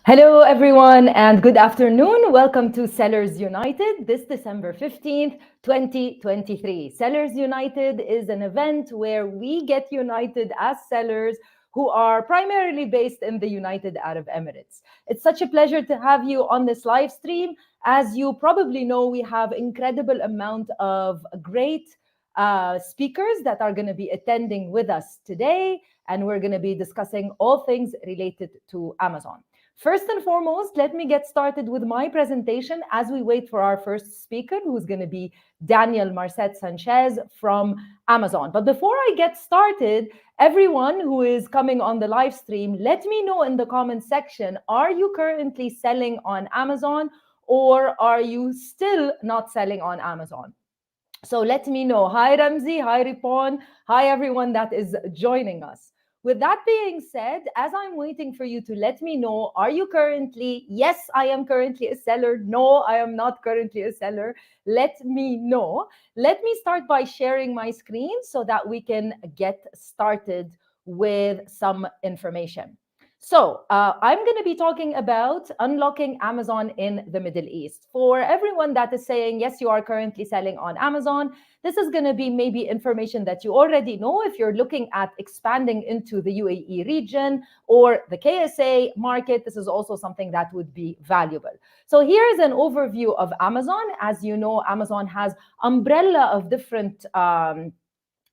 Hello, everyone, and good afternoon. Welcome to Sellers United this December 15th, 2023. Sellers United is an event where we get united as sellers who are primarily based in the United Arab Emirates. It's such a pleasure to have you on this live stream. As you probably know, we have incredible amount of great speakers that are going to be attending with us today, and we're going to be discussing all things related to Amazon. First and foremost, let me get started with my presentation as we wait for our first speaker, who's going to be Daniel Marcet Sanchez from Amazon. But before I get started, everyone who is coming on the live stream, let me know in the comment section, are you currently selling on Amazon or are you still not selling on Amazon? So let me know. Hi, Ramzi. Hi, Ripon. Hi, everyone that is joining us. With that being said, as I'm waiting for you to let me know, are you currently, yes, I am currently a seller. No, I am not currently a seller. Let me know. Let me start by sharing my screen so that we can get started with some information. So I'm going to be talking about unlocking Amazon in the Middle East. For everyone that is saying, yes, you are currently selling on Amazon, this is going to be maybe information that you already know if you're looking at expanding into the UAE region or the KSA market. This is also something that would be valuable. So here's an overview of Amazon. As you know, Amazon has umbrella of different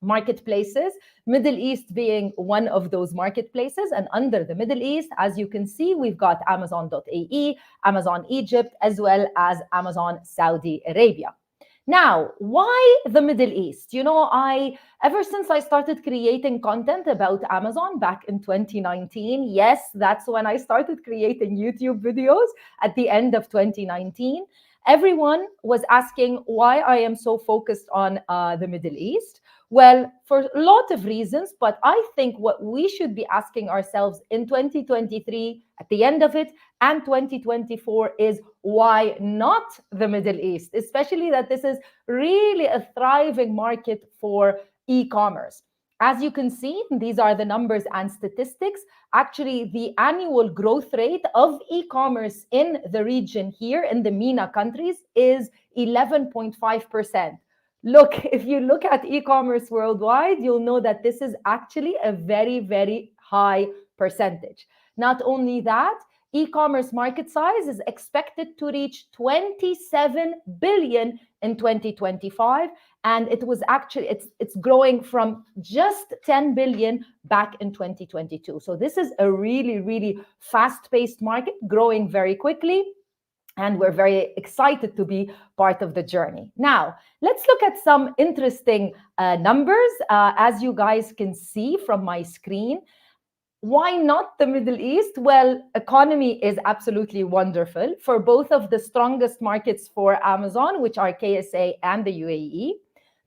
marketplaces, Middle East being one of those marketplaces. And under the Middle East, as you can see, we've got Amazon.ae, Amazon Egypt, as well as Amazon Saudi Arabia. Now, why the Middle East? You know, ever since I started creating content about Amazon back in 2019, yes, that's when I started creating YouTube videos at the end of 2019. Everyone was asking why I am so focused on the Middle East. Well, for a lot of reasons, but I think what we should be asking ourselves in 2023, at the end of it, and 2024 is why not the Middle East, especially that this is really a thriving market for e-commerce. As you can see, these are the numbers and statistics. Actually, the annual growth rate of e-commerce in the region here in the MENA countries is 11.5%. Look, if you look at e-commerce worldwide, you'll know that this is actually a very, very high percentage. Not only that, e-commerce market size is expected to reach 27 billion in 2025, and it's growing from just 10 billion back in 2022. So this is a really, really fast-paced market, growing very quickly. And we're very excited to be part of the journey. Now, let's look at some interesting numbers. As you guys can see from my screen, why not the Middle East? Well, economy is absolutely wonderful for both of the strongest markets for Amazon, which are KSA and the UAE.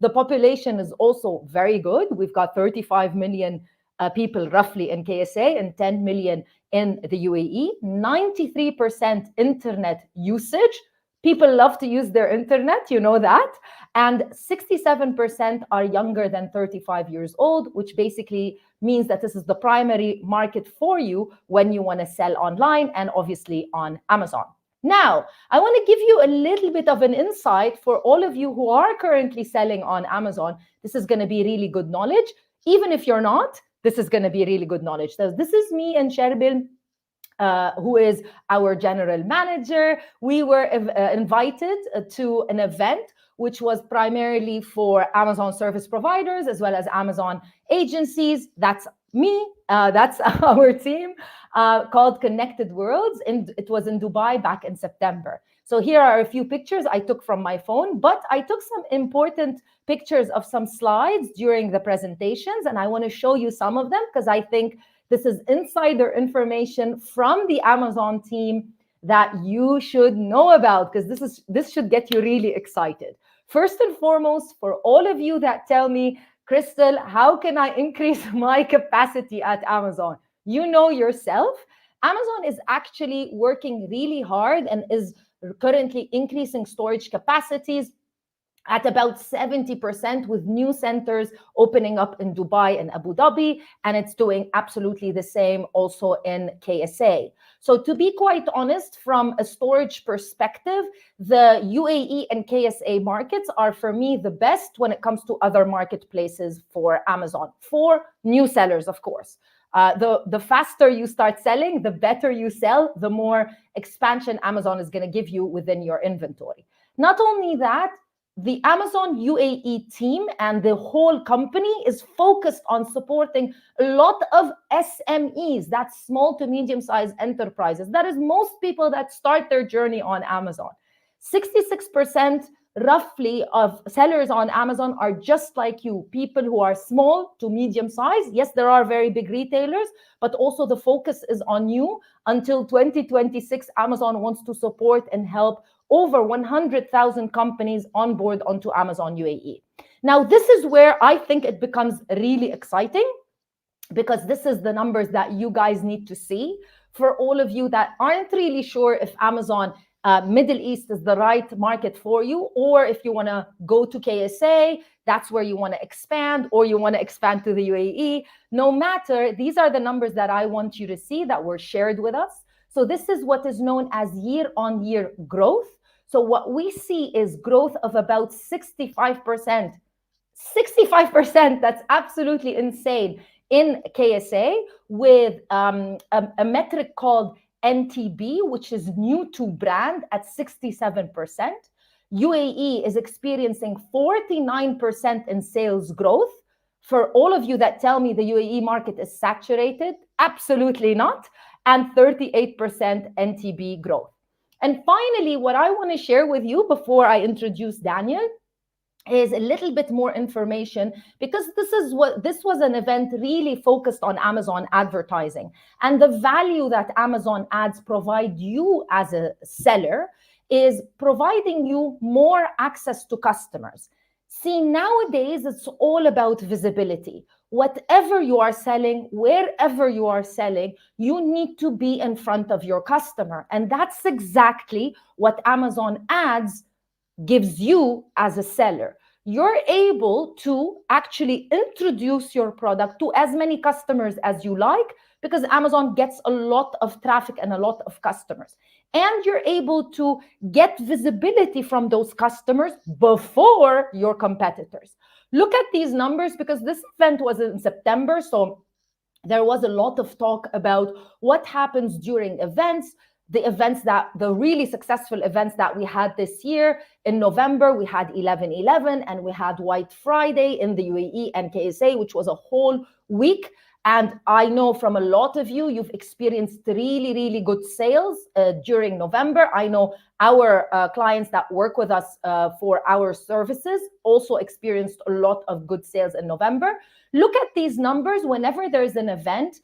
The population is also very good. We've got 35 million people roughly in KSA and 10 million in the UAE. 93% internet usage. People love to use their internet, you know that. And 67% are younger than 35 years old, which basically means that this is the primary market for you when you want to sell online and obviously on Amazon. Now, I want to give you a little bit of an insight for all of you who are currently selling on Amazon. This is going to be really good knowledge. Even if you're not, this is going to be really good knowledge. So this is me and Sherbil, who is our general manager. We were invited to an event which was primarily for Amazon service providers as well as Amazon agencies. That's me. That's our team called Connected Worlds. And it was in Dubai back in September. So here are a few pictures I took from my phone, but I took some important pictures of some slides during the presentations. And I want to show you some of them because I think this is insider information from the Amazon team that you should know about, because this should get you really excited. First and foremost, for all of you that tell me, Crystal, how can I increase my capacity at Amazon? You know yourself, Amazon is actually working really hard and is currently increasing storage capacities at about 70%, with new centers opening up in Dubai and Abu Dhabi, and it's doing absolutely the same also in KSA. So to be quite honest, from a storage perspective, the UAE and KSA markets are for me the best when it comes to other marketplaces for Amazon, for new sellers, of course. The faster you start selling, the better you sell, the more expansion Amazon is going to give you within your inventory. Not only that, the Amazon UAE team and the whole company is focused on supporting a lot of SMEs, that's small to medium-sized enterprises. That is most people that start their journey on Amazon. 66% roughly of sellers on Amazon are just like you, people who are small to medium size. Yes, there are very big retailers, but also the focus is on you. Until 2026, Amazon wants to support and help over 100,000 companies on board onto Amazon UAE. Now, this is where I think it becomes really exciting, because this is the numbers that you guys need to see. For all of you that aren't really sure if Amazon Middle East is the right market for you, or if you want to go to KSA, that's where you want to expand, or you want to expand to the UAE. No matter, these are the numbers that I want you to see that were shared with us. So this is what is known as year-on-year growth. So what we see is growth of about 65%. 65%, that's absolutely insane, in KSA, with a metric called NTB, which is new to brand, at 67%. UAE is experiencing 49% in sales growth. For all of you that tell me the UAE market is saturated, absolutely not. And 38% NTB growth. And finally, what I want to share with you before I introduce Daniel is a little bit more information, because this was an event really focused on Amazon advertising and the value that Amazon ads provide you as a seller is providing you more access to customers. See, nowadays it's all about visibility. Whatever you are selling, wherever you are selling, you need to be in front of your customer. And that's exactly what Amazon ads gives you as a seller. You're able to actually introduce your product to as many customers as you like, because Amazon gets a lot of traffic and a lot of customers. And you're able to get visibility from those customers before your competitors. Look at these numbers, because this event was in September, so there was a lot of talk about what happens during events. The really successful events that we had this year. In November, we had 11/11 and we had White Friday in the UAE and KSA, which was a whole week. And I know from a lot of you, you've experienced really, really good sales during November. I know our clients that work with us for our services also experienced a lot of good sales in November. Look at these numbers. Whenever there's an event,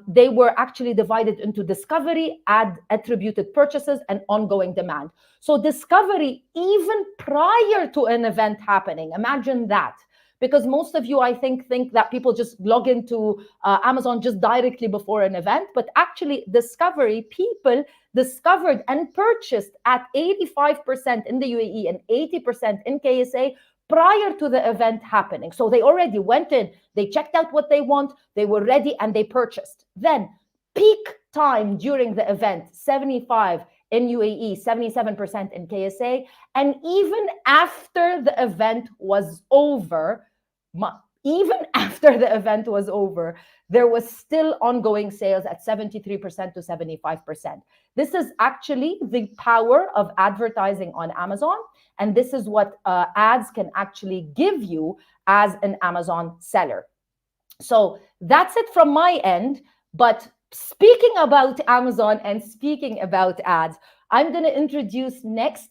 they were actually divided into discovery, ad attributed purchases, and ongoing demand. So discovery, even prior to an event happening, imagine that. Because most of you, I think that people just log into Amazon just directly before an event, but actually discovery, people discovered and purchased at 85% in the UAE and 80% in KSA prior to the event happening. So they already went in, they checked out what they want, they were ready, and they purchased. Then peak time during the event, 75 in UAE, 77% in KSA. And even after the event was over, there was still ongoing sales at 73% to 75%. This is actually the power of advertising on Amazon. And this is what ads can actually give you as an Amazon seller. So that's it from my end. But speaking about Amazon and speaking about ads, I'm going to introduce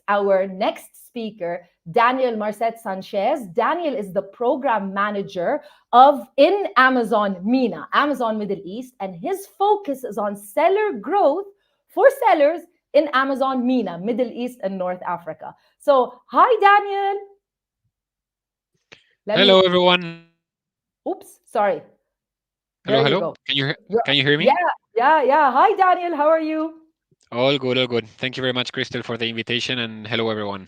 our next speaker, Daniel Marcet Sanchez. Daniel is the program manager in Amazon MENA, Amazon Middle East, and his focus is on seller growth for sellers in Amazon MENA, Middle East and North Africa. So, hi, Daniel. Hello, everyone. Oops, sorry. Hello, There you hello. go. Can you hear me? Yeah. Hi, Daniel. How are you? All good, all good. Thank you very much, Crystal, for the invitation, and hello, everyone.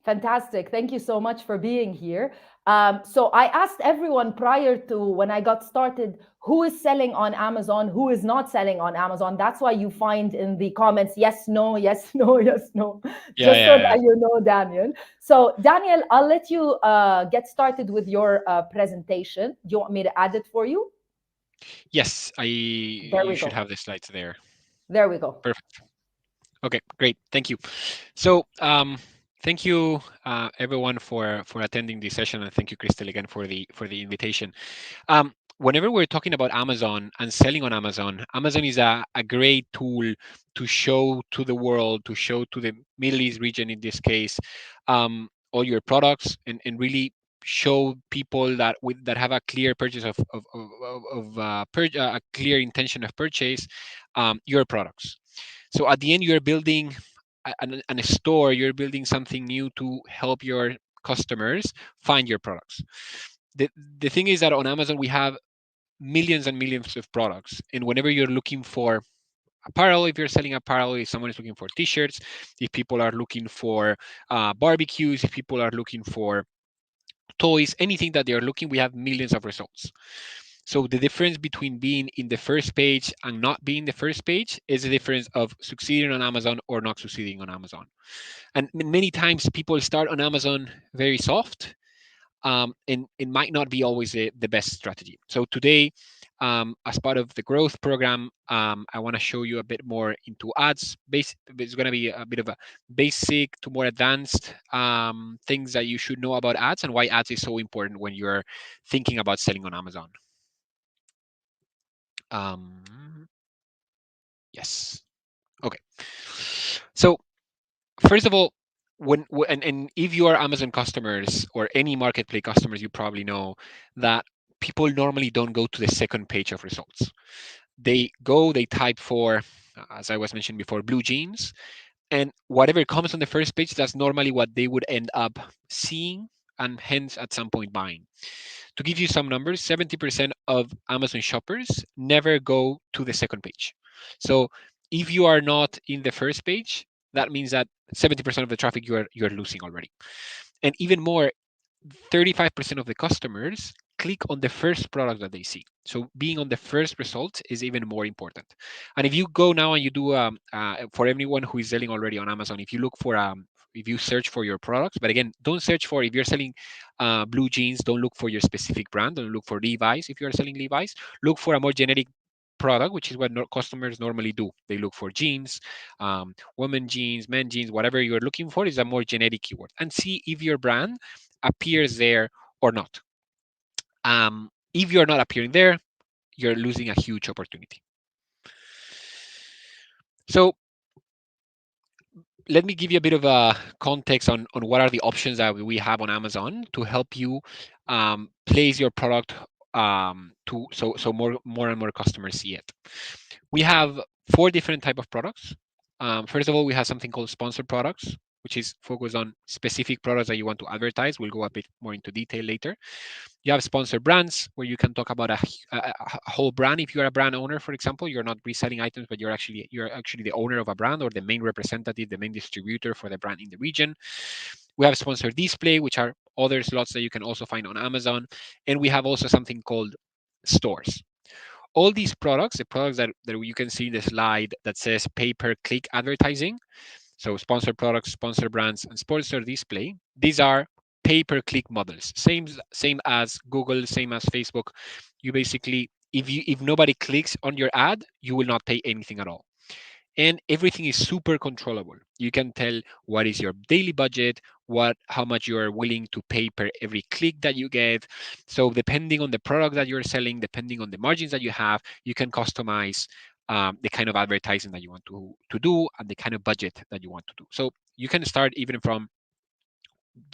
Fantastic. Thank you so much for being here. So I asked everyone prior to when I got started who is selling on Amazon, who is not selling on Amazon. That's why you find in the comments, yes, no, yes, no, yes, no, Yeah, just so yeah, yeah. that you know, Daniel. So, Daniel, I'll let you get started with your presentation. Do you want me to add it for you? Yes, There you we should go. have the slides there. There we go. Perfect. Okay, great. Thank you. So, thank you everyone for attending this session, and thank you, Crystal, again for the invitation. Whenever we're talking about Amazon and selling on Amazon, Amazon is a great tool to show to the world, to show to the Middle East region in this case, all your products, and really show people that that have a clear purchase a clear intention of purchase, your products. So at the end, you're building a store, you're building something new to help your customers find your products. The, the thing is that on Amazon, we have millions and millions of products. And whenever you're looking for apparel, if you're selling apparel, if someone is looking for t-shirts, if people are looking for barbecues, if people are looking for toys, anything that they're looking, we have millions of results. So the difference between being in the first page and not being the first page is the difference of succeeding on Amazon or not succeeding on Amazon. And many times people start on Amazon very soft, and it might not be always the best strategy. So today, as part of the growth program, I want to show you a bit more into ads. It's going to be a bit of a basic to more advanced things that you should know about ads and why ads is so important when you're thinking about selling on Amazon. Yes. Okay. So first of all, and if you are Amazon customers or any marketplace customers, you probably know that people normally don't go to the second page of results. They type for, as I was mentioning before, blue jeans, and whatever comes on the first page, that's normally what they would end up seeing and hence at some point buying. To give you some numbers, 70% of Amazon shoppers never go to the second page. So if you are not in the first page, that means that 70% of the traffic you're losing already. And even more, 35% of the customers click on the first product that they see. So being on the first result is even more important. And if you go now and you do for everyone who is selling already on Amazon, if you look for if you search for your products, but again, don't search for, if you're selling blue jeans, don't look for your specific brand. Don't look for Levi's. If you're selling Levi's, look for a more generic product, which is what customers normally do. They look for jeans, women jeans, men jeans, whatever you're looking for is a more generic keyword, and see if your brand appears there or not. If you're not appearing there, you're losing a huge opportunity. So let me give you a bit of a context on what are the options that we have on Amazon to help you place your product so more and more customers see it. We have four different type of products. First of all, we have something called sponsored products, which is focused on specific products that you want to advertise. We'll go a bit more into detail later. You have sponsored brands where you can talk about a whole brand. If you're a brand owner, for example, you're not reselling items, but you're actually the owner of a brand or the main representative, the main distributor for the brand in the region. We have sponsored display, which are other slots that you can also find on Amazon. And we have also something called stores. All these products, the products that you can see in the slide that says pay-per-click advertising, so sponsored products, sponsored brands, and sponsored display, these are pay-per-click models. Same as Google, same as Facebook. You basically, if nobody clicks on your ad, you will not pay anything at all. And everything is super controllable. You can tell what is your daily budget, how much you are willing to pay per every click that you get. So depending on the product that you're selling, depending on the margins that you have, you can customize the kind of advertising that you want to do and the kind of budget that you want to do. So you can start even from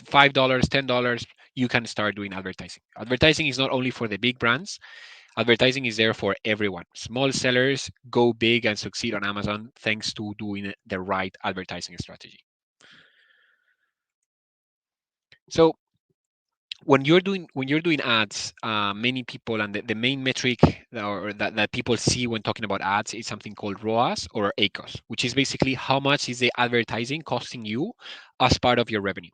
$5, $10. You can start doing advertising. Advertising is not only for the big brands. Advertising is there for everyone. Small sellers go big and succeed on Amazon thanks to doing the right advertising strategy. So when you're doing ads, many people, and the main metric that people see when talking about ads is something called ROAS or ACOS, which is basically how much is the advertising costing you as part of your revenue.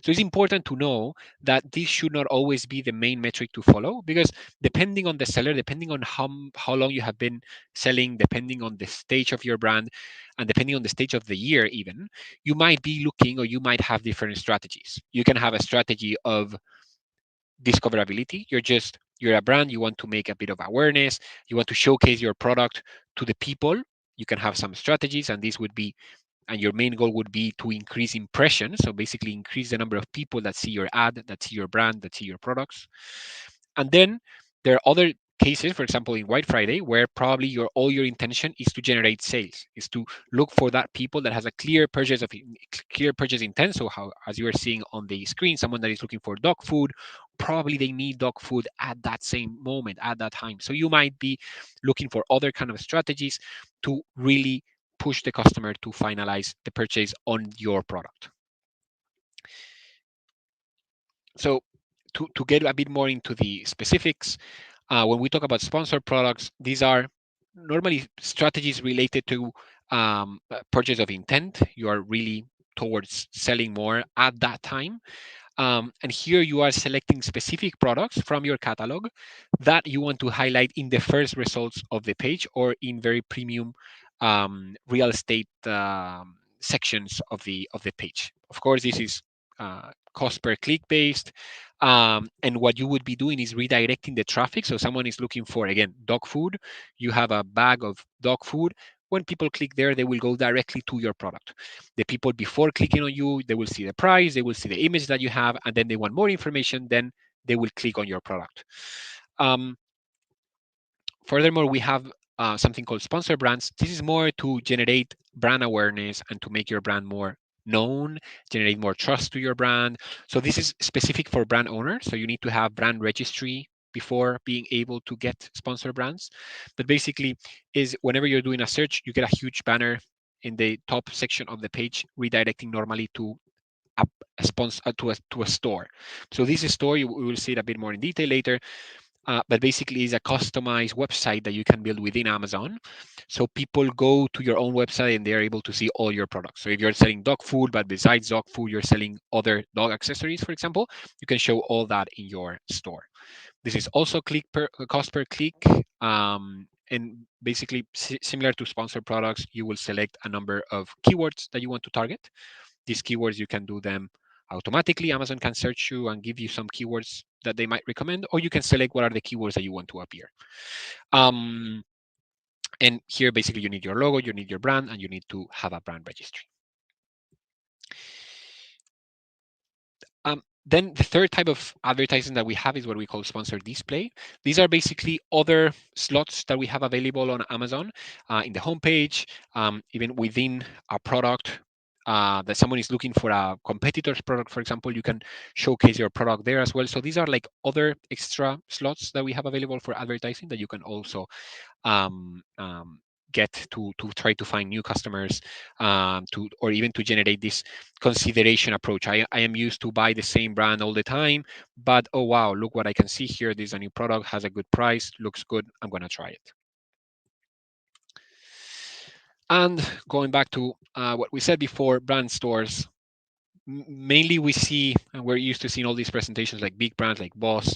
So it's important to know that this should not always be the main metric to follow, because depending on the seller, depending on how long you have been selling, depending on the stage of your brand, and depending on the stage of the year even, you might be looking, or you might have different strategies. You can have a strategy of discoverability. You're a brand, you want to make a bit of awareness, you want to showcase your product to the people. You can have some strategies, and this would be, and your main goal would be to increase impressions, so basically increase the number of people that see your ad, that see your brand, that see your products. And then there are other cases, for example in White Friday, where probably all your intention is to generate sales, is to look for that people that has a clear purchase intent. So how, as you are seeing on the screen, someone that is looking for dog food, probably they need dog food at that same moment, at that time. So you might be looking for other kind of strategies to really push the customer to finalize the purchase on your product. So to get a bit more into the specifics, when we talk about sponsored products, these are normally strategies related to purchase of intent. You are really towards selling more at that time. And here you are selecting specific products from your catalog that you want to highlight in the first results of the page, or in very premium real estate sections of the page. Of course, this is cost per click based. And what you would be doing is redirecting the traffic. So someone is looking for, again, dog food. You have a bag of dog food. When people click there, they will go directly to your product. The people, before clicking on you, they will see the price, they will see the image that you have, and then they want more information, then they will click on your product. Um, Furthermore, we have something called sponsor brands. This is more to generate brand awareness and to make your brand more known, generate more trust to your brand. So this is specific for brand owners. So you need to have brand registry before being able to get sponsor brands. But basically, is whenever you're doing a search, you get a huge banner in the top section of the page, redirecting normally to a sponsor, to a store. So this store, we will see it a bit more in detail later, but basically is a customized website that you can build within Amazon. So people go to your own website and they're able to see all your products. So if you're selling dog food, but besides dog food, you're selling other dog accessories, for example, you can show all that in your store. This is also cost per click. And basically similar to sponsored products, you will select a number of keywords that you want to target. These keywords, you can do them automatically. Amazon can search you and give you some keywords that they might recommend, or you can select what are the keywords that you want to appear. And here, basically, you need your logo, you need your brand, and you need to have a brand registry. Then the third type of advertising that we have is what we call sponsored display. These are basically other slots that we have available on Amazon in the homepage, even within a product. That someone is looking for a competitor's product, for example, you can showcase your product there as well. So these are like other extra slots that we have available for advertising that you can also um, um, get to try to find new customers, or even to generate this consideration approach. I am used to buy the same brand all the time, but oh wow, look what I can see here. This is a new product, has a good price, looks good, I'm gonna try it. And going back to what we said before, brand stores. Mainly we see, and we're used to seeing all these presentations like big brands like Boss,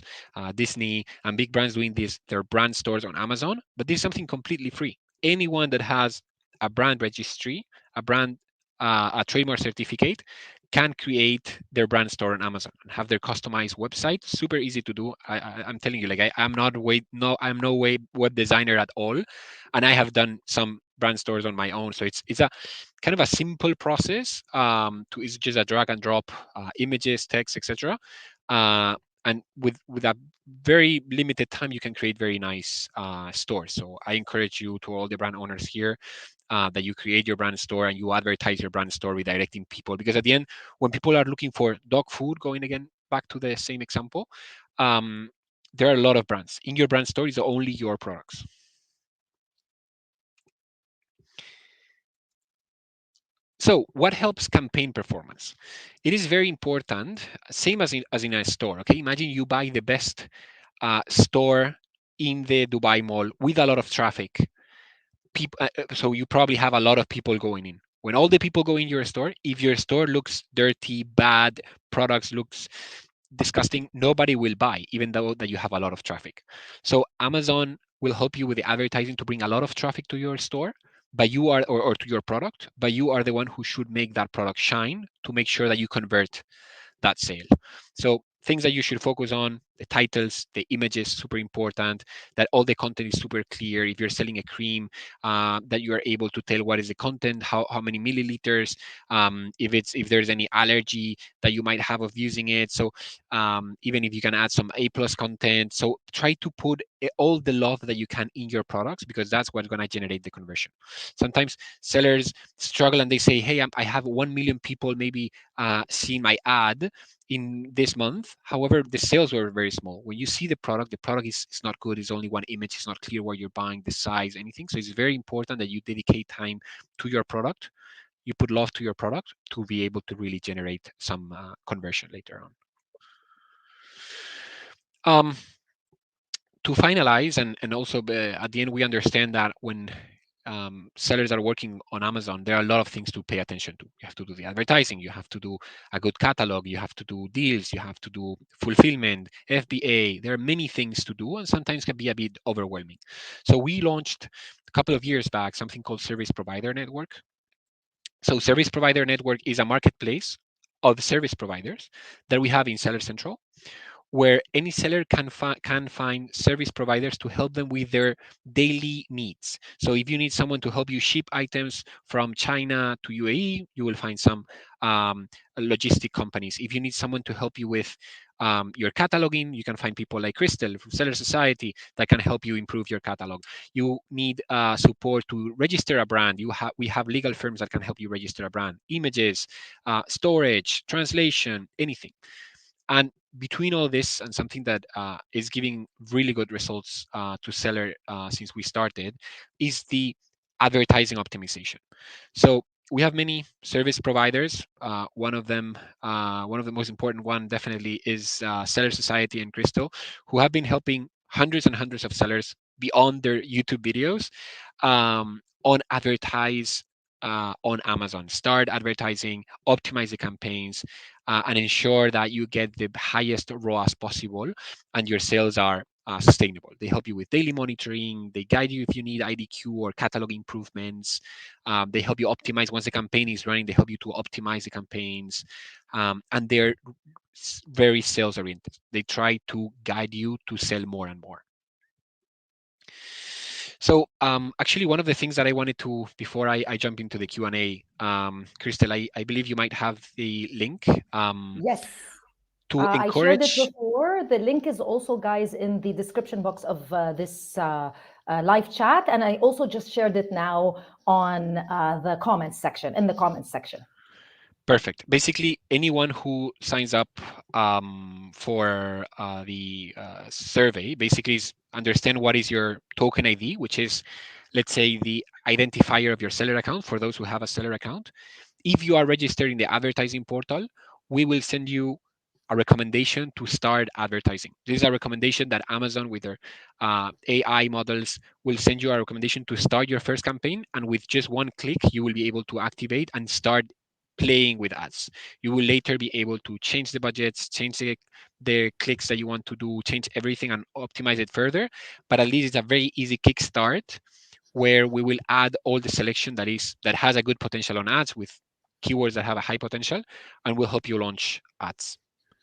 Disney, and big brands doing their brand stores on Amazon, but this is something completely free. Anyone that has a brand registry, a trademark certificate, can create their brand store on Amazon and have their customized website. Super easy to do. I'm telling you, like I'm no way web designer at all, and I have done some brand stores on my own. So it's a kind of a simple process. It's just a drag and drop images, text, etc. And with a very limited time, you can create very nice stores. So I encourage you, to all the brand owners here, that you create your brand store and you advertise your brand store, redirecting people. Because at the end, when people are looking for dog food, going again back to the same example, there are a lot of brands. In your brand store is only your products. So what helps campaign performance? It is very important, same as in a store. Okay, imagine you buy the best store in the Dubai Mall with a lot of traffic. So you probably have a lot of people going in. When all the people go in your store, if your store looks dirty, bad, products looks disgusting, nobody will buy, even though that you have a lot of traffic. So Amazon will help you with the advertising to bring a lot of traffic to your store, but you are or to your product, but you are the one who should make that product shine to make sure that you convert that sale. So things that you should focus on: the titles, the images, super important, that all the content is super clear. If you're selling a cream, that you are able to tell what is the content, how many milliliters, if there's any allergy that you might have of using it. So even if you can add some A plus content, so try to put all the love that you can in your products, because that's what's going to generate the conversion. Sometimes sellers struggle and they say, hey, I have 1 million people maybe seen my ad in this month. However, the sales were very small. When you see the product is not good. It's only one image. It's not clear what you're buying, the size, anything. So it's very important that you dedicate time to your product. You put love to your product to be able to really generate some conversion later on. To finalize, and also at the end, we understand that when sellers are working on Amazon, there are a lot of things to pay attention to. You have to do the advertising, you have to do a good catalog, you have to do deals, you have to do fulfillment, FBA. There are many things to do, and sometimes can be a bit overwhelming. So we launched a couple of years back something called Service Provider Network. So Service Provider Network is a marketplace of service providers that we have in Seller Central, where any seller can find service providers to help them with their daily needs. So if you need someone to help you ship items from China to UAE, you will find some logistic companies. If you need someone to help you with your cataloging, you can find people like Crystal from Seller Society that can help you improve your catalog. You need support to register a brand. We have legal firms that can help you register a brand. Images, storage, translation, anything. And between all this, and something that is giving really good results to seller since we started, is the advertising optimization. So we have many service providers. One of the most important one definitely is Seller Society and Crystal, who have been helping hundreds and hundreds of sellers beyond their YouTube videos on advertise on Amazon, start advertising, optimize the campaigns, and ensure that you get the highest ROAS possible and your sales are sustainable. They help you with daily monitoring. They guide you if you need IDQ or catalog improvements. They help you optimize once the campaign is running. They help you to optimize the campaigns, and they're very sales oriented. They try to guide you to sell more and more. So actually, one of the things that I wanted to, before I jump into the Q&A, Crystal, I believe you might have the link. Yes. To I shared it encourage. before. The link is also, guys, in the description box of this live chat. And I also just shared it now on the comments section, in the comments section. Perfect. Basically, anyone who signs up for the survey basically is understand what is your token ID, which is, let's say, the identifier of your seller account for those who have a seller account. If you are registered in the advertising portal, we will send you a recommendation to start advertising. This is a recommendation that Amazon, with their AI models, will send you a recommendation to start your first campaign. And with just one click, you will be able to activate and start playing with ads. You will later be able to change the budgets, change the clicks that you want to do, change everything and optimize it further. But at least it's a very easy kickstart where we will add all the selection that has a good potential on ads with keywords that have a high potential, and will help you launch ads.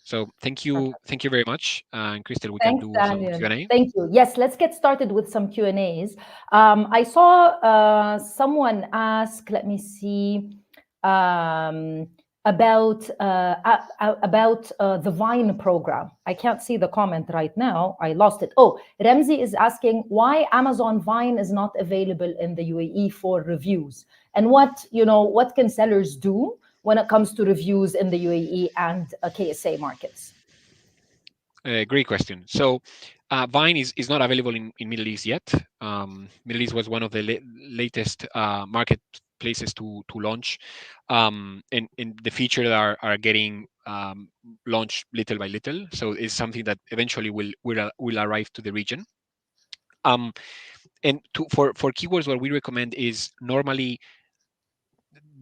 So thank you very much. And Crystal, we can Thanks, do some Daniel. Q&A. Thank you. Yes, let's get started with some Q&As. I saw someone ask, let me see, about the Vine program. I can't see the comment right now. I lost it. Oh, Ramzi is asking why Amazon Vine is not available in the UAE for reviews, and what can sellers do when it comes to reviews in the UAE and KSA markets. Great question. So Vine is not available in Middle East yet. Middle East was one of the latest marketplaces to launch, and the features are getting launched little by little. So it's something that eventually will arrive to the region. And for keywords, what we recommend is, normally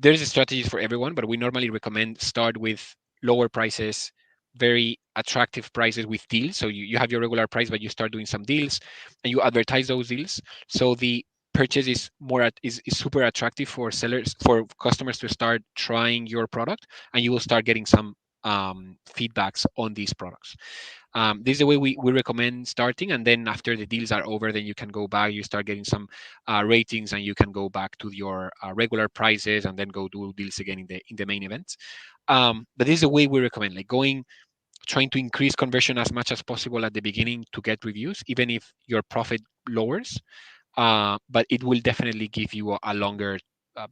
there's strategies for everyone, but we normally recommend start with lower prices, very attractive prices with deals. So you have your regular price, but you start doing some deals and you advertise those deals. So the purchase is is super attractive for sellers, for customers to start trying your product, and you will start getting some feedbacks on these products. This is the way we recommend starting, and then after the deals are over, then you can go back, you start getting some ratings, and you can go back to your regular prices and then go do deals again in the main event. But this is the way we recommend, like trying to increase conversion as much as possible at the beginning to get reviews, even if your profit lowers. But it will definitely give you a longer uh,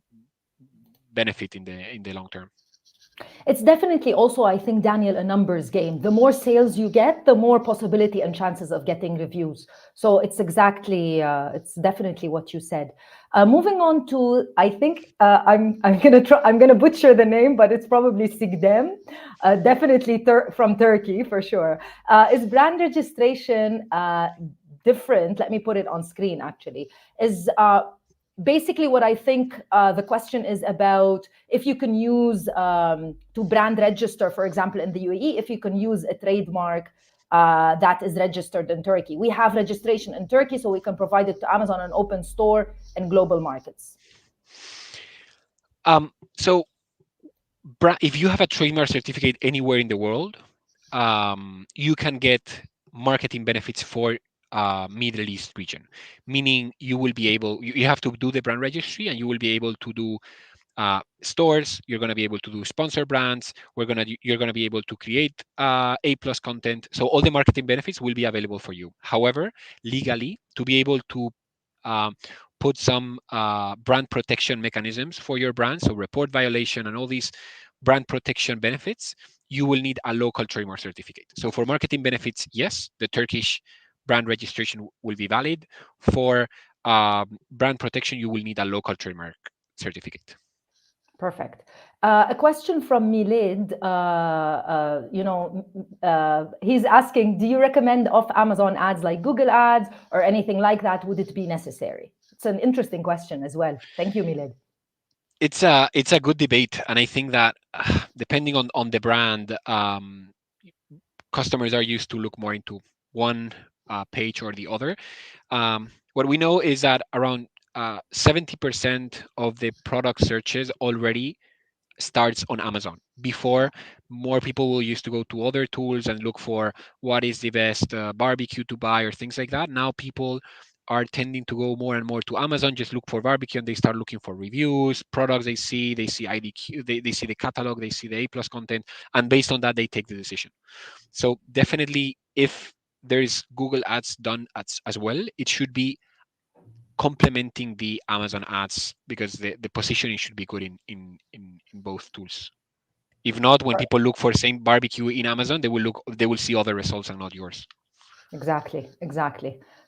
benefit in the long term. It's definitely also, I think, Daniel, a numbers game. The more sales you get, the more possibility and chances of getting reviews. So it's definitely what you said. Moving on to, I think I'm gonna butcher the name, but it's probably Sigdem, definitely from Turkey for sure. Is brand registration different? Let me put it on screen. Actually, is basically what I think the question is about, if you can use to brand register, for example, in the UAE, if you can use a trademark that is registered in Turkey. We have registration in Turkey, so we can provide it to Amazon and open store in global markets. So if you have a trademark certificate anywhere in the world, you can get marketing benefits for Middle East region, meaning you will be able, you have to do the brand registry, and you will be able to do stores. You're going to be able to do sponsor brands. You're going to be able to create A+ content. So all the marketing benefits will be available for you. However, legally, to be able to um, put some brand protection mechanisms for your brand, so report violation and all these brand protection benefits, you will need a local trademark certificate. So for marketing benefits, yes, the Turkish brand registration will be valid. For brand protection, you will need a local trademark certificate. Perfect. A question from Milid. He's asking, do you recommend off Amazon ads like Google ads or anything like that? Would it be necessary? It's an interesting question as well. Thank you, Milid. It's a good debate, and I think that depending on the brand, customers are used to look more into one page or the other. What we know is that around 70% of the product searches already starts on Amazon. Before, more people will used to go to other tools and look for what is the best barbecue to buy or things like that. Now people are tending to go more and more to Amazon, just look for barbecue, and they start looking for reviews, products they see IDQ, they see the catalog, they see the A+ content, and based on that, they take the decision. So definitely, if there is Google ads done as well, it should be complementing the Amazon ads, because the positioning should be good in both tools. If not, when people look for same barbecue in Amazon, they will see other results and not yours. Exactly.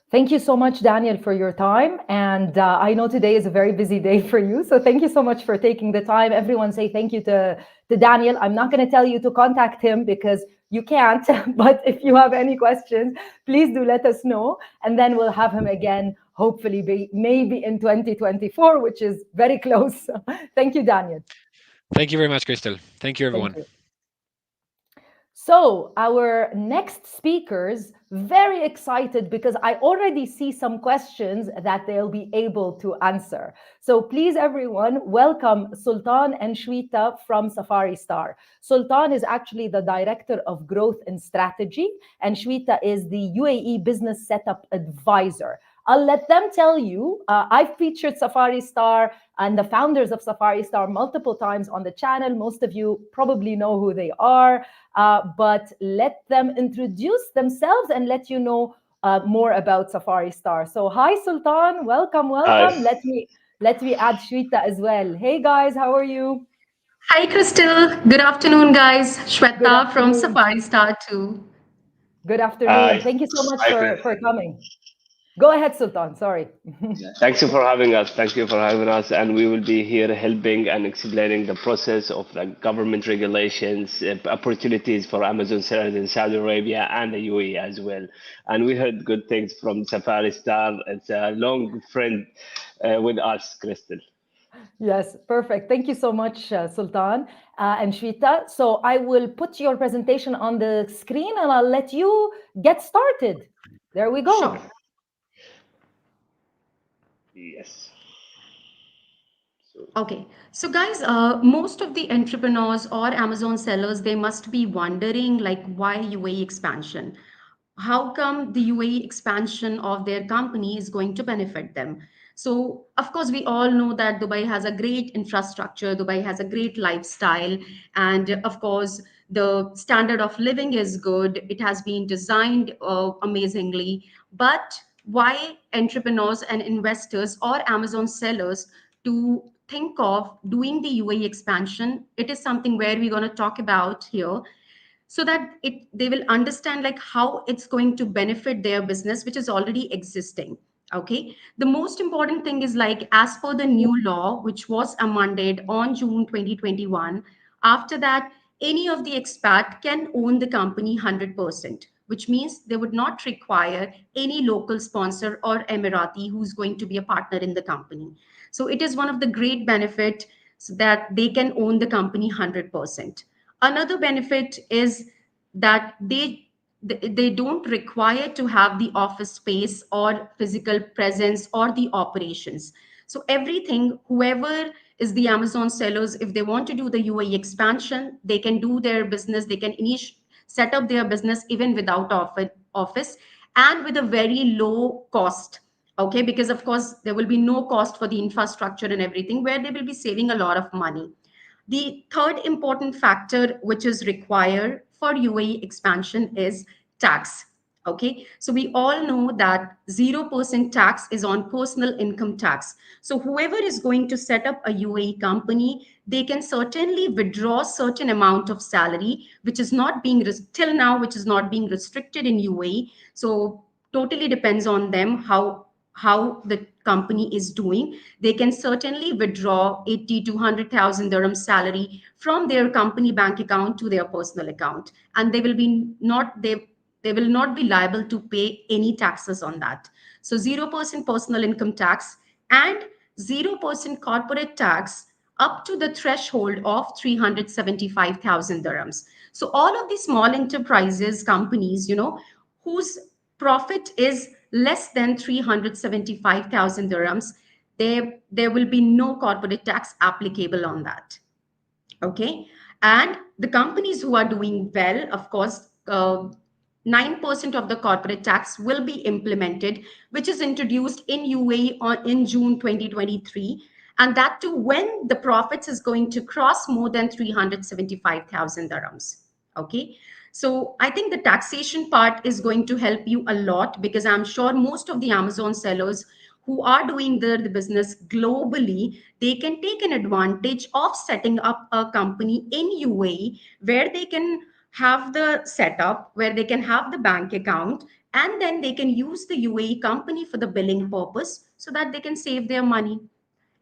Thank you so much, Daniel, for your time. And I know today is a very busy day for you. So thank you so much for taking the time. Everyone say thank you to Daniel. I'm not going to tell you to contact him because you can't. But if you have any questions, please do let us know. And then we'll have him again, hopefully maybe in 2024, which is very close. Thank you, Daniel. Thank you very much, Crystal. Thank you, everyone. Thank you. So our next speakers, very excited because I already see some questions that they'll be able to answer. So please, everyone, welcome Sultan and Shweta from Safari Star. Sultan is actually the Director of Growth and Strategy, and Shweta is the UAE Business Setup Advisor. I'll let them tell you. I've featured Safari Star and the founders of Safari Star multiple times on the channel. Most of you probably know who they are, but let them introduce themselves and let you know more about Safari Star. So hi, Sultan. Welcome. Hi. Let me add Shweta as well. Hey, guys. How are you? Hi, Crystal. Good afternoon, guys. Shweta from Safari Star too. Good afternoon. Thank you so much for coming. Go ahead, Sultan. Sorry. Thank you for having us. Thank you for having us. And we will be here helping and explaining the process of the government regulations, opportunities for Amazon sellers in Saudi Arabia and the UAE as well. And we heard good things from Safari Star. It's a long friend with us, Crystal. Yes, perfect. Thank you so much, Sultan and Shweta. So I will put your presentation on the screen and I'll let you get started. There we go. Sure. Yes. Okay, so guys, most of the entrepreneurs or Amazon sellers, they must be wondering like why UAE expansion? How come the UAE expansion of their company is going to benefit them? So, of course, we all know that Dubai has a great infrastructure, Dubai has a great lifestyle, and of course, the standard of living is good. It has been designed amazingly. But why entrepreneurs and investors or Amazon sellers to think of doing the UAE expansion? It is something where we're going to talk about here so that they will understand like how it's going to benefit their business which is already existing. Okay, the most important thing is like as per the new law which was amended on June 2021, after that any of the expat can own the company 100%, which means they would not require any local sponsor or Emirati who's going to be a partner in the company. So it is one of the great benefits that they can own the company 100%. Another benefit is that they don't require to have the office space or physical presence or the operations. So everything, whoever is the Amazon sellers, if they want to do the UAE expansion, they can do their business, they can set up their business even without office and with a very low cost. Okay, because of course there will be no cost for the infrastructure and everything, where they will be saving a lot of money. The third important factor which is required for UAE expansion is tax. Okay, so we all know that 0% tax is on personal income tax. So whoever is going to set up a UAE company, they can certainly withdraw certain amount of salary, which is not being till now, which is not being restricted in UAE. So totally depends on them how the company is doing. They can certainly withdraw 80 to 100,000 dirham salary from their company bank account to their personal account, and they will not be liable to pay any taxes on that. So 0% personal income tax and 0% corporate tax up to the threshold of 375,000 dirhams. So all of these small enterprises companies, whose profit is less than 375,000 dirhams, there will be no corporate tax applicable on that. Okay, and the companies who are doing well, of course, 9% of the corporate tax will be implemented, which is introduced in UAE in June 2023, and that too when the profits is going to cross more than 375,000 dirhams. Okay, so I think the taxation part is going to help you a lot, because I'm sure most of the Amazon sellers who are doing the business globally, they can take an advantage of setting up a company in UAE where they can have the setup, where they can have the bank account, and then they can use the UAE company for the billing purpose so that they can save their money.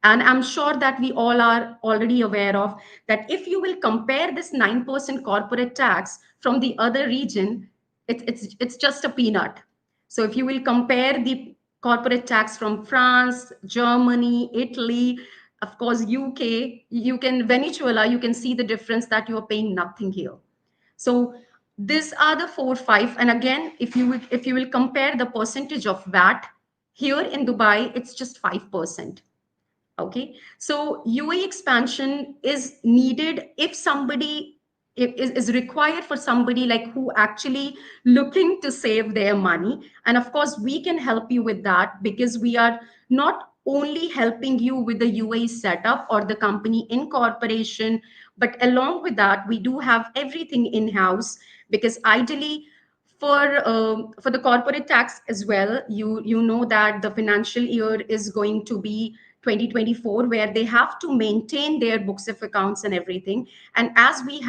And I'm sure that we all are already aware of that if you will compare this 9% corporate tax from the other region, it's just a peanut. So if you will compare the corporate tax from France, Germany, Italy, of course, UK, Venezuela, you can see the difference that you are paying nothing here. So these are the 4 5. And again, if you will compare the percentage of VAT here in Dubai, it's just 5%. Okay, so UAE expansion is needed if somebody is required for somebody like who actually looking to save their money. And of course, we can help you with that, because we are not only helping you with the UAE setup or the company incorporation, but along with that, we do have everything in-house, because ideally for the corporate tax as well, you know that the financial year is going to be 2024, where they have to maintain their books of accounts and everything. And as we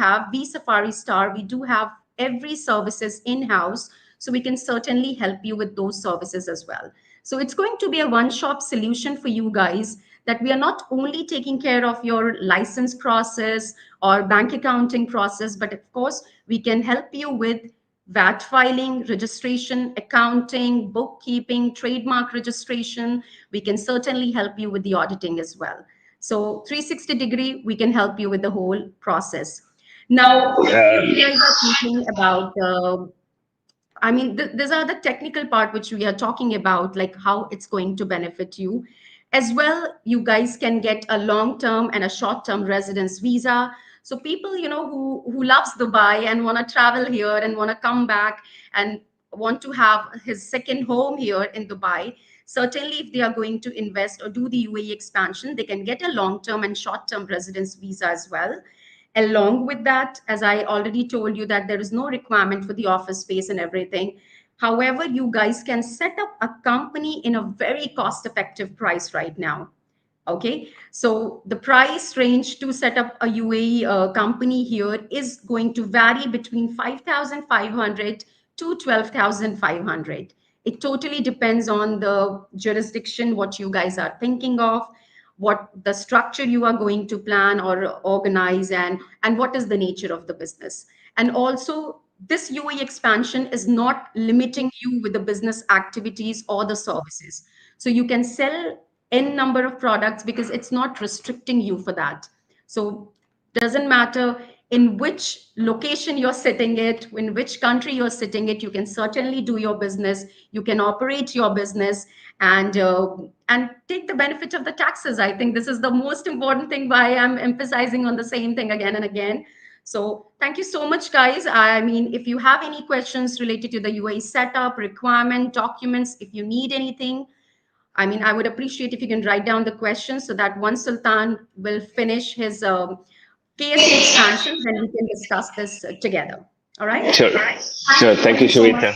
Safari Star, we do have every services in-house, so we can certainly help you with those services as well. So it's going to be a one-shop solution for you guys, that we are not only taking care of your license process or bank accounting process, but of course we can help you with VAT filing, registration, accounting, bookkeeping, trademark registration. We can certainly help you with the auditing as well. So 360-degree, we can help you with the whole process. Now, if you guys are thinking about, I mean, these are the technical part which we are talking about, like how it's going to benefit you. As well, you guys can get a long-term and a short-term residence visa. So people, who loves Dubai and want to travel here and want to come back and want to have his second home here in Dubai, certainly if they are going to invest or do the UAE expansion, they can get a long-term and short-term residence visa as well. Along with that, as I already told you, that there is no requirement for the office space and everything. However, you guys can set up a company in a very cost-effective price right now. Okay, so the price range to set up a UAE company here is going to vary between 5,500 to 12,500. It totally depends on the jurisdiction, what you guys are thinking of, what the structure you are going to plan or organize, and what is the nature of the business. And also, this UAE expansion is not limiting you with the business activities or the services. So you can sell n number of products because it's not restricting you for that. So doesn't matter in which location you're sitting it, in which country you're sitting it, you can certainly do your business, you can operate your business, and take the benefit of the taxes. I think this is the most important thing, why I'm emphasizing on the same thing again and again. So thank you so much, guys. I mean, if you have any questions related to the UAE setup, requirement, documents, if you need anything, I mean, I would appreciate if you can write down the questions so that once Sultan will finish his KSA expansion, then we can discuss this together. All right? Sure. Sure. Thank you, Shweta.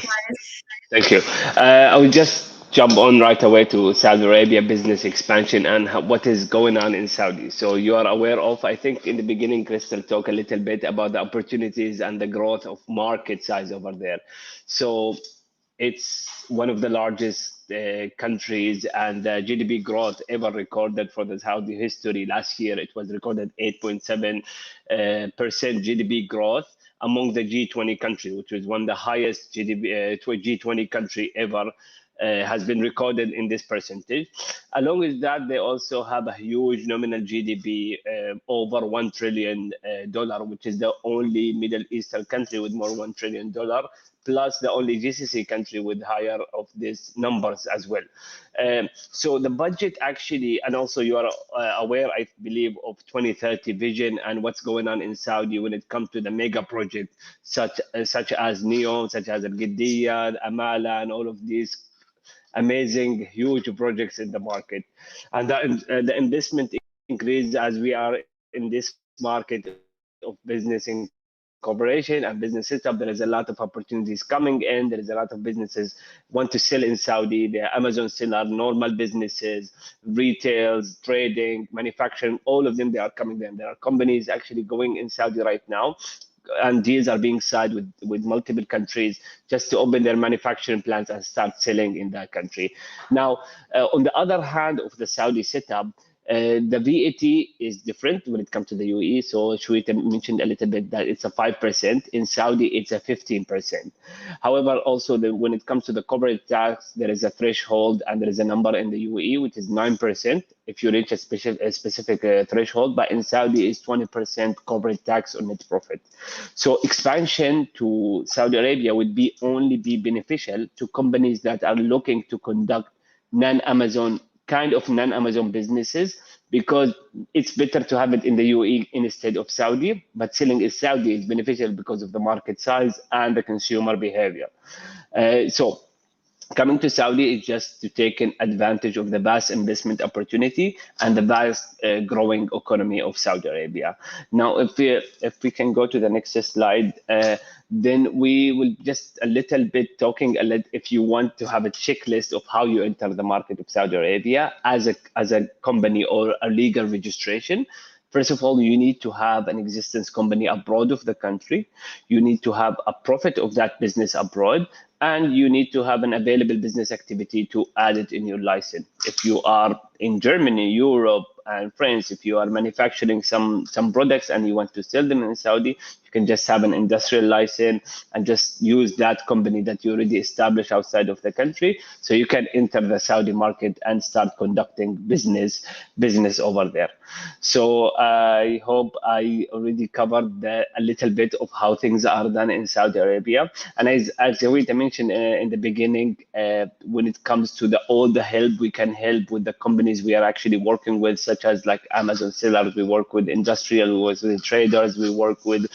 Thank you. I will just jump on right away to Saudi Arabia business expansion and what is going on in Saudi. So you are aware of, I think in the beginning, Crystal talked a little bit about the opportunities and the growth of market size over there. So it's one of the largest countries, and the GDP growth ever recorded for the Saudi history. Last year, it was recorded 8.7% GDP growth among the G20 countries, which is one of the highest GDP G20 country ever. Has been recorded in this percentage. Along with that, they also have a huge nominal GDP, over $1 trillion, which is the only Middle Eastern country with more $1 trillion, plus the only GCC country with higher of these numbers as well. So the budget actually, and also you are aware, I believe, of 2030 vision and what's going on in Saudi when it comes to the mega project, such as NEOM, such as Al-Qiddiya, Amala, and all of these amazing, huge projects in the market. And the investment increase as we are in this market of business incorporation and business setup. There is a lot of opportunities coming in. There is a lot of businesses want to sell in Saudi. The Amazon seller, normal businesses, retails, trading, manufacturing, all of them, they are coming in. There are companies actually going in Saudi right now, and deals are being signed with multiple countries just to open their manufacturing plants and start selling in that country. Now, on the other hand of the Saudi setup, the VAT is different when it comes to the UAE. So Shweta mentioned a little bit that it's a 5%. In Saudi, it's a 15%. However, also when it comes to the corporate tax, there is a threshold and there is a number in the UAE, which is 9% if you reach a specific threshold. But in Saudi, it's 20% corporate tax on net profit. So expansion to Saudi Arabia would only be beneficial to companies that are looking to conduct non-Amazon businesses, because it's better to have it in the UAE instead of Saudi. But selling in Saudi is beneficial because of the market size and the consumer behavior. So coming to Saudi is just to take advantage of the vast investment opportunity and the vast growing economy of Saudi Arabia. Now, if we can go to the next slide, then we will just a little bit talking if you want to have a checklist of how you enter the market of Saudi Arabia as a company or a legal registration. First of all, you need to have an existence company abroad of the country. You need to have a profit of that business abroad, and you need to have an available business activity to add it in your license. If you are in Germany, Europe, and France, if you are manufacturing some products and you want to sell them in Saudi, you can just have an industrial license and just use that company that you already established outside of the country. So you can enter the Saudi market and start conducting business over there. So I hope I already covered a little bit of how things are done in Saudi Arabia. And as Zawita mentioned in the beginning, when it comes to all the help we can help with the companies we are actually working with, such as like Amazon sellers, we work with industrial, we work with traders, we work with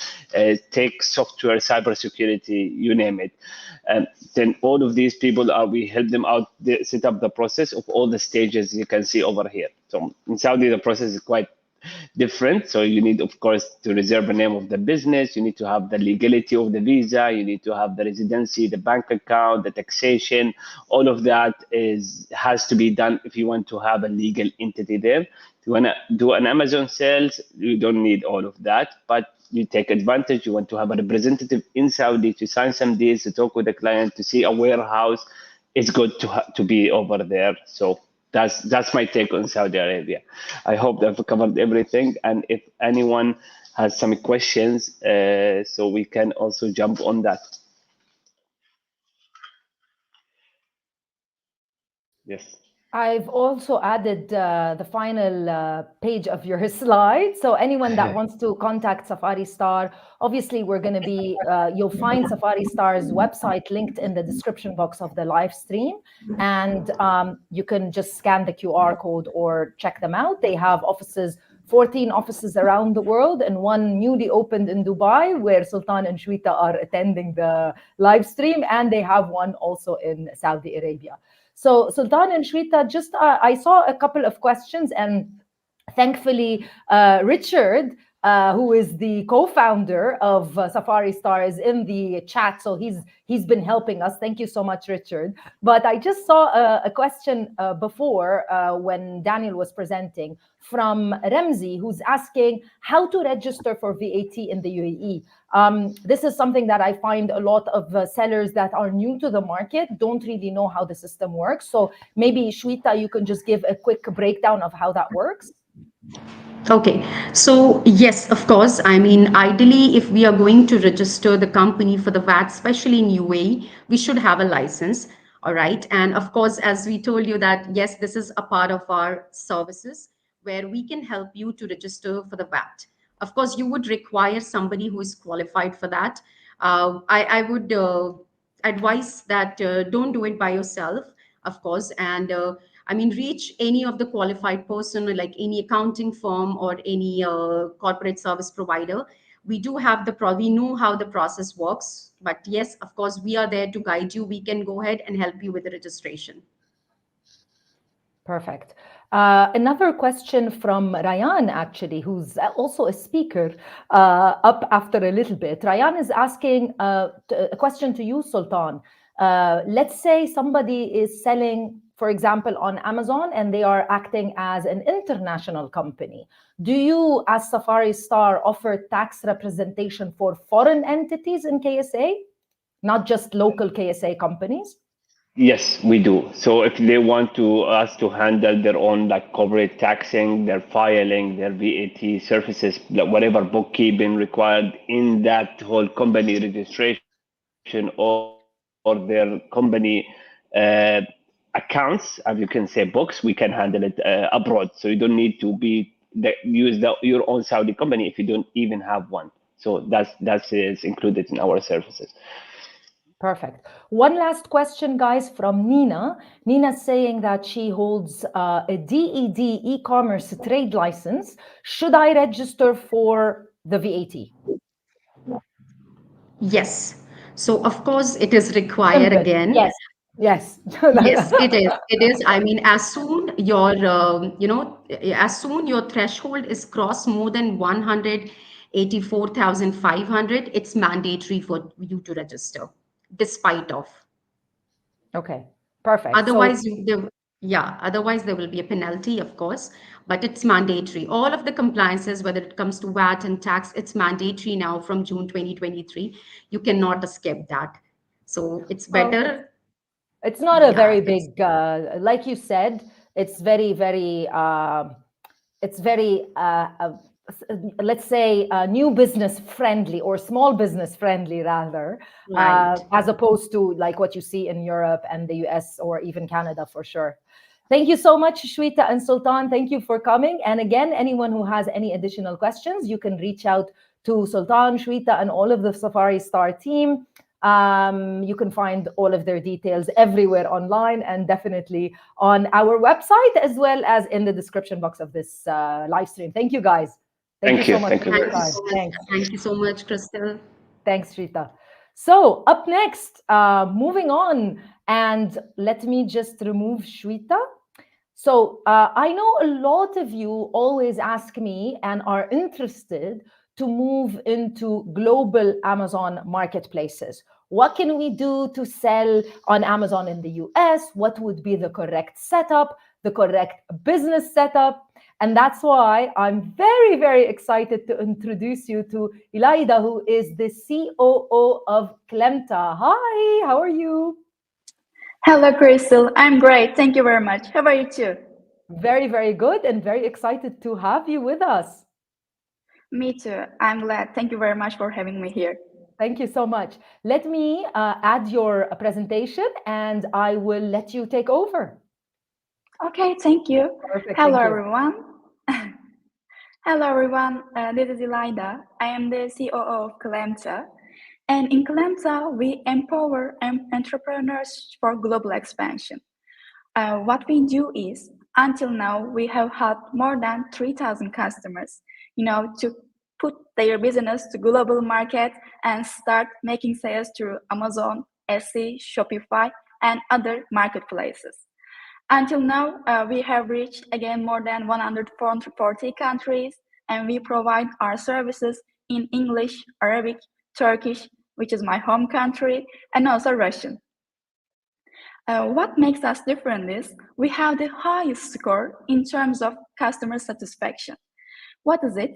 tech, software, cybersecurity, you name it. Then all of these people we help them out, set up the process of all the stages you can see over here. So in Saudi, the process is quite different. So you need, of course, to reserve the name of the business. You need to have the legality of the visa. You need to have the residency, the bank account, the taxation. All of that has to be done if you want to have a legal entity there. If you want to do an Amazon sales, you don't need all of that, but you take advantage. You want to have a representative in Saudi to sign some deals, to talk with the client, to see a warehouse. It's good to be over there. So that's my take on Saudi Arabia. I hope that I've covered everything. And if anyone has some questions, so we can also jump on that. Yes. I've also added the final page of your slide. So anyone that wants to contact Safari Star, obviously we're going to be, you'll find Safari Star's website linked in the description box of the live stream. And you can just scan the QR code or check them out. They have 14 offices around the world, and one newly opened in Dubai where Sultan and Shweta are attending the live stream. And they have one also in Saudi Arabia. So Sultan and Shweta, just I saw a couple of questions, and thankfully Richard, who is the co-founder of Safari Star, is in the chat, so he's been helping us. Thank you so much, Richard. But I just saw a question before when Daniel was presenting from Ramzi, who's asking how to register for VAT in the UAE. This is something that I find a lot of sellers that are new to the market don't really know how the system works. So maybe Shweta, you can just give a quick breakdown of how that works. Okay, so yes, of course. I mean, ideally, if we are going to register the company for the VAT, especially in UAE, we should have a license. All right. And of course, as we told you that, yes, this is a part of our services where we can help you to register for the VAT. Of course, you would require somebody who is qualified for that. I would advise that don't do it by yourself, of course. And I mean, reach any of the qualified person, like any accounting firm or any corporate service provider. We do have we know how the process works, but yes, of course, we are there to guide you. We can go ahead and help you with the registration. Perfect. Another question from Ryan, actually, who's also a speaker up after a little bit. Ryan is asking a question to you, Sultan. Let's say somebody is selling, for example, on Amazon, and they are acting as an international company. Do you, as Safari Star, offer tax representation for foreign entities in KSA, not just local KSA companies? Yes, we do. So if they want us to handle their own like corporate taxing, their filing, their VAT services, whatever bookkeeping required in that whole company registration or their company accounts, as you can say, books, we can handle it abroad. So you don't need to use your own Saudi company if you don't even have one. So that is included in our services. Perfect. One last question, guys, from Nina. Nina's saying that she holds a DED e-commerce trade license. Should I register for the VAT? Yes. So of course it is required again. Yes. Yes. Yes, it is. It is. I mean, as soon as soon your threshold is crossed more than 184,500, it's mandatory for you to register, despite of. Okay. Perfect. Otherwise, otherwise there will be a penalty, of course, but it's mandatory. All of the compliances, whether it comes to VAT and tax, it's mandatory now from June 2023. You cannot escape that. So it's better. It's not a very big, like you said, it's very, very, let's say, new business friendly or small business friendly rather, Right. as opposed to like what you see in Europe and the US or even Canada for sure. Thank you so much, Shweta and Sultan. Thank you for coming. And again, anyone who has any additional questions, you can reach out to Sultan, Shweta, and all of the Safari Star team. You can find all of their details everywhere online and definitely on our website, as well as in the description box of this live stream. Thank you, guys. Thank you so much Thank for you your very Thank you much. time. so much. Thanks. Thank you so much, Crystal. Thanks, Rita. So up next, moving on, and let me just remove Shweta. So I know a lot of you always ask me and are interested to move into global Amazon marketplaces. What can we do to sell on Amazon in the US? What would be the correct setup, the correct business setup? And that's why I'm very, very excited to introduce you to Ilaida, who is the COO of Klemta. Hi, how are you? Hello, Crystal. I'm great. Thank you very much. How about you too? Very, very good and very excited to have you with us. Me too. I'm glad. Thank you very much for having me here. Thank you so much. Let me add your presentation and I will let you take over. Okay, thank you. Perfect. Hello, Thank you. everyone. Hello, everyone. This is Ilaida. I am the COO of Klemta. And in Klemta, we empower entrepreneurs for global expansion. What we do is, until now, we have had more than 3,000 customers, to put their business to global market and start making sales through Amazon, Etsy, Shopify, and other marketplaces. Until now, we have reached again more than 140 countries, and we provide our services in English, Arabic, Turkish, which is my home country, and also Russian. What makes us different is we have the highest score in terms of customer satisfaction. What is it?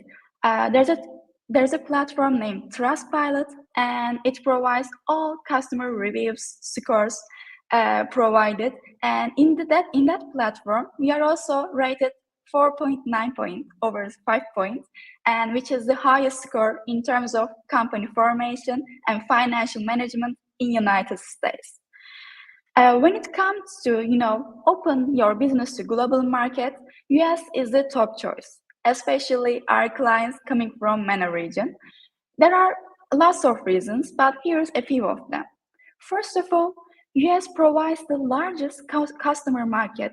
There's a platform named Trustpilot, and it provides all customer reviews, scores provided. And in that platform, we are also rated 4.9 points over 5 points, and which is the highest score in terms of company formation and financial management in United States. When it comes to open your business to global market, US is the top choice, especially our clients coming from MENA region. There are lots of reasons, but here's a few of them. First of all, US provides the largest consumer market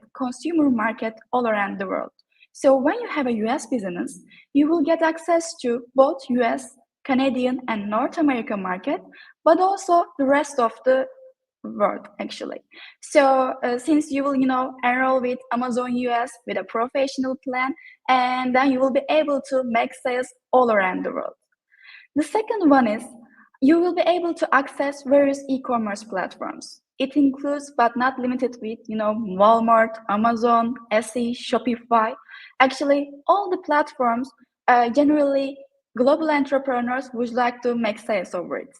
all around the world. So when you have a US business, you will get access to both US, Canadian, and North American market, but also the rest of the world actually. So since you will enroll with Amazon US with a professional plan, and then you will be able to make sales all around the world. The second one is you will be able to access various e-commerce platforms. It includes but not limited with Walmart, Amazon, Etsy, Shopify. Actually all the platforms generally global entrepreneurs would like to make sales over it.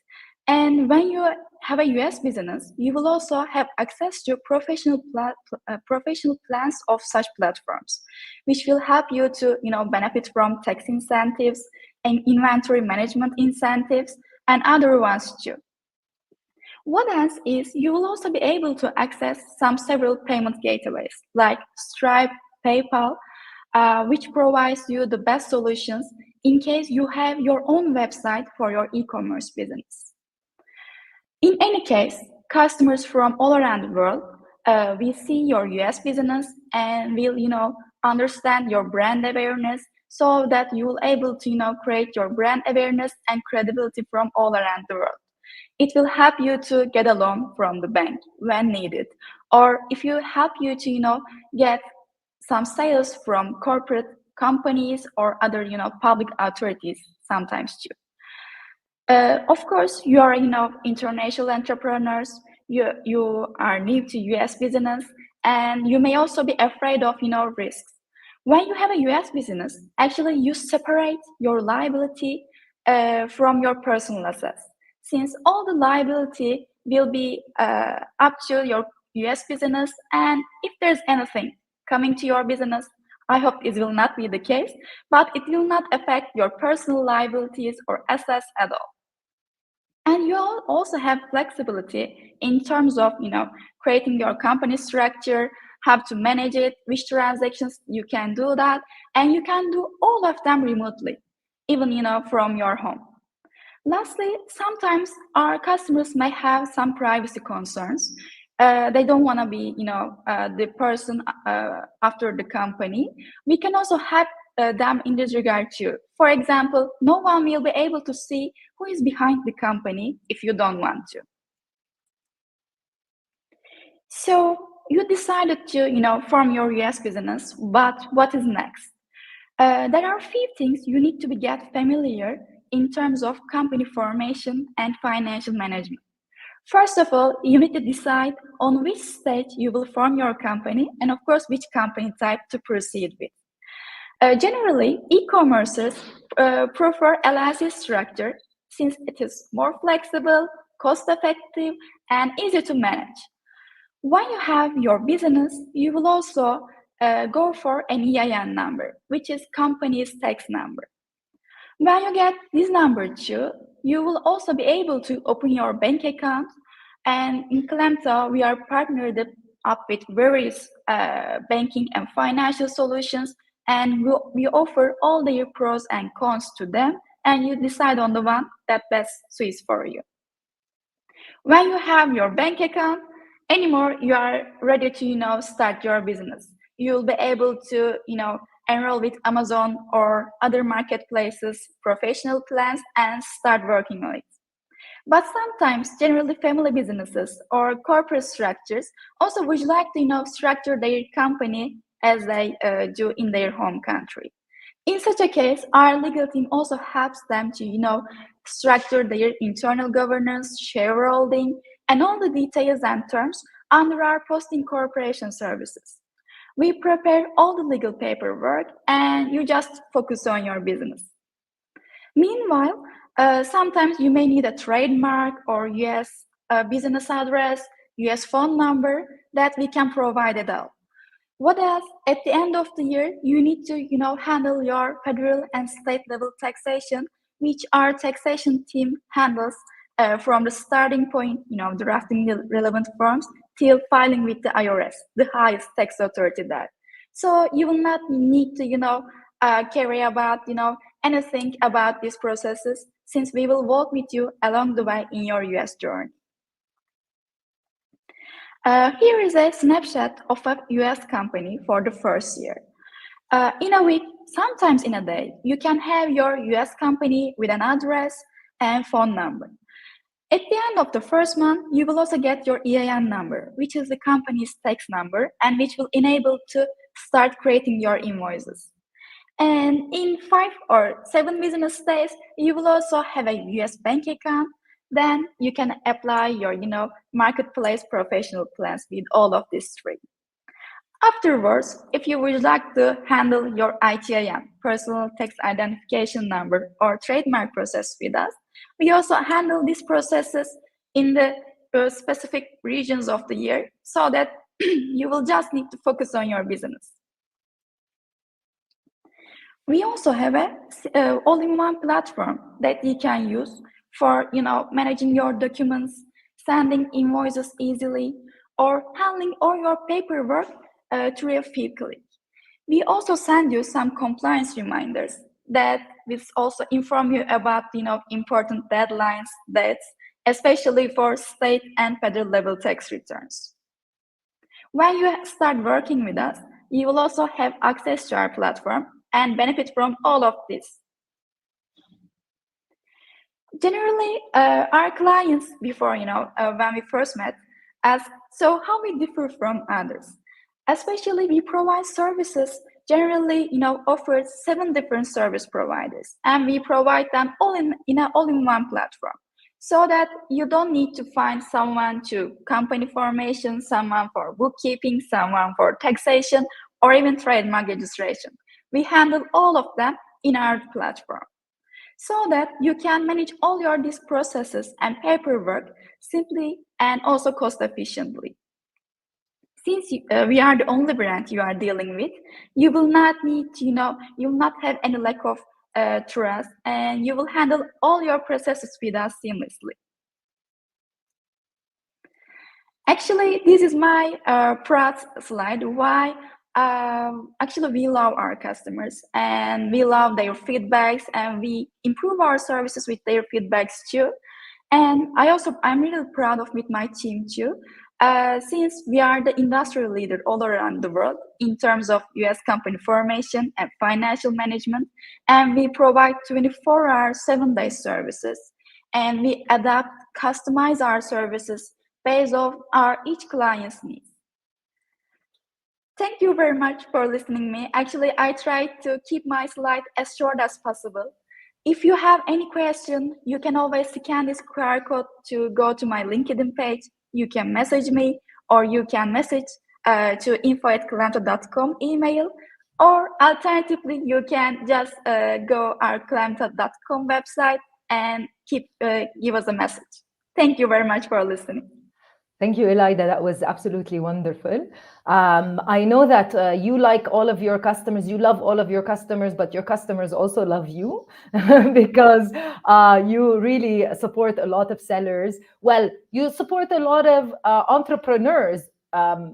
And when you have a US business, you will also have access to professional plans of such platforms, which will help you to benefit from tax incentives and inventory management incentives and other ones too. What else is you will also be able to access several payment gateways like Stripe, PayPal, which provides you the best solutions in case you have your own website for your e-commerce business. In any case, customers from all around the world will see your US business and will understand your brand awareness, so that you will able to create your brand awareness and credibility from all around the world. It will help you to get a loan from the bank when needed, or if you help you to get some sales from corporate companies or other public authorities sometimes too. Of course, you are international entrepreneurs. You are new to US business, and you may also be afraid of risks. When you have a US business, actually you separate your liability from your personal assets, since all the liability will be up to your US business, and if there's anything coming to your business. I hope it will not be the case, but it will not affect your personal liabilities or assets at all. And you also have flexibility in terms of, creating your company structure, how to manage it, which transactions you can do that, and you can do all of them remotely, even, from your home. Lastly, sometimes our customers may have some privacy concerns. They don't want to be, the person after the company. We can also help them in this regard too. For example, no one will be able to see who is behind the company if you don't want to. So you decided to, form your US business, but what is next? There are a few things you need to get familiar in terms of company formation and financial management. First of all, you need to decide on which stage you will form your company and, of course, which company type to proceed with. Generally, e-commercers prefer LLC structure since it is more flexible, cost-effective, and easy to manage. When you have your business, you will also go for an EIN number, which is company's tax number. When you get this number too, you will also be able to open your bank account. And in Calemta, we are partnered up with various banking and financial solutions, and we offer all their pros and cons to them, and you decide on the one that best suits for you. When you have your bank account, anymore you are ready to start your business. You'll be able to enroll with Amazon or other marketplaces, professional plans, and start working on it. But sometimes, generally family businesses or corporate structures also would like to structure their company as they do in their home country. In such a case, our legal team also helps them to structure their internal governance, shareholding, and all the details and terms under our post-incorporation services. We prepare all the legal paperwork and you just focus on your business. Meanwhile, sometimes you may need a trademark or US business address, US phone number that we can provide it all. What else? At the end of the year, you need to handle your federal and state level taxation, which our taxation team handles from the starting point, drafting the relevant forms till filing with the IRS, the highest tax authority there. So you will not need to carry about anything about these processes, since we will walk with you along the way in your US journey. Here is a snapshot of a US company for the first year. In a week, sometimes in a day, you can have your US company with an address and phone number. At the end of the first month, you will also get your EIN number, which is the company's tax number, and which will enable to start creating your invoices. And in 5 or 7 business days, you will also have a US bank account. Then you can apply your, marketplace professional plans with all of these 3. Afterwards, if you would like to handle your ITIN, personal tax identification number, or trademark process with us, we also handle these processes in the specific regions of the year, so that you will just need to focus on your business. We also have a all-in-one platform that you can use for managing your documents, sending invoices easily, or handling all your paperwork through a few clicks. We also send you some compliance reminders that will also inform you about important deadlines, dates, especially for state and federal level tax returns. When you start working with us, you will also have access to our platform and benefit from all of this. Generally, our clients before, when we first met, ask, so how we differ from others? Especially, we provide services, generally, offered 7 different service providers, and we provide them all in an all-in-one platform, so that you don't need to find someone to company formation, someone for bookkeeping, someone for taxation, or even trademark registration. We handle all of them in our platform, so that you can manage all these processes and paperwork simply and also cost efficiently. since we are the only brand you are dealing with, you will not need to, you will not have any lack of trust, and you will handle all your processes with us seamlessly. Actually, this is my proud slide. Why? Actually, we love our customers and we love their feedbacks, and we improve our services with their feedbacks too. And I'm really proud of with my team too, since we are the industry leader all around the world in terms of US company formation and financial management, and we provide 24-hour, 7-day services, and we adapt, customize our services based on our each client's needs. Thank you very much for listening me. Actually, I tried to keep my slide as short as possible. If you have any question, you can always scan this QR code to go to my LinkedIn page. You can message me, or you can message to info@clemta.com email, or alternatively, you can just go our clemta.com website and give us a message. Thank you very much for listening. Thank you, Elida. That was absolutely wonderful. I know that you like all of your customers, you love all of your customers, but your customers also love you because you really support a lot of sellers. Well, you support a lot of entrepreneurs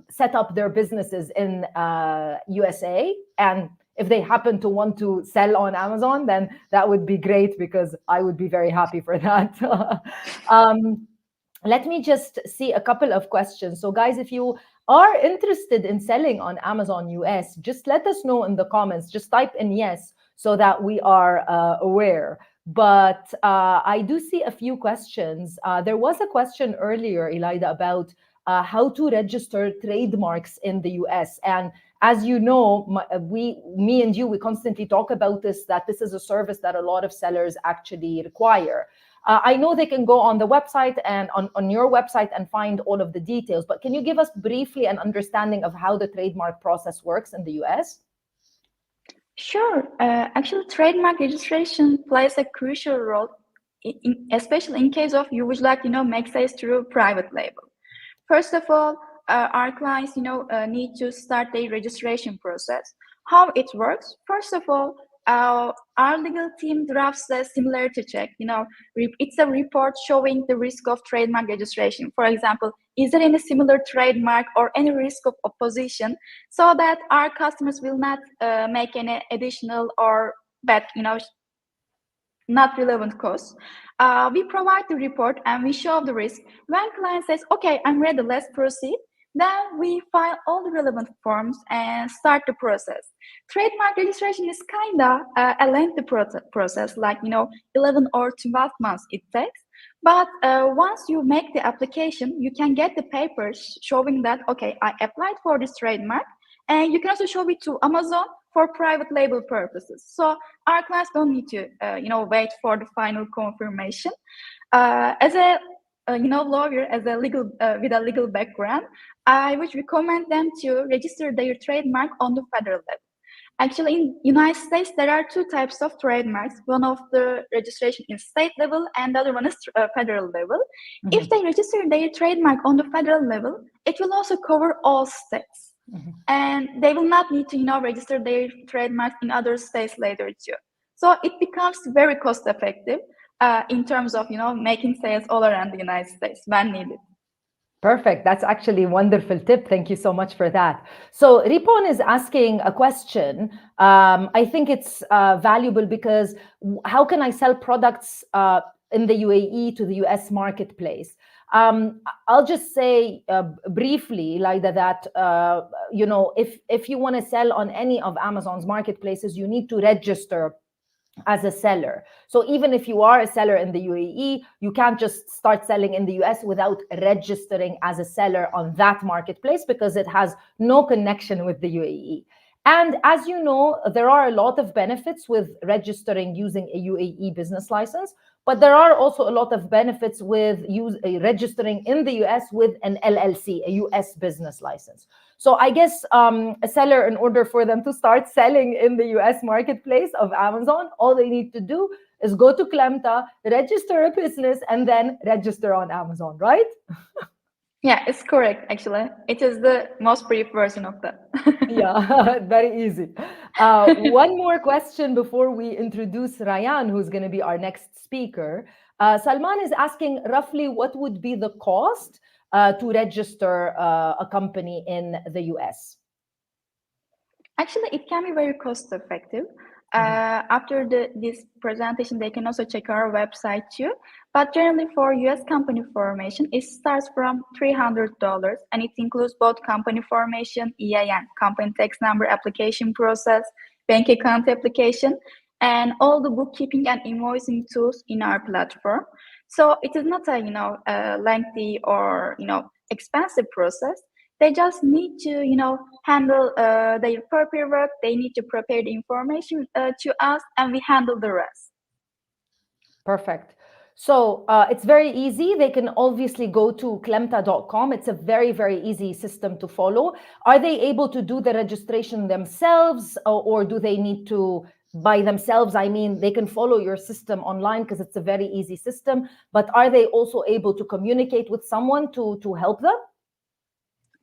set up their businesses in USA, and if they happen to want to sell on Amazon, then that would be great because I would be very happy for that. Let me just see a couple of questions. So guys, if you are interested in selling on Amazon US, just let us know in the comments. Just type in yes so that we are aware. But I do see a few questions. There was a question earlier, Elida, about how to register trademarks in the US. And as you know, me and you, we constantly talk about this, that this is a service that a lot of sellers actually require. I know they can go on the website and on your website and find all of the details, but can you give us briefly an understanding of how the trademark process works in the US? Sure. Actually, trademark registration plays a crucial role, especially in case of you would like, make sales through private label. First of all, our clients, need to start their registration process. How it works? First of all, our legal team drafts a similarity check. It's a report showing the risk of trademark registration. For example, is there any similar trademark or any risk of opposition, so that our customers will not make any additional or bad, not relevant costs. We provide the report and we show the risk. When client says, okay, I'm ready, let's proceed, then we file all the relevant forms and start the process. Trademark registration is kind of a lengthy process, like 11 or 12 months it takes. But once you make the application, you can get the papers showing that, okay, I applied for this trademark, and you can also show it to Amazon for private label purposes. So our clients don't need to wait for the final confirmation. As a lawyer, as a legal with a legal background, I would recommend them to register their trademark on the federal level. Actually, in United States, there are two types of trademarks. One of the registration is state level, and the other one is federal level. Mm-hmm. If they register their trademark on the federal level, it will also cover all states. Mm-hmm. And they will not need to, register their trademark in other states later too. So it becomes very cost effective in terms of, making sales all around the United States when needed. Perfect. That's actually a wonderful tip. Thank you so much for that. So Ripon is asking a question. I think it's valuable because how can I sell products in the UAE to the US marketplace? I'll just say briefly, Lida, that if you want to sell on any of Amazon's marketplaces, you need to register as a seller. So even if you are a seller in the UAE, you can't just start selling in the US without registering as a seller on that marketplace because it has no connection with the UAE. And as you know, there are a lot of benefits with registering using a UAE business license, but there are also a lot of benefits with registering in the US with an LLC, a US business license. So I guess a seller, in order for them to start selling in the US marketplace of Amazon, all they need to do is go to Clemta, register a business, and then register on Amazon, right? Yeah, it's correct, actually. It is the most brief version of that. Yeah, very easy. One more question before we introduce Rayan, who's going to be our next speaker. Salman is asking roughly what would be the cost to register a company in the US? Actually, it can be very cost effective. After this presentation, they can also check our website too. But generally for US company formation, it starts from $300 and it includes both company formation, EIN, company tax number application process, bank account application, and all the bookkeeping and invoicing tools in our platform. So it is not a lengthy or expensive process. They just need to handle their paperwork. They need to prepare the information to us, and we handle the rest. Perfect. So it's very easy. They can obviously go to klemta.com. It's a very, very easy system to follow. Are they able to do the registration themselves, or do they need to by themselves? I mean, they can follow your system online because it's a very easy system, but are they also able to communicate with someone to help them?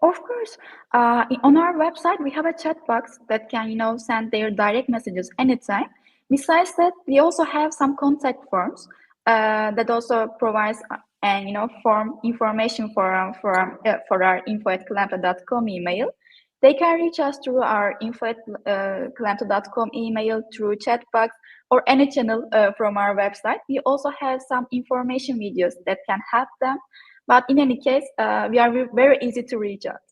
Of course, on our website, we have a chat box that can, send their direct messages anytime. Besides that, we also have some contact forms that also provides form information for our info@klemta.com email. They can reach us through our info@klemta.com email, through chat box, or any channel from our website. We also have some information videos that can help them. But in any case, we are very easy to reach out.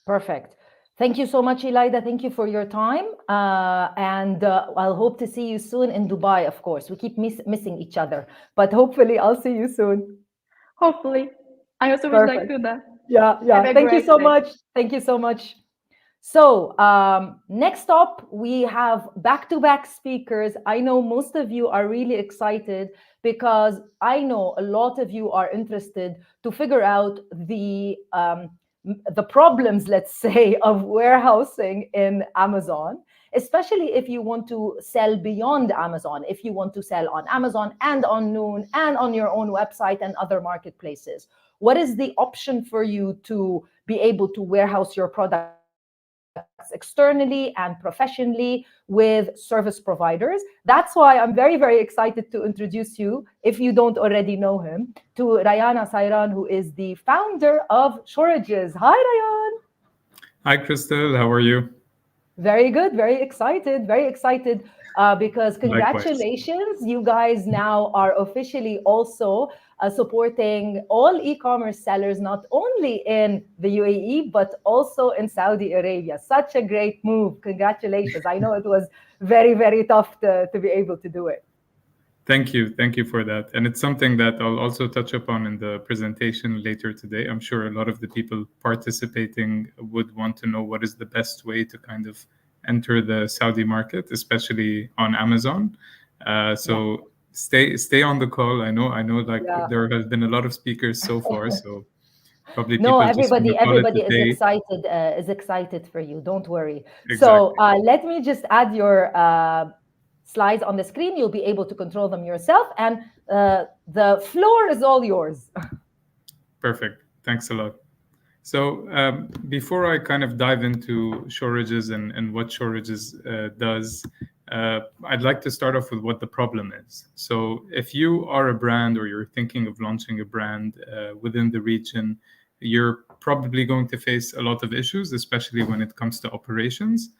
Perfect. Thank you so much, Elida. Thank you for your time. And I'll hope to see you soon in Dubai, of course. We keep missing each other, but hopefully I'll see you soon. Hopefully. I also would like to do that. Yeah. Thank you so much. Thank you so much. So next up, we have back-to-back speakers. I know most of you are really excited because I know a lot of you are interested to figure out the problems, let's say, of warehousing in Amazon, especially if you want to sell beyond Amazon, if you want to sell on Amazon and on Noon and on your own website and other marketplaces. What is the option for you to be able to warehouse your products externally and professionally with service providers? That's why I'm very, very excited to introduce you, if you don't already know him, to Rayan Asairan, who is the founder of Shorages. Hi, Rayan. Hi, Crystal. How are you? Very good. Very excited. Because congratulations, likewise. You guys now are officially also supporting all e-commerce sellers, not only in the UAE, but also in Saudi Arabia. Such a great move. Congratulations. I know it was very, very tough to be able to do it. Thank you. Thank you for that. And it's something that I'll also touch upon in the presentation later today. I'm sure a lot of the people participating would want to know what is the best way to kind of enter the Saudi market, especially on Amazon. So stay on the call. I know there have been a lot of speakers so far, so probably people everybody is excited for you. Don't worry. Exactly. So let me just add your slides on the screen. You'll be able to control them yourself, and the floor is all yours. Perfect. Thanks a lot. So before I kind of dive into Shorages and what Shorages does, I'd like to start off with what the problem is. So if you are a brand or you're thinking of launching a brand within the region, you're probably going to face a lot of issues, especially when it comes to operations.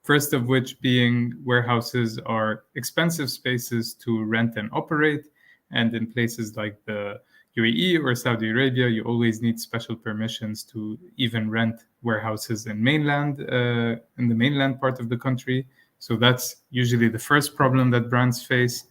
First of which being warehouses are expensive spaces to rent and operate. And in places like the UAE or Saudi Arabia, you always need special permissions to even rent warehouses in the mainland part of the country. So that's usually the first problem that brands face.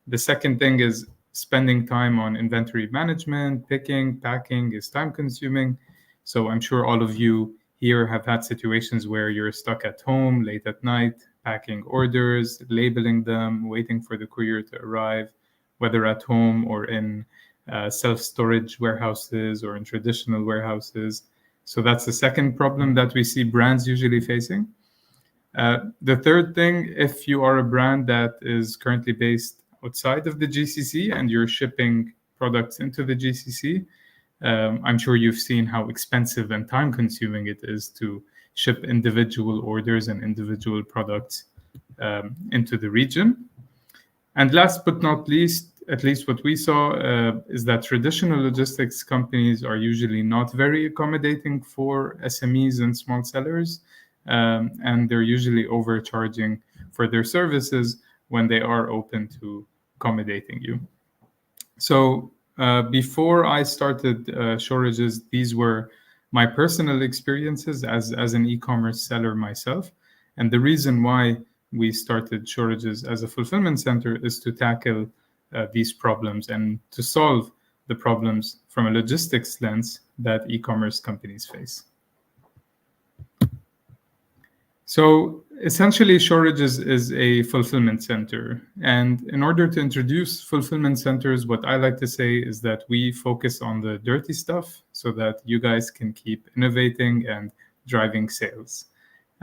The second thing is spending time on inventory management, picking, packing is time consuming. So I'm sure all of you here have had situations where you're stuck at home late at night, packing orders, labeling them, waiting for the courier to arrive, whether at home or in self-storage warehouses or in traditional warehouses. So that's the second problem that we see brands usually facing. The third thing, if you are a brand that is currently based outside of the GCC and you're shipping products into the GCC, I'm sure you've seen how expensive and time-consuming it is to ship individual orders and individual products into the region. And last but not least, at least what we saw, is that traditional logistics companies are usually not very accommodating for SMEs and small sellers, and they're usually overcharging for their services when they are open to accommodating you. So before I started Showridges, these were my personal experiences as an e-commerce seller myself. And the reason why we started Showridges as a fulfillment center is to tackle these problems and to solve the problems from a logistics lens that e-commerce companies face. So essentially, Showridges is a fulfillment center. And in order to introduce fulfillment centers, what I like to say is that we focus on the dirty stuff so that you guys can keep innovating and driving sales.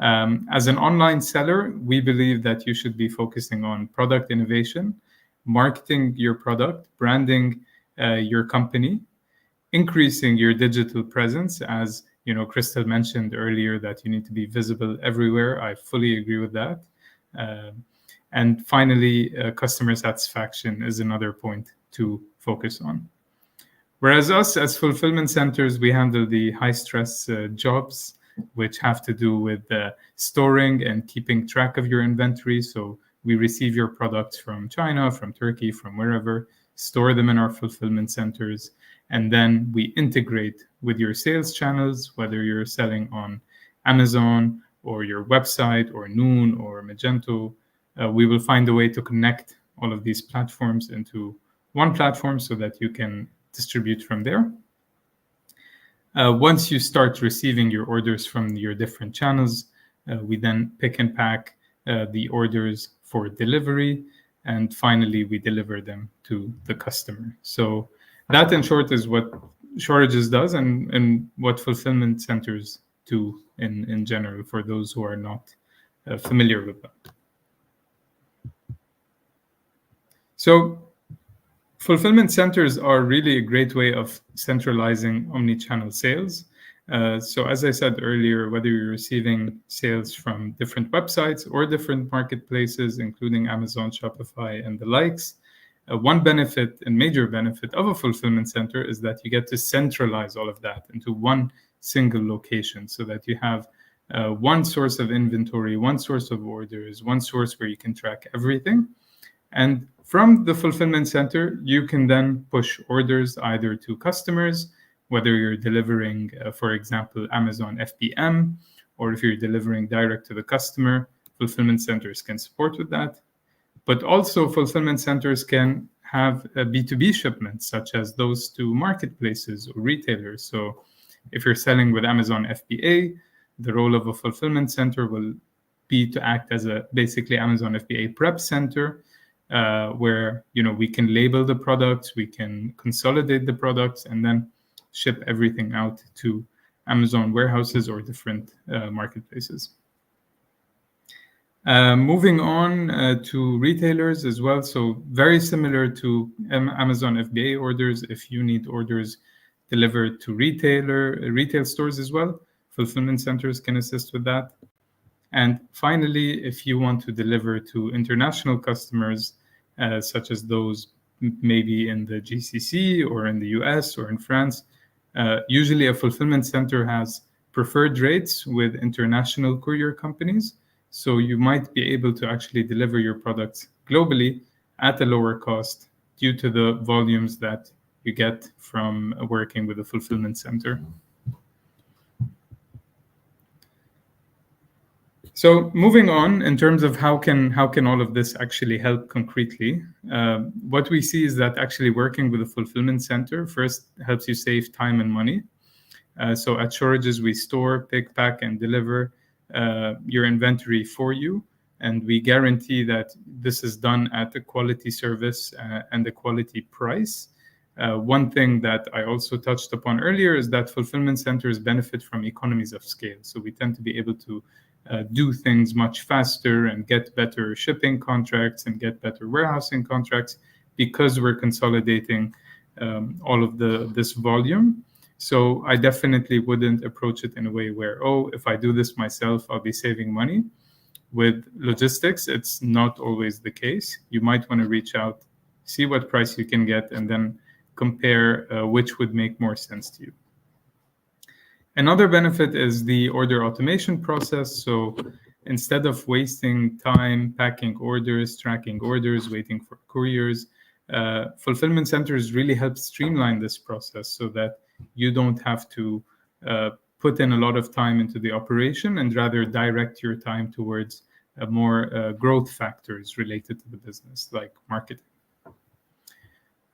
As an online seller, we believe that you should be focusing on product innovation, marketing your product, branding your company, increasing your digital presence. As Crystal mentioned earlier that you need to be visible everywhere. I fully agree with that. And finally, customer satisfaction is another point to focus on. Whereas us as fulfillment centers, we handle the high-stress jobs, which have to do with storing and keeping track of your inventory. So we receive your products from China, from Turkey, from wherever, store them in our fulfillment centers, and then we integrate with your sales channels, whether you're selling on Amazon or your website or Noon or Magento. We will find a way to connect all of these platforms into one platform so that you can distribute from there. Once you start receiving your orders from your different channels, we then pick and pack the orders for delivery, and finally we deliver them to the customer. So that, in short, is what Showridges does and what fulfillment centers do in general, for those who are not familiar with that. So fulfillment centers are really a great way of centralizing omni-channel sales. So as I said earlier, whether you're receiving sales from different websites or different marketplaces, including Amazon, Shopify, and the likes, one benefit and major benefit of a fulfillment center is that you get to centralize all of that into one single location, so that you have one source of inventory, one source of orders, one source where you can track everything. And from the fulfillment center, you can then push orders either to customers, whether you're delivering, for example, Amazon FBM, or if you're delivering direct to the customer, fulfillment centers can support with that. But also fulfillment centers can have B2B shipments, such as those to marketplaces or retailers. So if you're selling with Amazon FBA, the role of a fulfillment center will be to act as a basically Amazon FBA prep center, where we can label the products, we can consolidate the products, and then ship everything out to Amazon warehouses or different marketplaces. Moving on to retailers as well. So very similar to Amazon FBA orders, if you need orders delivered to retail stores as well, fulfillment centers can assist with that. And finally, if you want to deliver to international customers, such as those maybe in the GCC or in the US or in France, usually a fulfillment center has preferred rates with international courier companies. So you might be able to actually deliver your products globally at a lower cost due to the volumes that you get from working with a fulfillment center. So moving on, in terms of how can all of this actually help concretely, what we see is that actually working with a fulfillment center first helps you save time and money. So at Showridges, we store, pick, pack, and deliver your inventory for you, and we guarantee that this is done at a quality service and a quality price. One thing that I also touched upon earlier is that fulfillment centers benefit from economies of scale. So we tend to be able to do things much faster and get better shipping contracts and get better warehousing contracts because we're consolidating all of this volume. So I definitely wouldn't approach it in a way where, oh, if I do this myself, I'll be saving money. With logistics, it's not always the case. You might want to reach out, see what price you can get, and then compare which would make more sense to you. Another benefit is the order automation process. So instead of wasting time packing orders, tracking orders, waiting for couriers, fulfillment centers really help streamline this process so that you don't have to put in a lot of time into the operation and rather direct your time towards more growth factors related to the business, like marketing.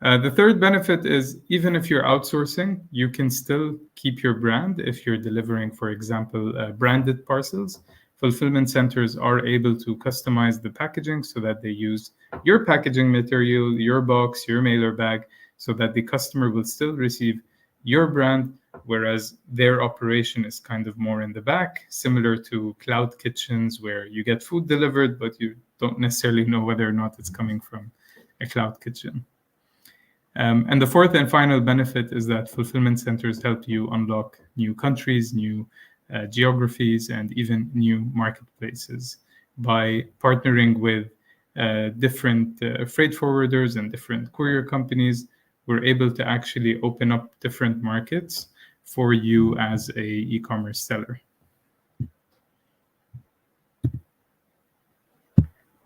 The third benefit is even if you're outsourcing, you can still keep your brand if you're delivering, for example, branded parcels. Fulfillment centers are able to customize the packaging so that they use your packaging material, your box, your mailer bag, so that the customer will still receive your brand, whereas their operation is kind of more in the back, similar to cloud kitchens where you get food delivered, but you don't necessarily know whether or not it's coming from a cloud kitchen. And the fourth and final benefit is that fulfillment centers help you unlock new countries, new geographies, and even new marketplaces by partnering with different freight forwarders and different courier companies. We're able to actually open up different markets for you as a e-commerce seller.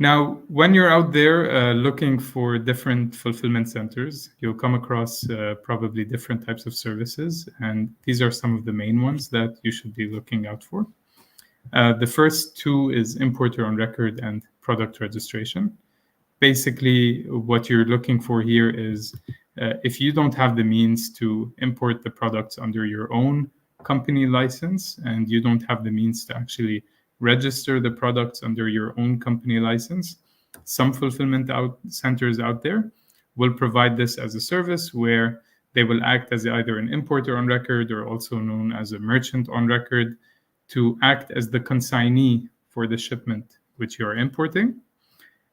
Now, when you're out there looking for different fulfillment centers, you'll come across probably different types of services, and these are some of the main ones that you should be looking out for. The first two is importer on record and product registration. Basically, what you're looking for here is if you don't have the means to import the products under your own company license and you don't have the means to actually register the products under your own company license, some fulfillment centers out there will provide this as a service where they will act as either an importer on record or also known as a merchant on record to act as the consignee for the shipment which you are importing.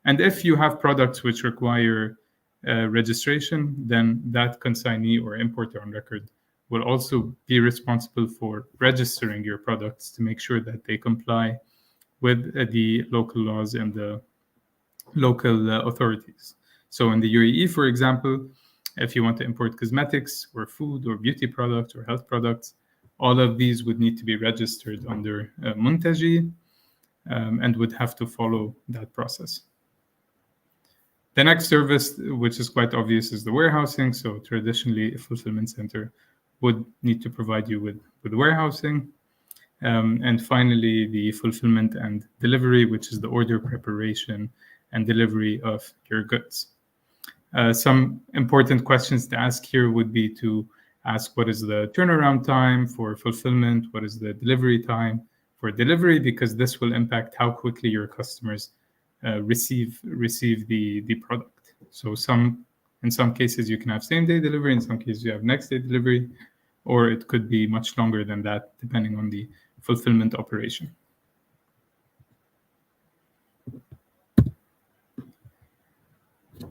And if you have products which require registration, then that consignee or importer on record will also be responsible for registering your products to make sure that they comply with the local laws and the local authorities. So in the UAE, for example, if you want to import cosmetics or food or beauty products or health products, all of these would need to be registered under Muntaji and would have to follow that process. The next service, which is quite obvious, is the warehousing. So traditionally, a fulfillment center would need to provide you with warehousing. And finally, the fulfillment and delivery, which is the order preparation and delivery of your goods. Some important questions to ask here would be to ask what is the turnaround time for fulfillment, what is the delivery time for delivery, because this will impact how quickly your customers receive the product. So in some cases you can have same day delivery, in some cases you have next day delivery, or it could be much longer than that depending on the fulfillment operation.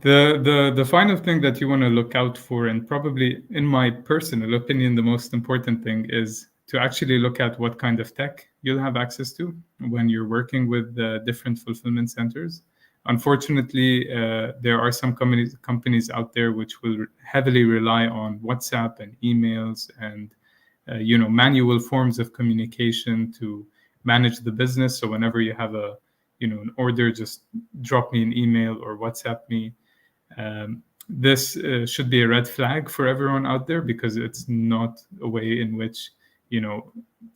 The final thing that you want to look out for, and probably in my personal opinion the most important thing, is to actually look at what kind of tech you'll have access to when you're working with different fulfillment centers. Unfortunately, there are some companies out there which will heavily rely on WhatsApp and emails and manual forms of communication to manage the business. So whenever you have an order, just drop me an email or WhatsApp me. This should be a red flag for everyone out there, because it's not a way in which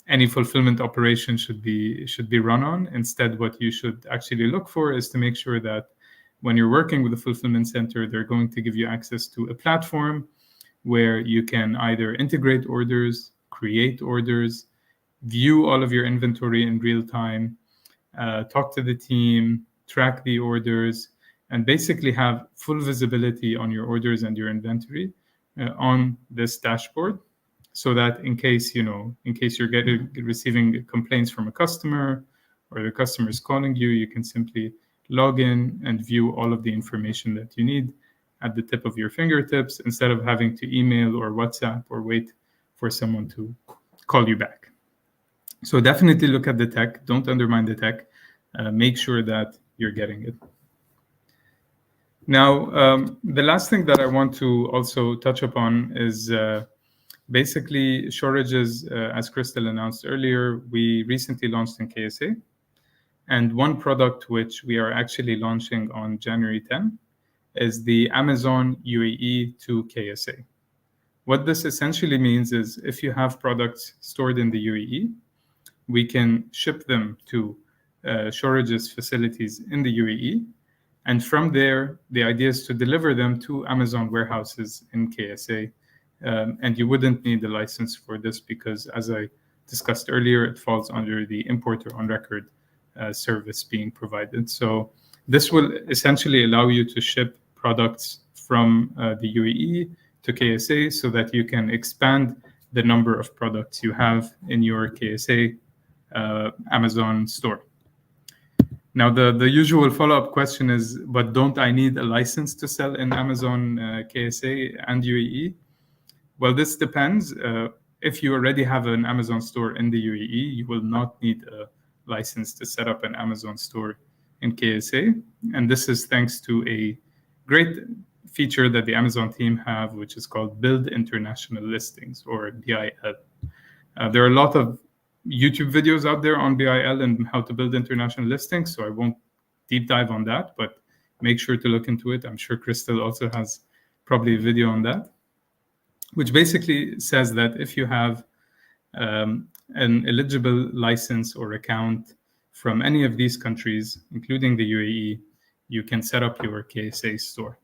any fulfillment operation should be run on. Instead, what you should actually look for is to make sure that when you're working with a fulfillment center, they're going to give you access to a platform where you can either integrate orders, create orders, view all of your inventory in real time, talk to the team, track the orders, and basically have full visibility on your orders and your inventory on this dashboard. So that in case you're receiving complaints from a customer or the customer is calling you, you can simply log in and view all of the information that you need at the tip of your fingertips instead of having to email or WhatsApp or wait for someone to call you back. So definitely look at the tech. Don't undermine the tech. Make sure that you're getting it. Now, the last thing that I want to also touch upon is basically Shorridges, as Crystal announced earlier, we recently launched in KSA. And one product which we are actually launching on January 10 is the Amazon UAE to KSA. What this essentially means is if you have products stored in the UAE, we can ship them to Shorridges facilities in the UAE. And from there, the idea is to deliver them to Amazon warehouses in KSA. And you wouldn't need a license for this because, as I discussed earlier, it falls under the importer on record service being provided. So this will essentially allow you to ship products from the UAE to KSA so that you can expand the number of products you have in your KSA Amazon store. Now, the usual follow-up question is, but don't I need a license to sell in Amazon KSA and UAE? Well, this depends. If you already have an Amazon store in the UAE, you will not need a license to set up an Amazon store in KSA. And this is thanks to a great feature that the Amazon team have, which is called Build International Listings, or BIL. There are a lot of YouTube videos out there on BIL and how to build international listings, so I won't deep dive on that, but make sure to look into it. I'm sure Crystal also has probably a video on that, which basically says that if you have an eligible license or account from any of these countries, including the UAE, you can set up your KSA store.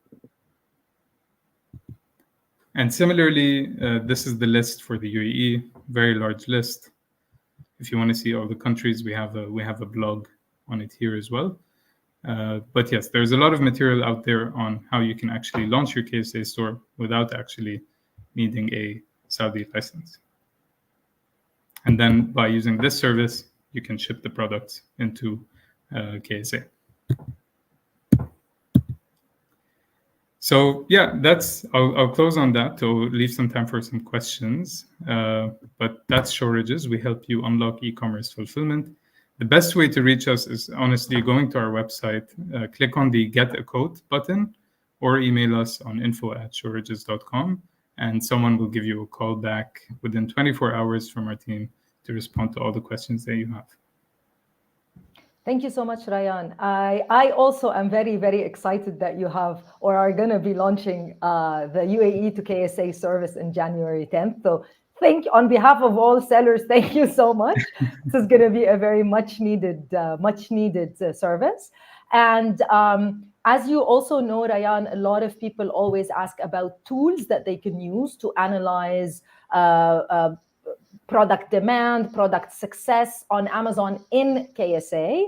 And similarly, this is the list for the UAE, very large list. If you want to see all the countries, we have a blog on it here as well. But yes, there's a lot of material out there on how you can actually launch your KSA store without actually needing a Saudi license. And then by using this service, you can ship the products into KSA. So yeah, I'll close on that to leave some time for some questions. But that's Shorridges. We help you unlock e-commerce fulfillment. The best way to reach us is honestly going to our website, click on the Get a Quote button, or email us on info@shorridges.com, and someone will give you a call back within 24 hours from our team to respond to all the questions that you have. Thank you so much, Rayan. I also am very, very excited that you have or are going to be launching the UAE to KSA service in January 10th. So on behalf of all sellers, thank you so much. This is going to be a very much needed service. And as you also know, Rayan, a lot of people always ask about tools that they can use to analyze product demand, product success on Amazon in KSA.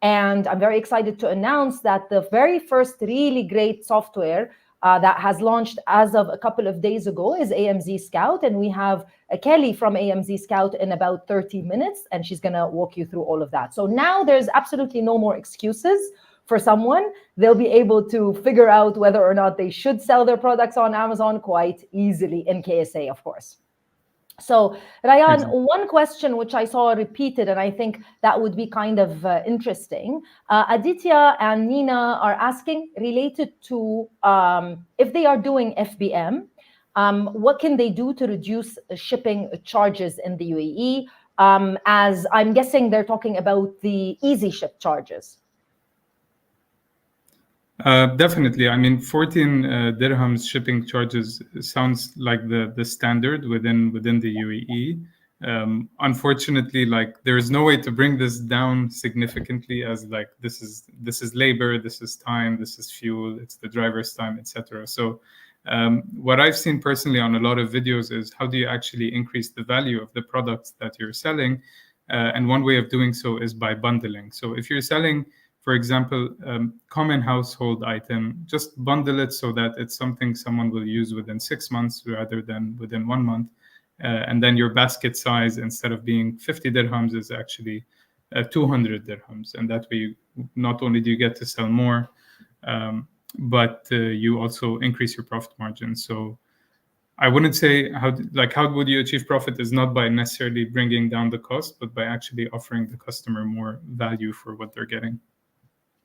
And I'm very excited to announce that the very first really great software that has launched as of a couple of days ago is AMZ Scout. And we have Kelly from AMZ Scout in about 30 minutes, and she's going to walk you through all of that. So now there's absolutely no more excuses for someone. They'll be able to figure out whether or not they should sell their products on Amazon quite easily in KSA, of course. So, Rayan, one question which I saw repeated, and I think that would be kind of interesting. Aditya and Nina are asking, related to if they are doing FBM, what can they do to reduce shipping charges in the UAE? As I'm guessing they're talking about the easy ship charges. Definitely. I mean, 14 dirhams shipping charges sounds like the standard within the UAE. Unfortunately, like there is no way to bring this down significantly, as like this is labor, this is time, this is fuel, it's the driver's time, etc. So what I've seen personally on a lot of videos is how do you actually increase the value of the products that you're selling? And one way of doing so is by bundling. So if you're selling, for example, common household item, just bundle it so that it's something someone will use within 6 months rather than within 1 month. And then your basket size, instead of being 50 dirhams, is actually 200 dirhams. And that way, not only do you get to sell more, but you also increase your profit margin. So I wouldn't say how would you achieve profit is not by necessarily bringing down the cost, but by actually offering the customer more value for what they're getting.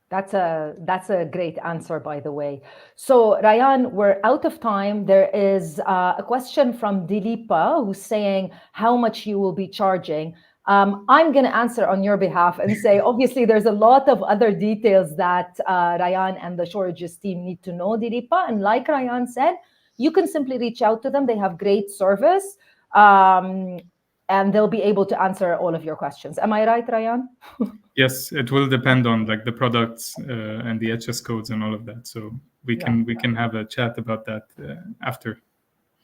That's a great answer, by the way. So Ryan, we're out of time. There is a question from Dilipa who's saying how much you will be charging. I'm going to answer on your behalf and say, obviously, there's a lot of other details that Ryan and the Shortages team need to know, Dilipa. And like Ryan said, you can simply reach out to them. They have great service. And they'll be able to answer all of your questions. Am I right, Ryan? Yes, it will depend on like the products and the HS codes and all of that. So we can have a chat about that after.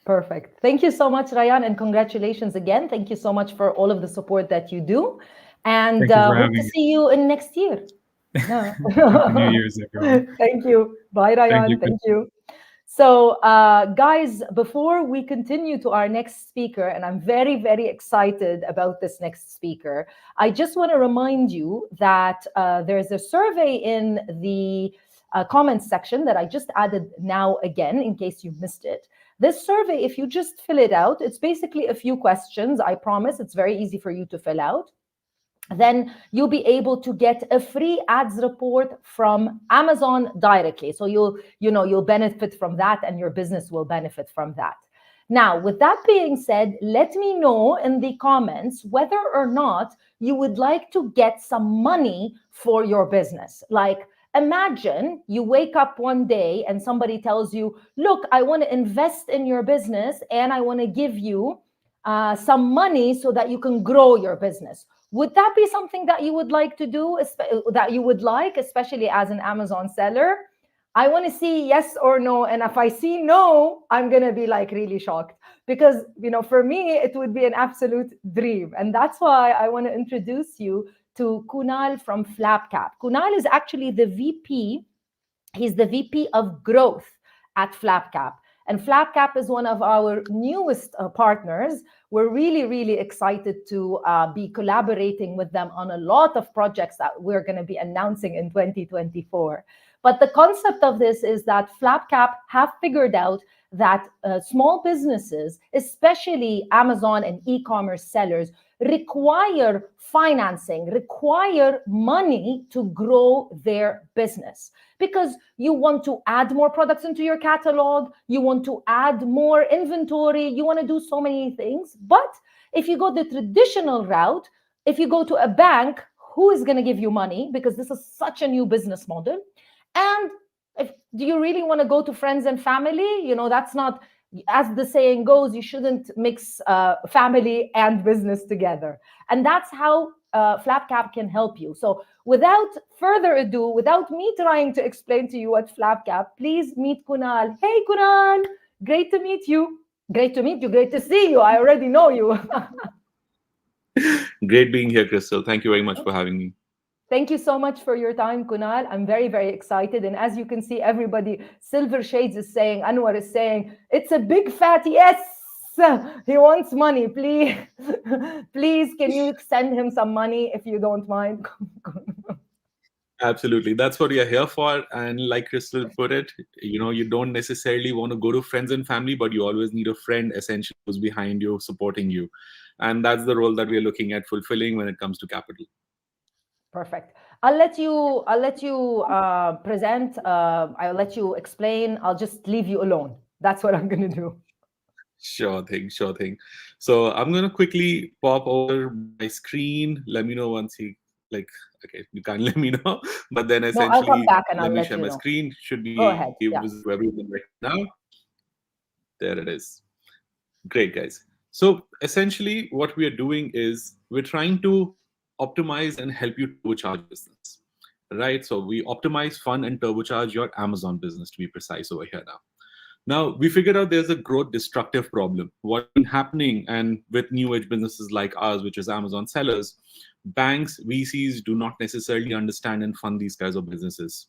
Perfect. Thank you so much, Ryan, and congratulations again. Thank you so much for all of the support that you do. And hope to see you in next year. Happy New Year's, everyone. Thank you. Bye, Ryan. Thank you. So, guys, before we continue to our next speaker, and I'm very, very excited about this next speaker, I just want to remind you that there's a survey in the comments section that I just added now again, in case you missed it. This survey, if you just fill it out, it's basically a few questions. I promise it's very easy for you to fill out. Then you'll be able to get a free ads report from Amazon directly. So you'll benefit from that, and your business will benefit from that. Now, with that being said, let me know in the comments whether or not you would like to get some money for your business. Like, imagine you wake up one day and somebody tells you, look, I want to invest in your business and I want to give you some money so that you can grow your business. Would that be something that you would like to do, especially as an Amazon seller? I want to see yes or no. And if I see no, I'm going to be like really shocked, because, for me, it would be an absolute dream. And that's why I want to introduce you to Kunal from FlapCap. Kunal is actually the VP. He's the VP of growth at FlapCap. And FlapCap is one of our newest partners. We're really, really excited to be collaborating with them on a lot of projects that we're going to be announcing in 2024. But the concept of this is that FlapCap have figured out that small businesses, especially Amazon and e-commerce sellers, require financing, require money to grow their business. Because you want to add more products into your catalog, you want to add more inventory, you want to do so many things. But if you go the traditional route, if you go to a bank, who is going to give you money? Because this is such a new business model. And do you really want to go to friends and family? That's not, as the saying goes, you shouldn't mix family and business together. And that's how FlapCap can help you. So without further ado, without me trying to explain to you what FlapCap, please meet Kunal. Hey, Kunal, great to meet you. Great to meet you. Great to see you. I already know you. Great being here, Crystal. Thank you very much for having me. Thank you so much for your time, Kunal. I'm very, very excited. And as you can see, everybody, Silver Shades is saying, Anwar is saying, it's a big fat yes. He wants money. Please, please, can you send him some money if you don't mind? Absolutely. That's what we are here for. And like Crystal put it, you don't necessarily want to go to friends and family, but you always need a friend essentially who's behind you, supporting you. And that's the role that we are looking at fulfilling when it comes to capital. Perfect. I'll let you present. I'll let you explain. I'll just leave you alone. That's what I'm going to do. Sure thing. So I'm going to quickly pop over my screen. Let me know once you okay, you can't let me know. But then essentially, I'll come back and let I'll me let share you my know. screen. Should be Go ahead. visible to everyone right now. There it is. Great, guys. So essentially, what we are doing is we're trying to optimize and help you turbocharge business, right? So we optimize, fund, and turbocharge your Amazon business, to be precise over here now. Now, we figured out there's a growth destructive problem. What's been happening, and with new age businesses like ours, which is Amazon sellers, banks, VCs do not necessarily understand and fund these kinds of businesses.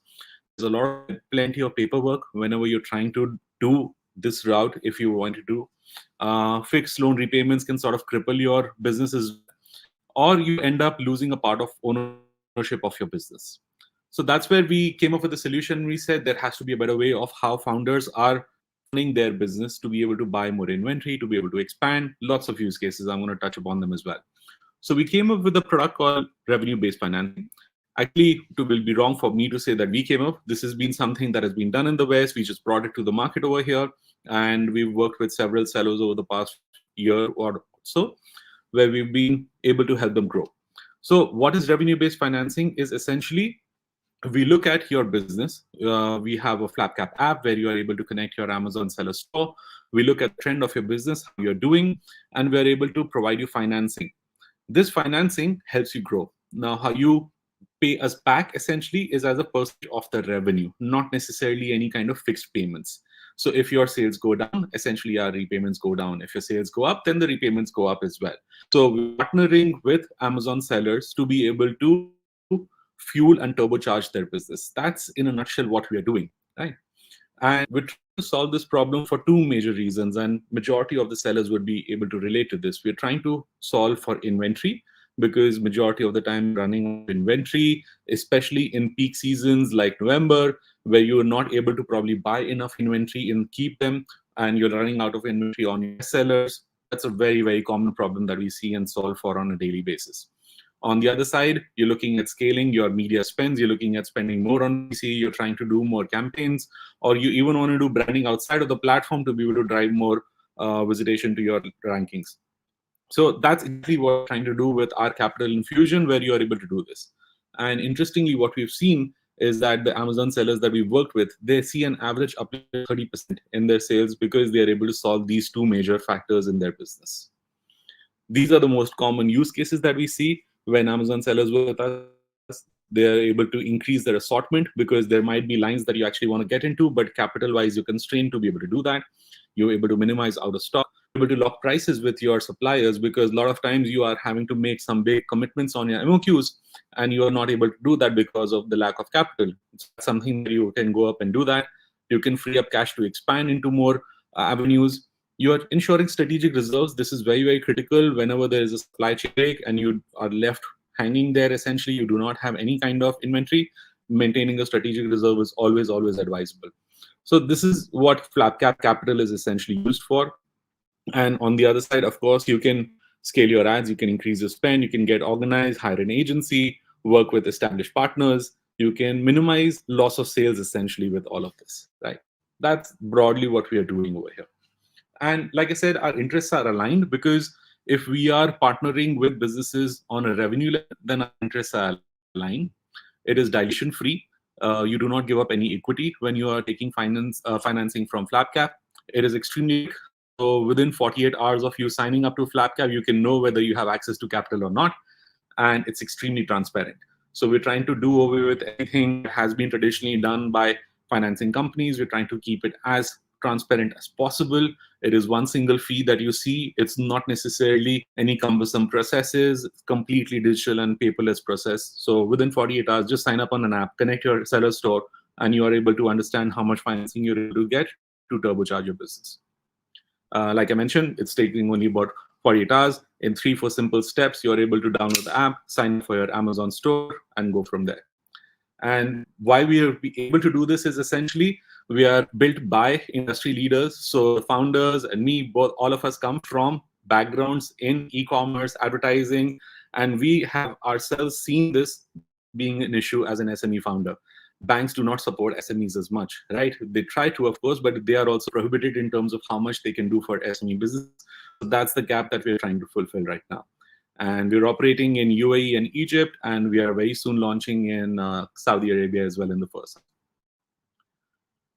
There's plenty of paperwork whenever you're trying to do this route. If you want to do fixed loan repayments, can sort of cripple your businesses, or you end up losing a part of ownership of your business. So that's where we came up with a solution. We said there has to be a better way of how founders are running their business to be able to buy more inventory, to be able to expand. Lots of use cases. I'm going to touch upon them as well. So we came up with a product called revenue-based financing. Actually, it will be wrong for me to say that we came up. This has been something that has been done in the West. We just brought it to the market over here. And we've worked with several sellers over the past year or so, where we've been able to help them grow. So what is revenue-based financing is essentially, we look at your business. We have a FlapCap app where you are able to connect your Amazon seller store. We look at the trend of your business, how you're doing, and we're able to provide you financing. This financing helps you grow. Now, how you pay us back essentially is as a percentage of the revenue, not necessarily any kind of fixed payments. So if your sales go down, essentially our repayments go down. If your sales go up, then the repayments go up as well. So we're partnering with Amazon sellers to be able to fuel and turbocharge their business. That's in a nutshell what we are doing, right? And we're trying to solve this problem for two major reasons, and majority of the sellers would be able to relate to this. We're trying to solve for inventory, because majority of the time running inventory, especially in peak seasons like November, where you're not able to probably buy enough inventory and keep them, and you're running out of inventory on your sellers. That's a very, very common problem that we see and solve for on a daily basis. On the other side, you're looking at scaling your media spends, you're looking at spending more on PC, you're trying to do more campaigns, or you even want to do branding outside of the platform to be able to drive more visitation to your rankings. So that's exactly what we're trying to do with our capital infusion, where you are able to do this. And interestingly, what we've seen is that the Amazon sellers that we've worked with, they see an average uplift of 30% in their sales because they are able to solve these two major factors in their business. These are the most common use cases that we see when Amazon sellers work with us. They're able to increase their assortment because there might be lines that you actually want to get into, but capital-wise, you're constrained to be able to do that. You're able to minimize out of stock, able to lock prices with your suppliers, because a lot of times you are having to make some big commitments on your MOQs, and you are not able to do that because of the lack of capital. It's something that you can go up and do that. You can free up cash to expand into more avenues. You are ensuring strategic reserves. This is very, very critical whenever there is a supply chain break and you are left hanging there. Essentially, you do not have any kind of inventory. Maintaining a strategic reserve is always, always advisable. So this is what FlapCap Capital is essentially used for. And on the other side, of course, you can scale your ads, you can increase your spend, you can get organized, hire an agency, work with established partners. You can minimize loss of sales essentially with all of this, right? That's broadly what we are doing over here. And like I said, our interests are aligned, because if we are partnering with businesses on a revenue level, then our interests are aligned. It is dilution free. You do not give up any equity when you are taking financing from FlapCap. It is extremely quick. So within 48 hours of you signing up to FlapCap, you can know whether you have access to capital or not. And it's extremely transparent. So we're trying to do away with anything that has been traditionally done by financing companies. We're trying to keep it as transparent as possible. It is one single fee that you see. It's not necessarily any cumbersome processes. It's completely digital and paperless process. So within 48 hours, just sign up on an app, connect your seller store, and you are able to understand how much financing you're able to get to turbocharge your business. Like I mentioned, it's taking only about 48 hours. In 3-4 simple steps, you're able to download the app, sign up for your Amazon store, and go from there. And why we are able to do this is essentially we are built by industry leaders. So the founders and me, both, all of us come from backgrounds in e-commerce, advertising, and we have ourselves seen this being an issue as an SME founder. Banks do not support SMEs as much, right? They try to, of course, but they are also prohibited in terms of how much they can do for SME business. So that's the gap that we're trying to fulfill right now. And we're operating in UAE and Egypt, and we are very soon launching in Saudi Arabia as well in the first.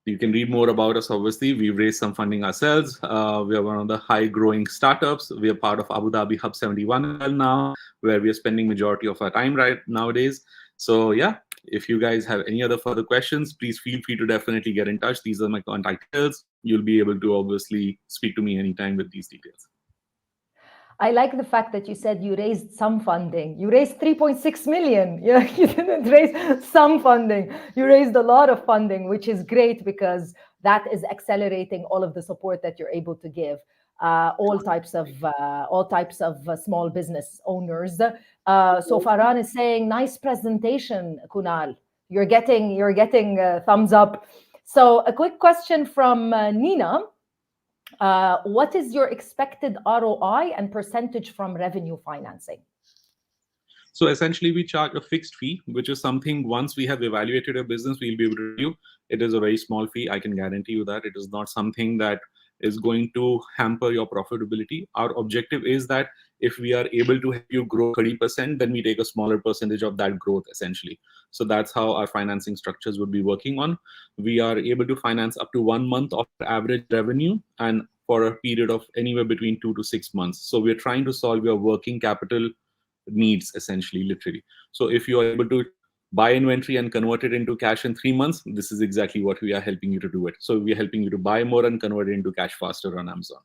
You can read more about us, obviously. We've raised some funding ourselves. We are one of the high-growing startups. We are part of Abu Dhabi Hub 71 now, where we are spending majority of our time right nowadays. So yeah, if you guys have any other further questions, please feel free to definitely get in touch. These are my contact details. You'll be able to obviously speak to me anytime with these details. I like the fact that you said you raised some funding. You raised 3.6 million. You didn't raise some funding. You raised a lot of funding, which is great because that is accelerating all of the support that you're able to give all types of small business owners. So Farhan is saying, nice presentation, Kunal. You're getting thumbs up. So a quick question from Nina. What is your expected ROI and percentage from revenue financing? So essentially, we charge a fixed fee, which is something once we have evaluated a business, we'll be able to review. It is a very small fee. I can guarantee you that. It is not something that is going to hamper your profitability. Our objective is that if we are able to help you grow 30%, then we take a smaller percentage of that growth, essentially. So that's how our financing structures would be working on. We are able to finance up to 1 month of average revenue and for a period of anywhere between 2 to 6 months. So we're trying to solve your working capital needs, essentially, literally. So if you are able to buy inventory and convert it into cash in 3 months, this is exactly what we are helping you to do it. So we are helping you to buy more and convert it into cash faster on Amazon.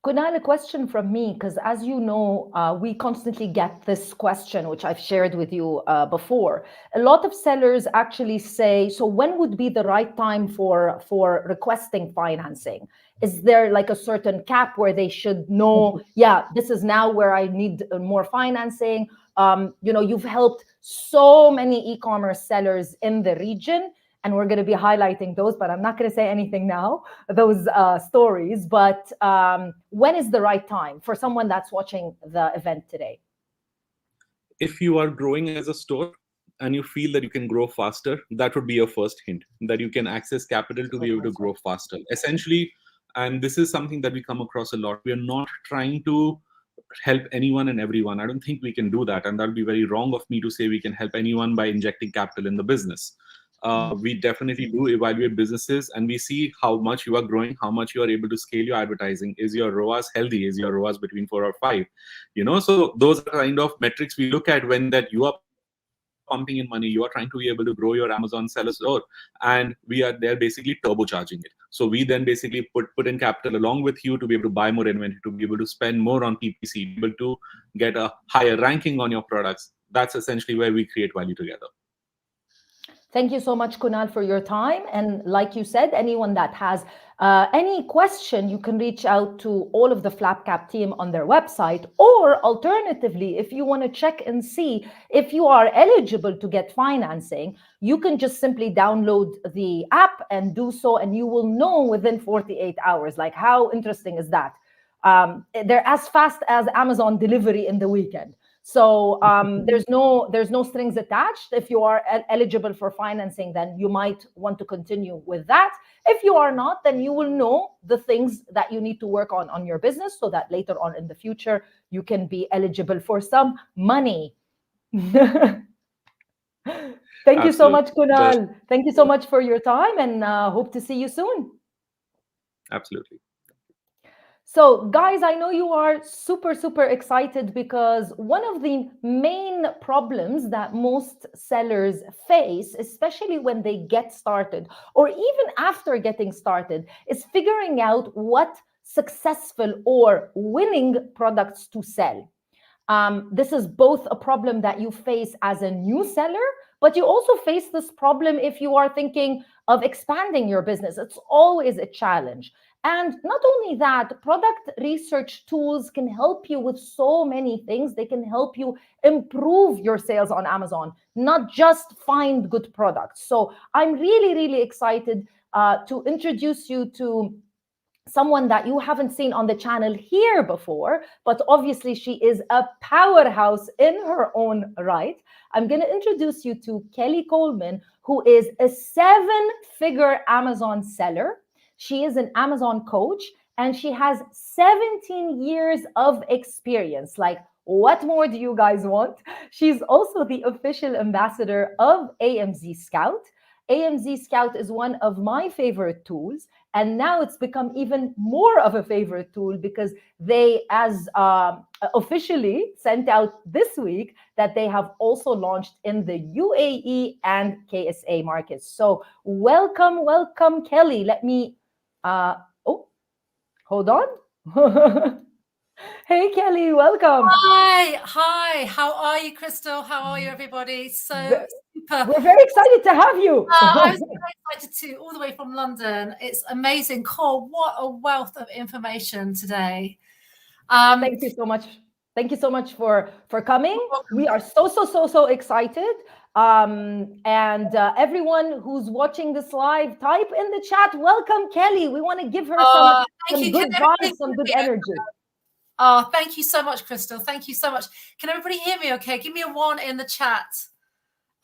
Kunal, a question from me, because as you know, we constantly get this question, which I've shared with you before. A lot of sellers actually say, so when would be the right time for requesting financing? Is there like a certain cap where they should know, yeah, this is now where I need more financing? You've helped so many e-commerce sellers in the region, and we're going to be highlighting those, but I'm not going to say anything now, those stories. But when is the right time for someone that's watching the event today? If you are growing as a store and you feel that you can grow faster, that would be your first hint, that you can access capital to be able to grow faster. Essentially, and this is something that we come across a lot, we are not trying to help anyone and everyone. I don't think we can do that. And that would be very wrong of me to say we can help anyone by injecting capital in the business. We definitely do evaluate businesses and we see how much you are growing, how much you are able to scale your advertising. Is your ROAS healthy? Is your ROAS between 4 or 5? So those are kind of metrics we look at when that you are pumping in money, you are trying to be able to grow your Amazon seller store, and we are there basically turbocharging it. So we then basically put in capital along with you to be able to buy more inventory, to be able to spend more on PPC, to be able to get a higher ranking on your products. That's essentially where we create value together. Thank you so much, Kunal, for your time. And like you said, anyone that has any question, you can reach out to all of the FlapCap team on their website. Or alternatively, if you want to check and see if you are eligible to get financing, you can just simply download the app and do so, and you will know within 48 hours. Like, how interesting is that? They're as fast as Amazon delivery in the weekend. So there's no strings attached. If you are eligible for financing, then you might want to continue with that. If you are not, then you will know the things that you need to work on your business so that later on in the future, you can be eligible for some money. Thank you so much, Kunal. Thank you so much for your time, and hope to see you soon. Absolutely. So guys, I know you are super, super excited because one of the main problems that most sellers face, especially when they get started or even after getting started, is figuring out what successful or winning products to sell. This is both a problem that you face as a new seller, but you also face this problem if you are thinking of expanding your business. It's always a challenge. And not only that, product research tools can help you with so many things. They can help you improve your sales on Amazon, not just find good products. So I'm really, really excited to introduce you to someone that you haven't seen on the channel here before, but obviously she is a powerhouse in her own right. I'm going to introduce you to Kelly Coleman, who is a 7-figure Amazon seller. She is an Amazon coach, and she has 17 years of experience. Like, what more do you guys want? She's also the official ambassador of AMZ Scout. AMZ Scout is one of my favorite tools, and now it's become even more of a favorite tool because they officially sent out this week that they have also launched in the UAE and KSA markets. So welcome, Kelly. Let me, hold on. Hey, Kelly, welcome. Hi. How are you, Crystal? How are you, everybody? So super. We're very excited to have you. I was very excited too, all the way from London. It's amazing. Cole, what a wealth of information today. Thank you so much. Thank you so much for coming. We are so excited. And everyone who's watching this live, type in the chat, welcome Kelly. We want to give her some good vibes, some good energy. Oh, thank you so much, Crystal. Thank you so much. Can everybody hear me okay? Give me a 1 in the chat.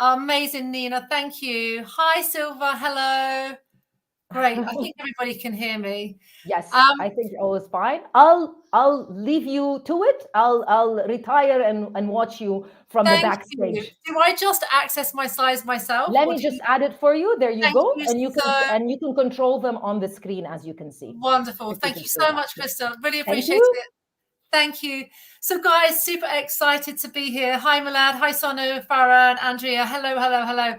Amazing, Nina. Thank you. Hi, Silva. Hello. Great. I think everybody can hear me. Yes, I think all is fine. I'll leave you to it. I'll retire and watch you from the backstage. Do I just access my slides myself? Let me just add it for you. There you go. And you can control them on the screen, as you can see. Wonderful. Thank you so much, Crystal. Really appreciate it. Thank you. So guys, super excited to be here. Hi Milad, hi Sonu, Farah and Andrea. Hello.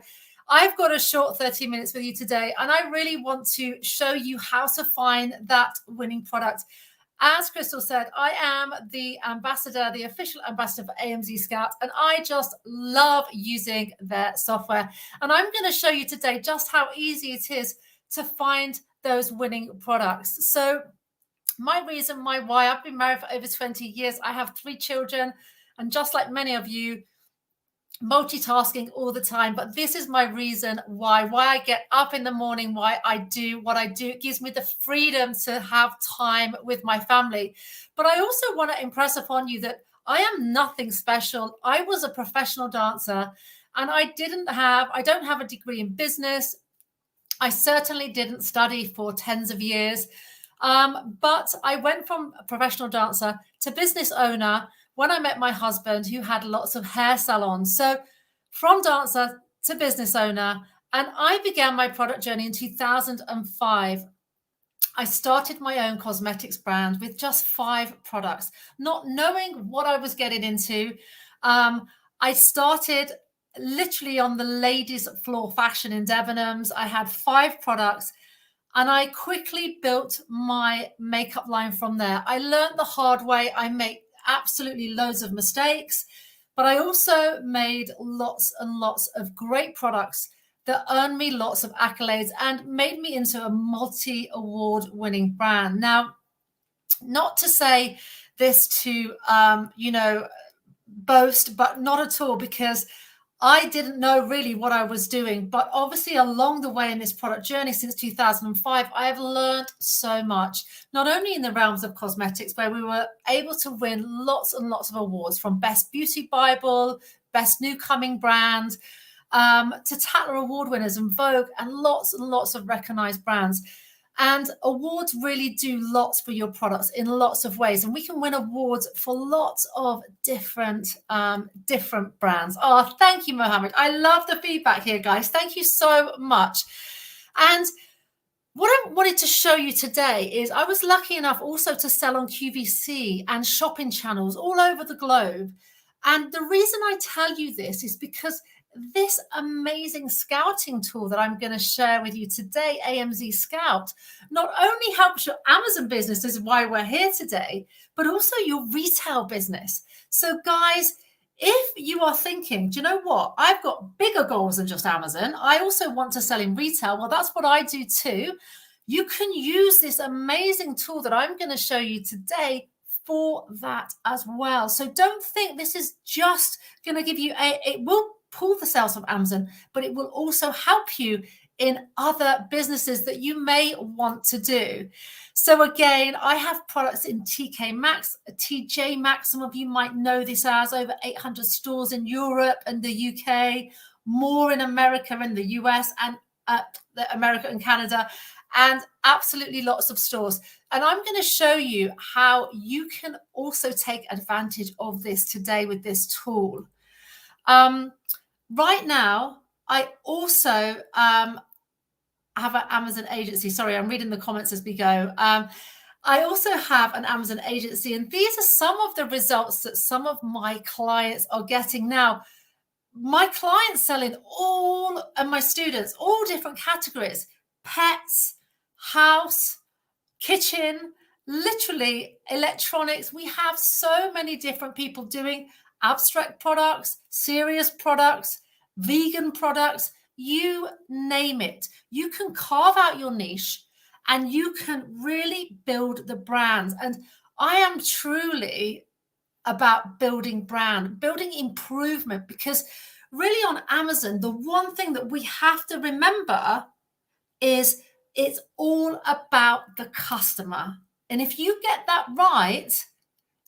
I've got a short 30 minutes with you today, and I really want to show you how to find that winning product. As Crystal said, I am the ambassador, the official ambassador for AMZ Scout, and I just love using their software. And I'm going to show you today just how easy it is to find those winning products. So my reason, my why, I've been married for over 20 years. I have 3 children, and just like many of you, multitasking all the time. But this is my reason why I get up in the morning, why I do what I do. It gives me the freedom to have time with my family. But I also want to impress upon you that I am nothing special. I was a professional dancer, and I don't have a degree in business. I certainly didn't study for tens of years. But I went from a professional dancer to business owner when I met my husband, who had lots of hair salons. So from dancer to business owner, and I began my product journey in 2005. I started my own cosmetics brand with just 5 products, not knowing what I was getting into. I started literally on the ladies' floor fashion in Debenhams. I had 5 products, and I quickly built my makeup line from there. I learned the hard way. I made absolutely loads of mistakes, but I also made lots and lots of great products that earned me lots of accolades and made me into a multi-award winning brand. Now, not to say this to, boast, but not at all, because I didn't know really what I was doing. But obviously along the way in this product journey since 2005, I have learned so much, not only in the realms of cosmetics, where we were able to win lots and lots of awards, from Best Beauty Bible, Best New Coming Brand, to Tatler Award winners and Vogue, and lots of recognized brands. And awards really do lots for your products in lots of ways. And we can win awards for lots of different brands. Oh, thank you, Mohammed. I love the feedback here, guys. Thank you so much. And what I wanted to show you today is I was lucky enough also to sell on QVC and shopping channels all over the globe. And the reason I tell you this is because this amazing scouting tool that I'm going to share with you today, AMZ Scout, not only helps your Amazon business, this is why we're here today, but also your retail business. So guys, if you are thinking, do you know what? I've got bigger goals than just Amazon. I also want to sell in retail. Well, that's what I do too. You can use this amazing tool that I'm going to show you today for that as well. So don't think this is just going to give you it will pull the sales from Amazon, but it will also help you in other businesses that you may want to do. So again, I have products in TK Maxx, TJ Maxx. Some of you might know this as over 800 stores in Europe and the UK, more in America and the US, and America and Canada, and absolutely lots of stores. And I'm going to show you how you can also take advantage of this today with this tool. Right now, I also have an Amazon agency. Sorry, I'm reading the comments as we go. I also have an Amazon agency, and these are some of the results that some of my clients are getting now. My clients sell in and my students, all different categories: pets, house, kitchen, literally electronics. We have so many different people doing abstract products, serious products, vegan products, you name it. You can carve out your niche and you can really build the brands. And I am truly about building brand, building improvement, because really on Amazon, the one thing that we have to remember is it's all about the customer. And if you get that right,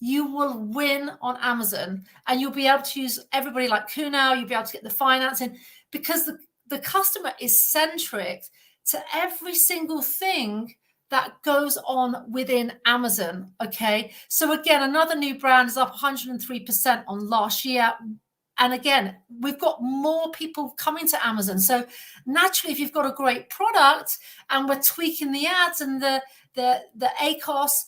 you will win on Amazon, and you'll be able to use everybody like Kunal, you'll be able to get the financing, because the customer is centric to every single thing that goes on within Amazon. Okay, so again, another new brand is up 103% on last year. And again, we've got more people coming to Amazon. So naturally, if you've got a great product and we're tweaking the ads and the ACOS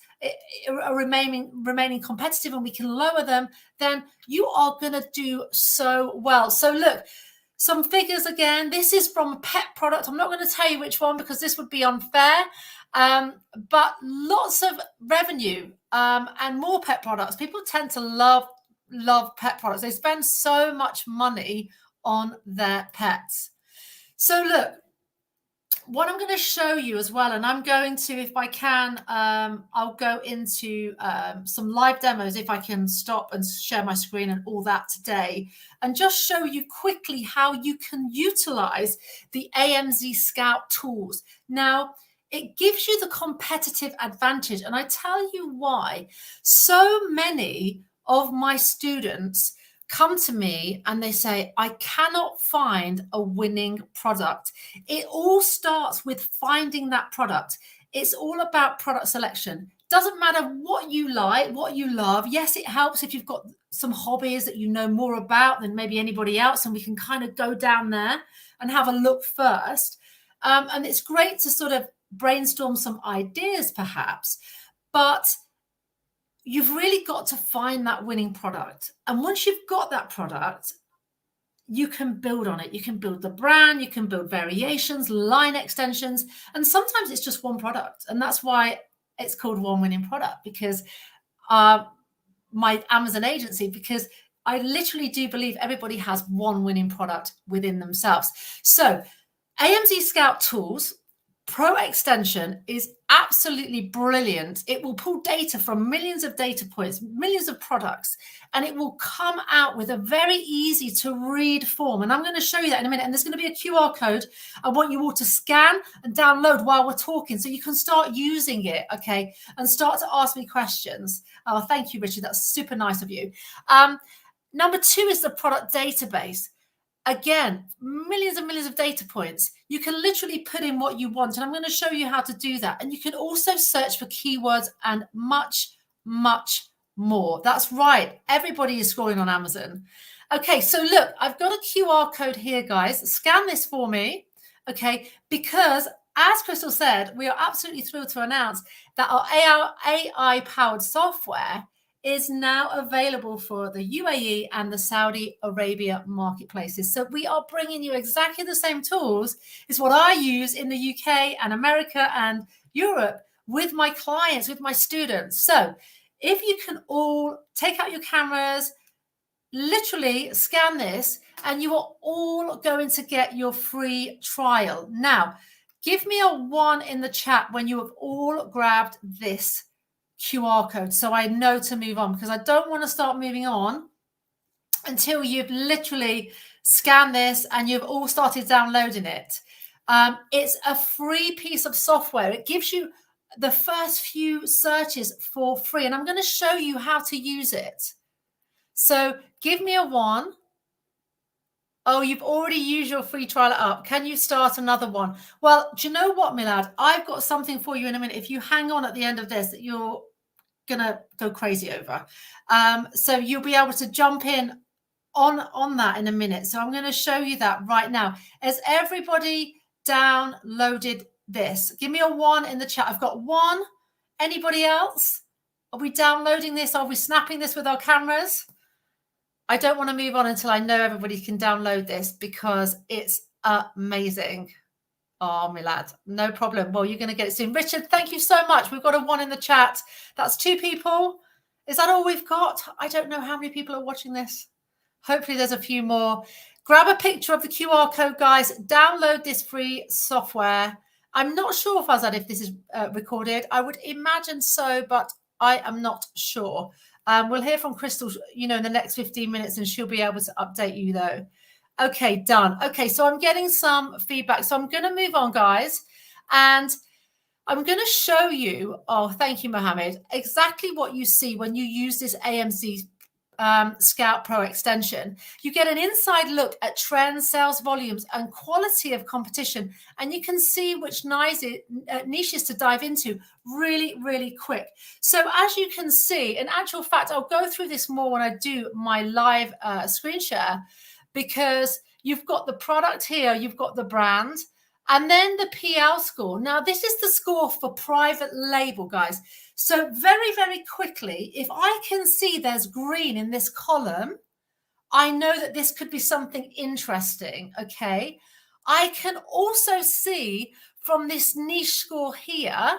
are remaining competitive and we can lower them, then you are going to do so well. So look, some figures again. This is from a pet product. I'm not going to tell you which one because this would be unfair. But lots of revenue and more pet products. People tend to love pet products. They spend so much money on their pets. So look, what I'm going to show you as well, and I'm going to, if I can, I'll go into some live demos if I can stop and share my screen and all that today, and just show you quickly how you can utilize the AMZ Scout tools. Now, it gives you the competitive advantage, and I tell you why. So many of my students come to me and they say, I cannot find a winning product. It all starts with finding that product. It's all about product selection. Doesn't matter what you like, what you love. Yes, it helps if you've got some hobbies that you know more about than maybe anybody else, and we can kind of go down there and have a look first. And it's great to sort of brainstorm some ideas perhaps, but you've really got to find that winning product. And once you've got that product, you can build on it. You can build the brand, you can build variations, line extensions, and sometimes it's just one product. And that's why it's called One Winning Product, because my Amazon agency, because I literally do believe everybody has one winning product within themselves. So AMZ Scout Tools Pro Extension is absolutely brilliant. It will pull data from millions of data points, millions of products, and it will come out with a very easy to read form. And I'm going to show you that in a minute. And there's going to be a QR code I want you all to scan and download while we're talking, so you can start using it, okay, and start to ask me questions. Oh, thank you, Richard. That's super nice of you. Number 2 is the product database. Again, millions and millions of data points. You can literally put in what you want, and I'm going to show you how to do that. And you can also search for keywords and much, much more. That's right. Everybody is scoring on Amazon. Okay, so look, I've got a QR code here, guys. Scan this for me, okay, because as Crystal said, we are absolutely thrilled to announce that our AI-powered software is now available for the UAE and the Saudi Arabia marketplaces. So we are bringing you exactly the same tools as what I use in the UK and America and Europe with my clients, with my students. So if you can all take out your cameras, literally scan this, and you are all going to get your free trial. Now, give me a 1 in the chat when you have all grabbed this QR code, so I know to move on, because I don't want to start moving on until you've literally scanned this and you've all started downloading it. It's a free piece of software. It gives you the first few searches for free, and I'm going to show you how to use it. So give me a 1. Oh, you've already used your free trial up. Can you start another one? Well, do you know what, Milad? I've got something for you in a minute. If you hang on at the end of this, that you're gonna go crazy over. So you'll be able to jump in on that in a minute. So I'm going to show you that right now. Has everybody downloaded this? Give me a 1 in the chat. I've got 1. Anybody else? Are we downloading this? Are we snapping this with our cameras? I don't want to move on until I know everybody can download this, because it's amazing. Oh, Milad, no problem. Well, you're going to get it soon. Richard, thank you so much. We've got a 1 in the chat. That's 2 people. Is that all we've got? I don't know how many people are watching this. Hopefully there's a few more. Grab a picture of the QR code, guys. Download this free software. I'm not sure, Fazad, if this is recorded. I would imagine so, but I am not sure. We'll hear from Crystal, in the next 15 minutes, and she'll be able to update you though. Okay, done. Okay, so I'm getting some feedback. So I'm going to move on, guys. And I'm going to show you, thank you, Mohammed, exactly what you see when you use this AMZ Scout Pro extension. You get an inside look at trends, sales volumes, and quality of competition, and you can see which niches to dive into really, really quick. So as you can see, in actual fact, I'll go through this more when I do my live screen share, because you've got the product here, you've got the brand, and then the PL score. Now, this is the score for private label, guys. So very, very quickly, if I can see there's green in this column, I know that this could be something interesting, okay? I can also see from this niche score here,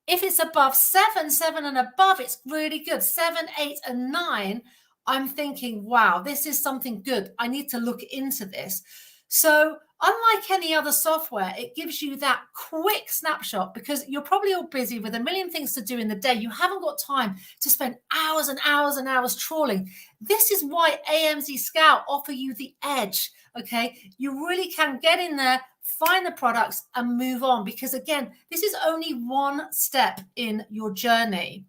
if it's above 7 and above, it's really good. 7, 8, and 9, I'm thinking, wow, this is something good. I need to look into this. So unlike any other software, it gives you that quick snapshot, because you're probably all busy with a million things to do in the day. You haven't got time to spend hours and hours and hours trawling. This is why AMZ Scout offer you the edge, okay? You really can get in there, find the products, and move on, because again, this is only one step in your journey.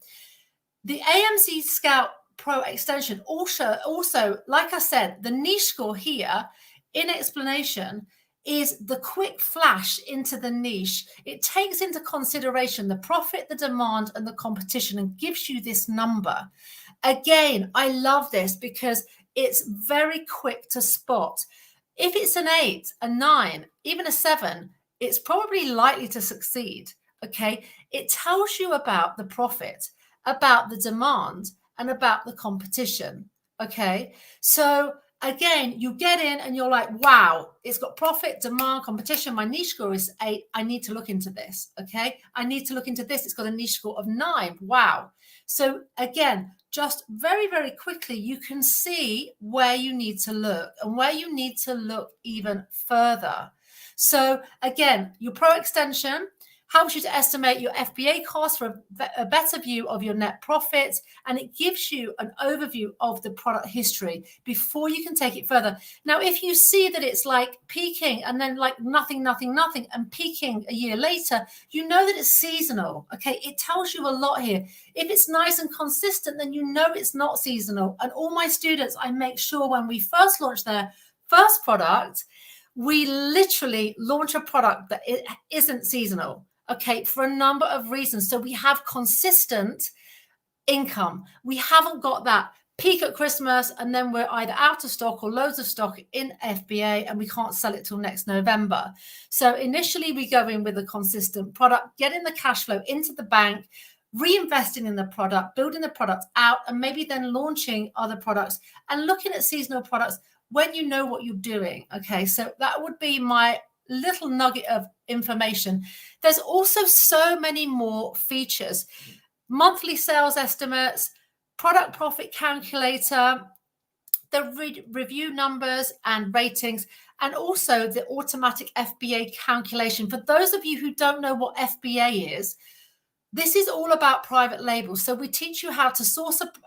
The AMZ Scout Pro extension also, like I said, the niche score here in explanation is the quick flash into the niche. It takes into consideration the profit, the demand, and the competition, and gives you this number. Again, I love this because it's very quick to spot. If it's an 8, a 9, even a 7, it's probably likely to succeed, okay? It tells you about the profit, about the demand, and about the competition, okay? So again, you get in and you're like, wow, it's got profit, demand, competition. My niche score is 8. I need to look into this, okay? I need to look into this. It's got a niche score of 9. Wow. So again, just very, very quickly, you can see where you need to look and where you need to look even further. So again, your Pro extension helps you to estimate your FBA costs for a better view of your net profits, and it gives you an overview of the product history before you can take it further. Now, if you see that it's like peaking and then like nothing, and peaking a year later, you know that it's seasonal, okay? It tells you a lot here. If it's nice and consistent, then you know it's not seasonal. And all my students, I make sure when we first launch their first product, we literally launch a product that it isn't seasonal. Okay, for a number of reasons. So we have consistent income. We haven't got that peak at Christmas and then we're either out of stock or loads of stock in FBA and we can't sell it till next November. So initially we go in with a consistent product, getting the cash flow into the bank, reinvesting in the product, building the product out, and maybe then launching other products and looking at seasonal products when you know what you're doing. Okay, so that would be my little nugget of information. There's also so many more features: monthly sales estimates, product profit calculator, the review numbers and ratings, and also the automatic FBA calculation. For those of you who don't know what FBA is, this is all about private labels. So we teach you how to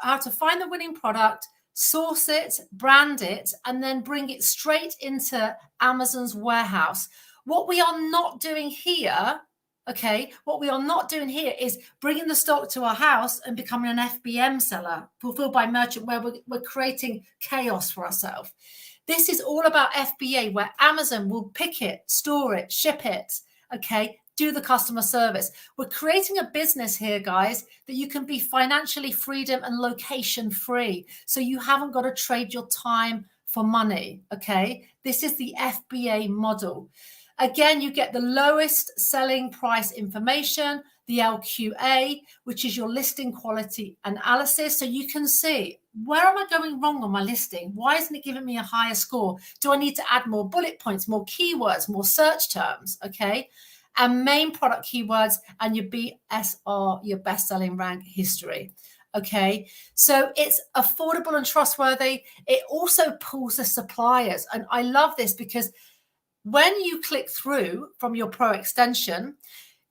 how to find the winning product, source it, brand it, and then bring it straight into Amazon's warehouse. What we are not doing here, okay, what we are not doing here is bringing the stock to our house and becoming an FBM seller, fulfilled by merchant, where we're creating chaos for ourselves. This is all about FBA, where Amazon will pick it, store it, ship it, okay, do the customer service. We're creating a business here, guys, that you can be financially freedom and location free. So you haven't got to trade your time for money, okay? This is the FBA model. Again, you get the lowest selling price information, the LQA, which is your listing quality analysis. So you can see, where am I going wrong on my listing? Why isn't it giving me a higher score? Do I need to add more bullet points, more keywords, more search terms, okay? And main product keywords and your BSR, your best-selling rank history. Okay, so it's affordable and trustworthy. It also pulls the suppliers. And I love this because when you click through from your Pro extension,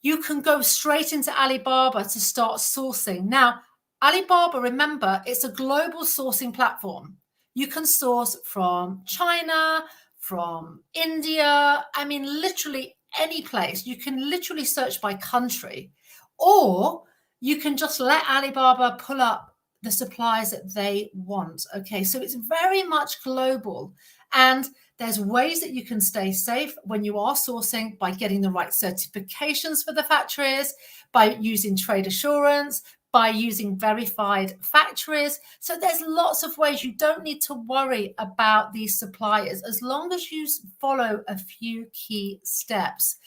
you can go straight into Alibaba to start sourcing. Now, Alibaba, remember, it's a global sourcing platform. You can source from China, from India, I mean, literally any place. You can literally search by country, or you can just let Alibaba pull up the suppliers that they want. Okay, so it's very much global. And there's ways that you can stay safe when you are sourcing by getting the right certifications for the factories, by using trade assurance, by using verified factories. So there's lots of ways. You don't need to worry about these suppliers as long as you follow a few key steps.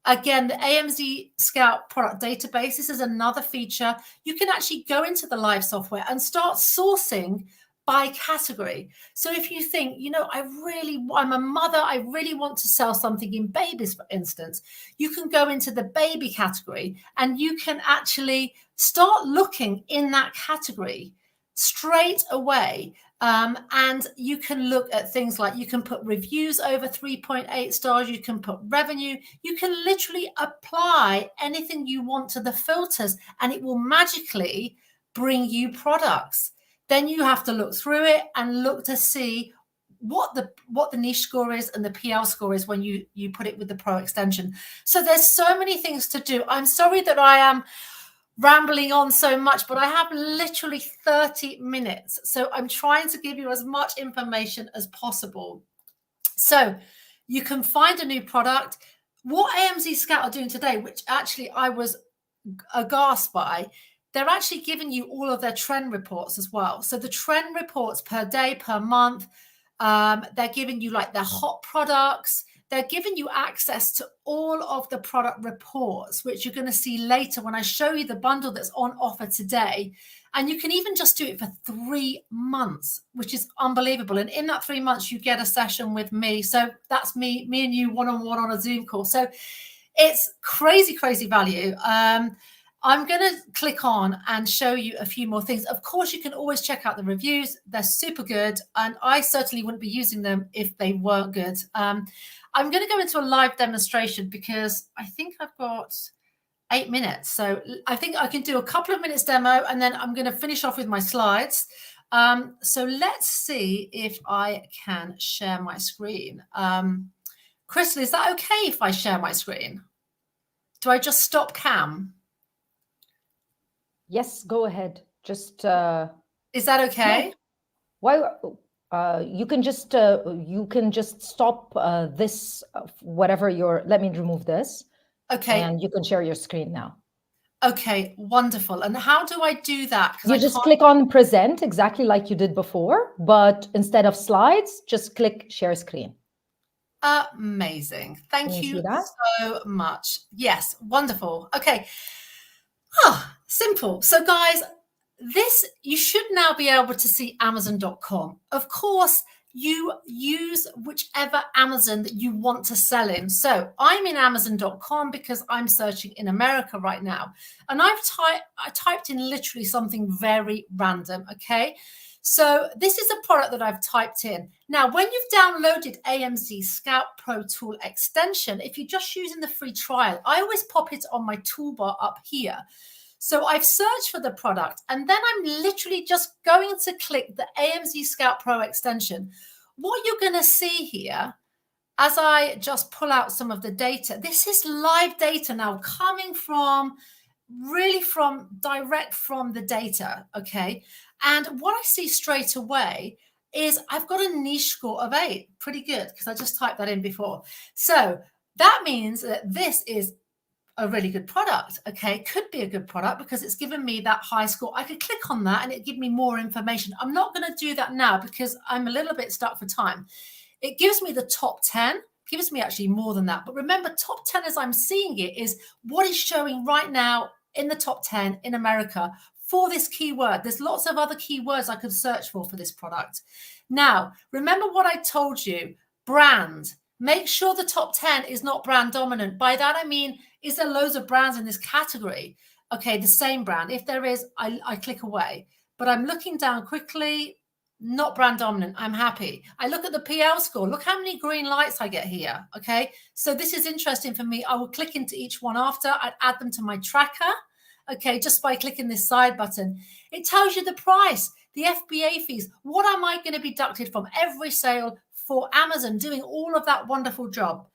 Again, the AMZ Scout product database, this is another feature. You can actually go into the live software and start sourcing by category. So if you think, you know, I'm a mother, I really want to sell something in babies, for instance, you can go into the baby category and you can actually start looking in that category straight away. And you can look at things like, you can put reviews over 3.8 stars, you can put revenue, you can literally apply anything you want to the filters and it will magically bring you products. Then you have to look through it and look to see what the niche score is and the PL score is when you put it with the Pro extension. So there's so many things to do. I'm sorry that I am rambling on so much, but I have literally 30 minutes. So I'm trying to give you as much information as possible. So you can find a new product. What AMZ Scout are doing today, which actually I was aghast by, they're actually giving you all of their trend reports as well. So the trend reports per day, per month, they're giving you like their hot products. They're giving you access to all of the product reports, which you're going to see later when I show you the bundle that's on offer today. And you can even just do it for 3 months, which is unbelievable. And in that 3 months, you get a session with me. So that's me and you one-on-one on a Zoom call. So it's crazy, crazy value. I'm going to click on and show you a few more things. Of course, you can always check out the reviews. They're super good. And I certainly wouldn't be using them if they weren't good. I'm going to go into a live demonstration because I think I've got 8 minutes. So I think I can do a couple of minutes demo and then I'm going to finish off with my slides. So let's see if I can share my screen. Crystal, is that okay if I share my screen? Do I just stop cam? Yes, go ahead. Just is that okay? Why you can just stop this whatever your. Let me remove this. Okay. And you can share your screen now. Okay, wonderful. And how do I do that? You just click on present exactly like you did before, but instead of slides, just click share screen. Amazing. Thank you so much. Yes, wonderful. Okay. Simple. So guys, you should now be able to see Amazon.com. Of course, you use whichever Amazon that you want to sell in. So I'm in Amazon.com because I'm searching in America right now. And I typed in literally something very random, okay? So this is a product that I've typed in. Now, when you've downloaded AMZ Scout Pro Tool extension, if you're just using the free trial, I always pop it on my toolbar up here. So I've searched for the product and then I'm literally just going to click the AMZ Scout Pro extension. What you're going to see here, as I just pull out some of the data, this is live data now coming from direct from the data, okay? And what I see straight away is I've got a niche score of 8. Pretty good, because I just typed that in before. So that means that this is a really good product, okay? Could be a good product because it's given me that high score. I could click on that and it give me more information. I'm not going to do that now because I'm a little bit stuck for time. It gives me the top 10, gives me actually more than that. But remember, top 10 as I'm seeing it is what is showing right now in the top 10 in America for this keyword. There's lots of other keywords I could search for this product. Now, remember what I told you, brand. Make sure the top 10 is not brand dominant. By that, I mean, is there loads of brands in this category? Okay, the same brand. If there is, I click away. But I'm looking down quickly, not brand dominant. I'm happy. I look at the PL score. Look how many green lights I get here. Okay, so this is interesting for me. I will click into each one after. I'd add them to my tracker. okay, just by clicking this side button. It tells you the price, the FBA fees. What am I going to be deducted from every sale for Amazon doing all of that wonderful job?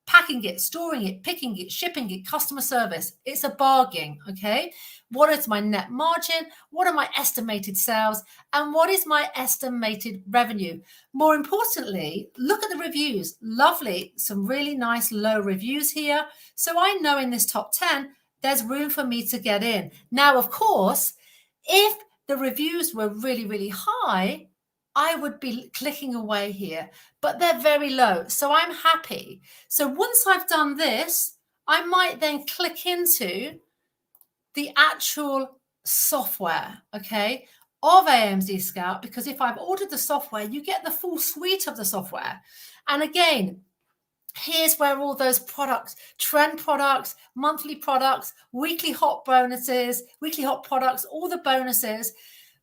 Packing it, storing it, picking it, shipping it, customer service. It's a bargain, okay? What is my net margin? What are my estimated sales? And what is my estimated revenue? More importantly, look at the reviews. Lovely, some really nice low reviews here. So I know in this top 10, there's room for me to get in. Now, of course, if the reviews were really, really high, I would be clicking away here, but they're very low. So I'm happy. So once I've done this, I might then click into the actual software, okay, of AMZ Scout, because if I've ordered the software, you get the full suite of the software. And again, here's where all those products, trend products, monthly products, weekly hot bonuses, weekly hot products, all the bonuses.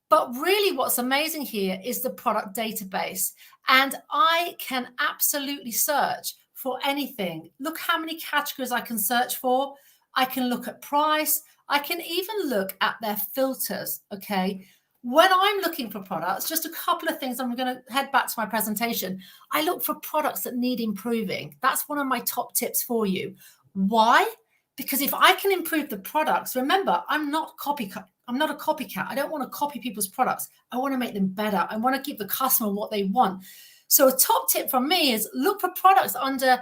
But really what's amazing here is the product database. And I can absolutely search for anything. Look how many categories I can search for. I can look at price. I can even look at their filters, okay? When I'm looking for products, just a couple of things, I'm going to head back to my presentation. I look for products that need improving. That's one of my top tips for you. Why? Because if I can improve the products, remember, I'm not a copycat. I don't want to copy people's products. I want to make them better. I want to give the customer what they want. So a top tip from me is look for products under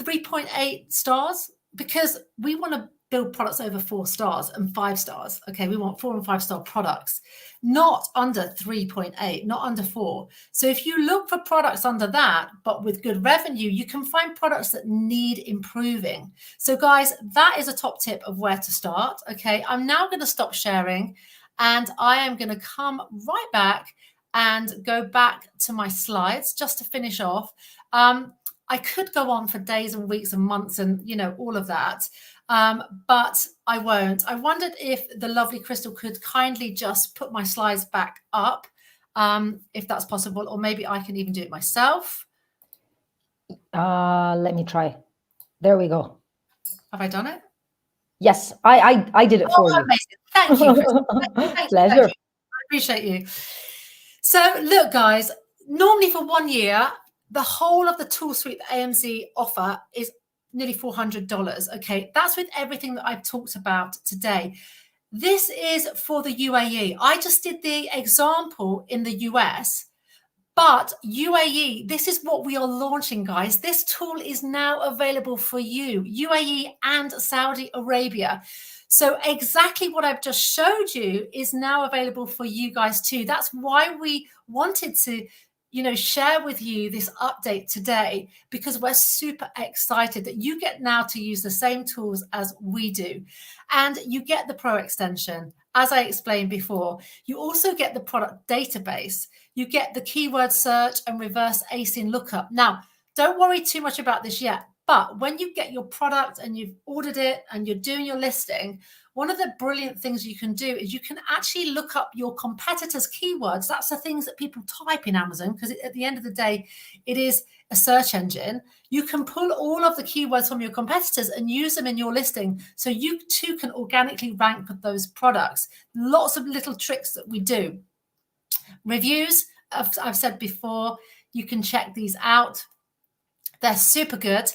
3.8 stars, because we want to build products over 4 stars and 5 stars. Okay, we want 4 and 5 star products, not under 3.8, not under 4. So if you look for products under that, but with good revenue, you can find products that need improving. So guys, that is a top tip of where to start. Okay, I'm now going to stop sharing and I am going to come right back and go back to my slides just to finish off. I could go on for days and weeks and months and, you know, all of that. But I won't. I wondered if the lovely Crystal could kindly just put my slides back up, if that's possible, or maybe I can even do it myself. Let me try. There we go. Have I done it? Yes, I did it for you. Amazing. Thank you, Crystal. Thank Pleasure. you. I appreciate you. So look, guys, normally for 1 year, the whole of the tool suite that AMZ offer is nearly $400. Okay, that's with everything that I've talked about today. This is for the UAE. I just did the example in the US, but UAE, this is what we are launching, guys. This tool is now available for you, UAE and Saudi Arabia. So exactly what I've just showed you is now available for you guys too. That's why we wanted to, you know, share with you this update today, because we're super excited that you get now to use the same tools as we do. And you get the Pro extension, as I explained before. You also get the product database. You get the keyword search and reverse async lookup. Now, don't worry too much about this yet, but when you get your product and you've ordered it and you're doing your listing, one of the brilliant things you can do is you can actually look up your competitors' keywords. That's the things that people type in Amazon, because at the end of the day, it is a search engine. You can pull all of the keywords from your competitors and use them in your listing, so you too can organically rank for those products. Lots of little tricks that we do. Reviews, I've said before, you can check these out. They're super good.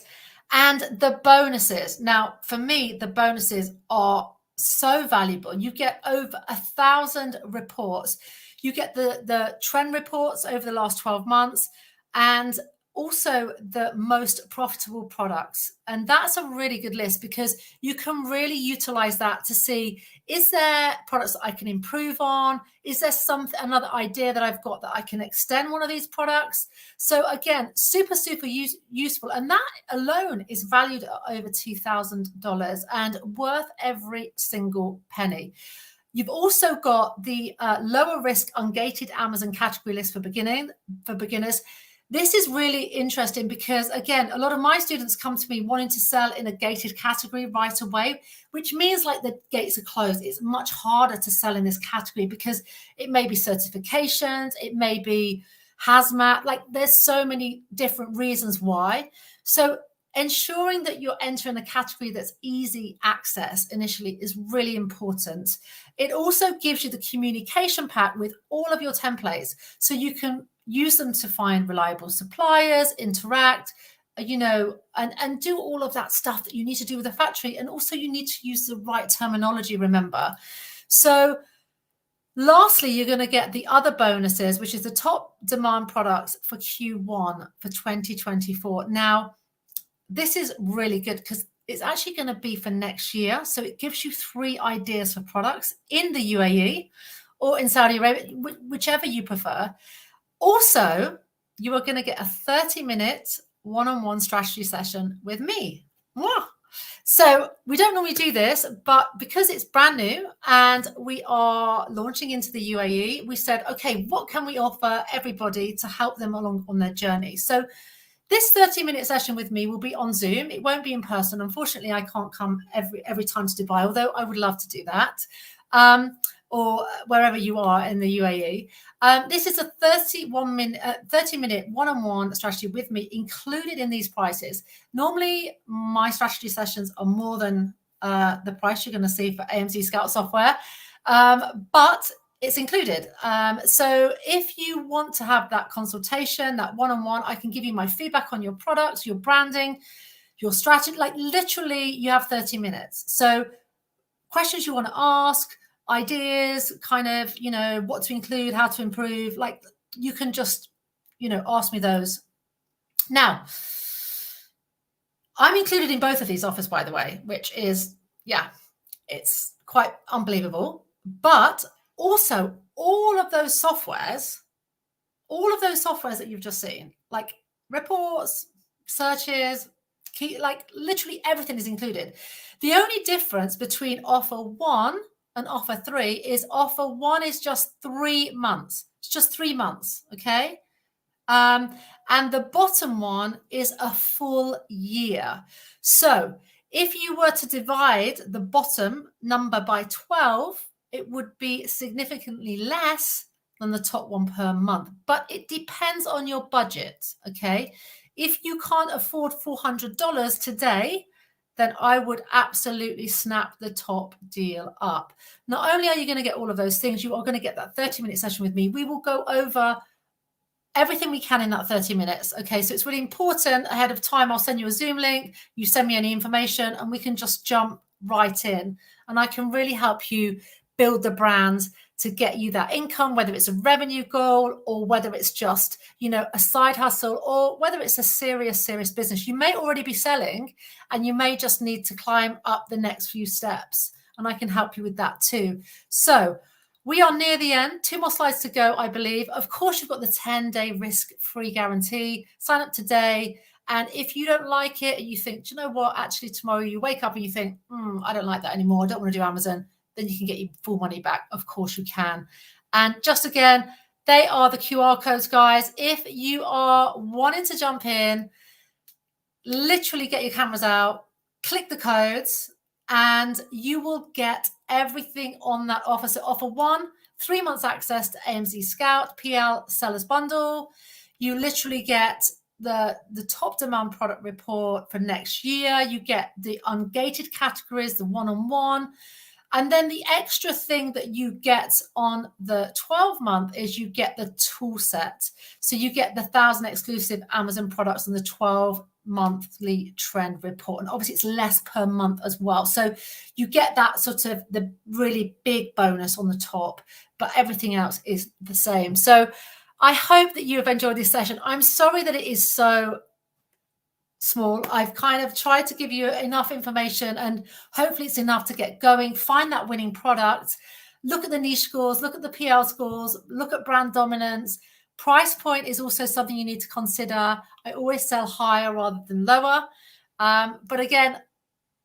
And the bonuses. Now, for me, the bonuses are so valuable. You get over 1,000 reports. You get the trend reports over the last 12 months and also the most profitable products. And that's a really good list, because you can really utilize that to see, is there products that I can improve on? Is there another idea that I've got that I can extend one of these products? So again, super, super useful. And that alone is valued at over $2,000 and worth every single penny. You've also got the lower risk ungated Amazon category list for beginners. This is really interesting because, again, a lot of my students come to me wanting to sell in a gated category right away, which means like the gates are closed. It's much harder to sell in this category because it may be certifications, it may be hazmat, like there's so many different reasons why. So ensuring that you're entering a category that's easy access initially is really important. It also gives you the communication pack with all of your templates, so you can use them to find reliable suppliers, interact, and do all of that stuff that you need to do with the factory. And also you need to use the right terminology, remember. So lastly, you're going to get the other bonuses, which is the top demand products for Q1 for 2024. Now, this is really good because it's actually going to be for next year. So it gives you 3 ideas for products in the UAE or in Saudi Arabia, whichever you prefer. Also, you are going to get a 30-minute one-on-one strategy session with me. Mwah! So we don't normally do this, but because it's brand new and we are launching into the UAE, we said, okay, what can we offer everybody to help them along on their journey? So this 30-minute session with me will be on Zoom. It won't be in person. Unfortunately, I can't come every time to Dubai, although I would love to do that, or wherever you are in the UAE. This is a 30-minute one-on-one strategy with me included in these prices. Normally, my strategy sessions are more than the price you're going to see for AMZ Scout software, but it's included. So if you want to have that consultation, that one-on-one, I can give you my feedback on your products, your branding, your strategy. Like literally, you have 30 minutes. So questions you want to ask, ideas, kind of, what to include, how to improve, like you can just, ask me those. Now, I'm included in both of these offers, by the way, which is, it's quite unbelievable. But also all of those softwares that you've just seen, like reports, searches, like literally everything is included. The only difference between offer 1 and offer 3 is offer 1 is just 3 months. It's just 3 months, okay? And the bottom one is a full year. So if you were to divide the bottom number by 12, it would be significantly less than the top one per month. But it depends on your budget, okay? If you can't afford $400 today, then I would absolutely snap the top deal up. Not only are you going to get all of those things, you are going to get that 30-minute session with me. We will go over everything we can in that 30 minutes. Okay, so it's really important ahead of time. I'll send you a Zoom link. You send me any information and we can just jump right in. And I can really help you build the brand to get you that income, whether it's a revenue goal or whether it's just, a side hustle or whether it's a serious business. You may already be selling and you may just need to climb up the next few steps. And I can help you with that too. So we are near the end. 2 more slides to go, I believe. Of course, you've got the 10-day risk-free guarantee. Sign up today. And if you don't like it and you think, do you know what, actually tomorrow you wake up and you think, I don't like that anymore. I don't want to do Amazon. Then you can get your full money back. Of course you can. And just again, they are the QR codes, guys. If you are wanting to jump in, literally get your cameras out, click the codes, and you will get everything on that offer. So offer 1, 3 months access to AMZ Scout, PL Sellers Bundle. You literally get the top demand product report for next year. You get the ungated categories, the one-on-one. And then the extra thing that you get on the 12-month is you get the tool set. So you get the 1,000 exclusive Amazon products and the 12-monthly trend report. And obviously it's less per month as well. So you get that sort of the really big bonus on the top, but everything else is the same. So I hope that you have enjoyed this session. I'm sorry that it is so small. I've kind of tried to give you enough information and hopefully it's enough to get going. Find that winning product. Look at the niche scores, look at the PL scores, look at brand dominance. Price point is also something you need to consider. I always sell higher rather than lower. But again,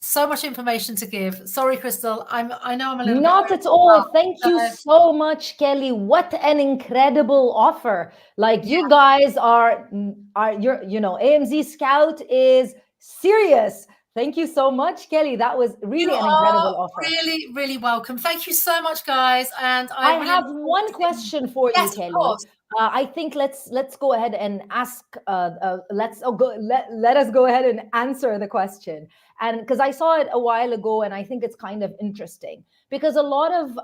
so much information to give. Sorry, Crystal. I know I'm a little Not bit at all. Thank you so much, Kelly. What an incredible offer. Like you guys are AMZ Scout is serious Thank you so much, Kelly. That was really You an incredible are offer. really, really welcome. Thank you so much, guys. And I really have look forward one to seeing- question for you, Yes, of Kelly. course. I think let's go ahead and ask. Let us go ahead and answer the question. And because I saw it a while ago, and I think it's kind of interesting because a lot of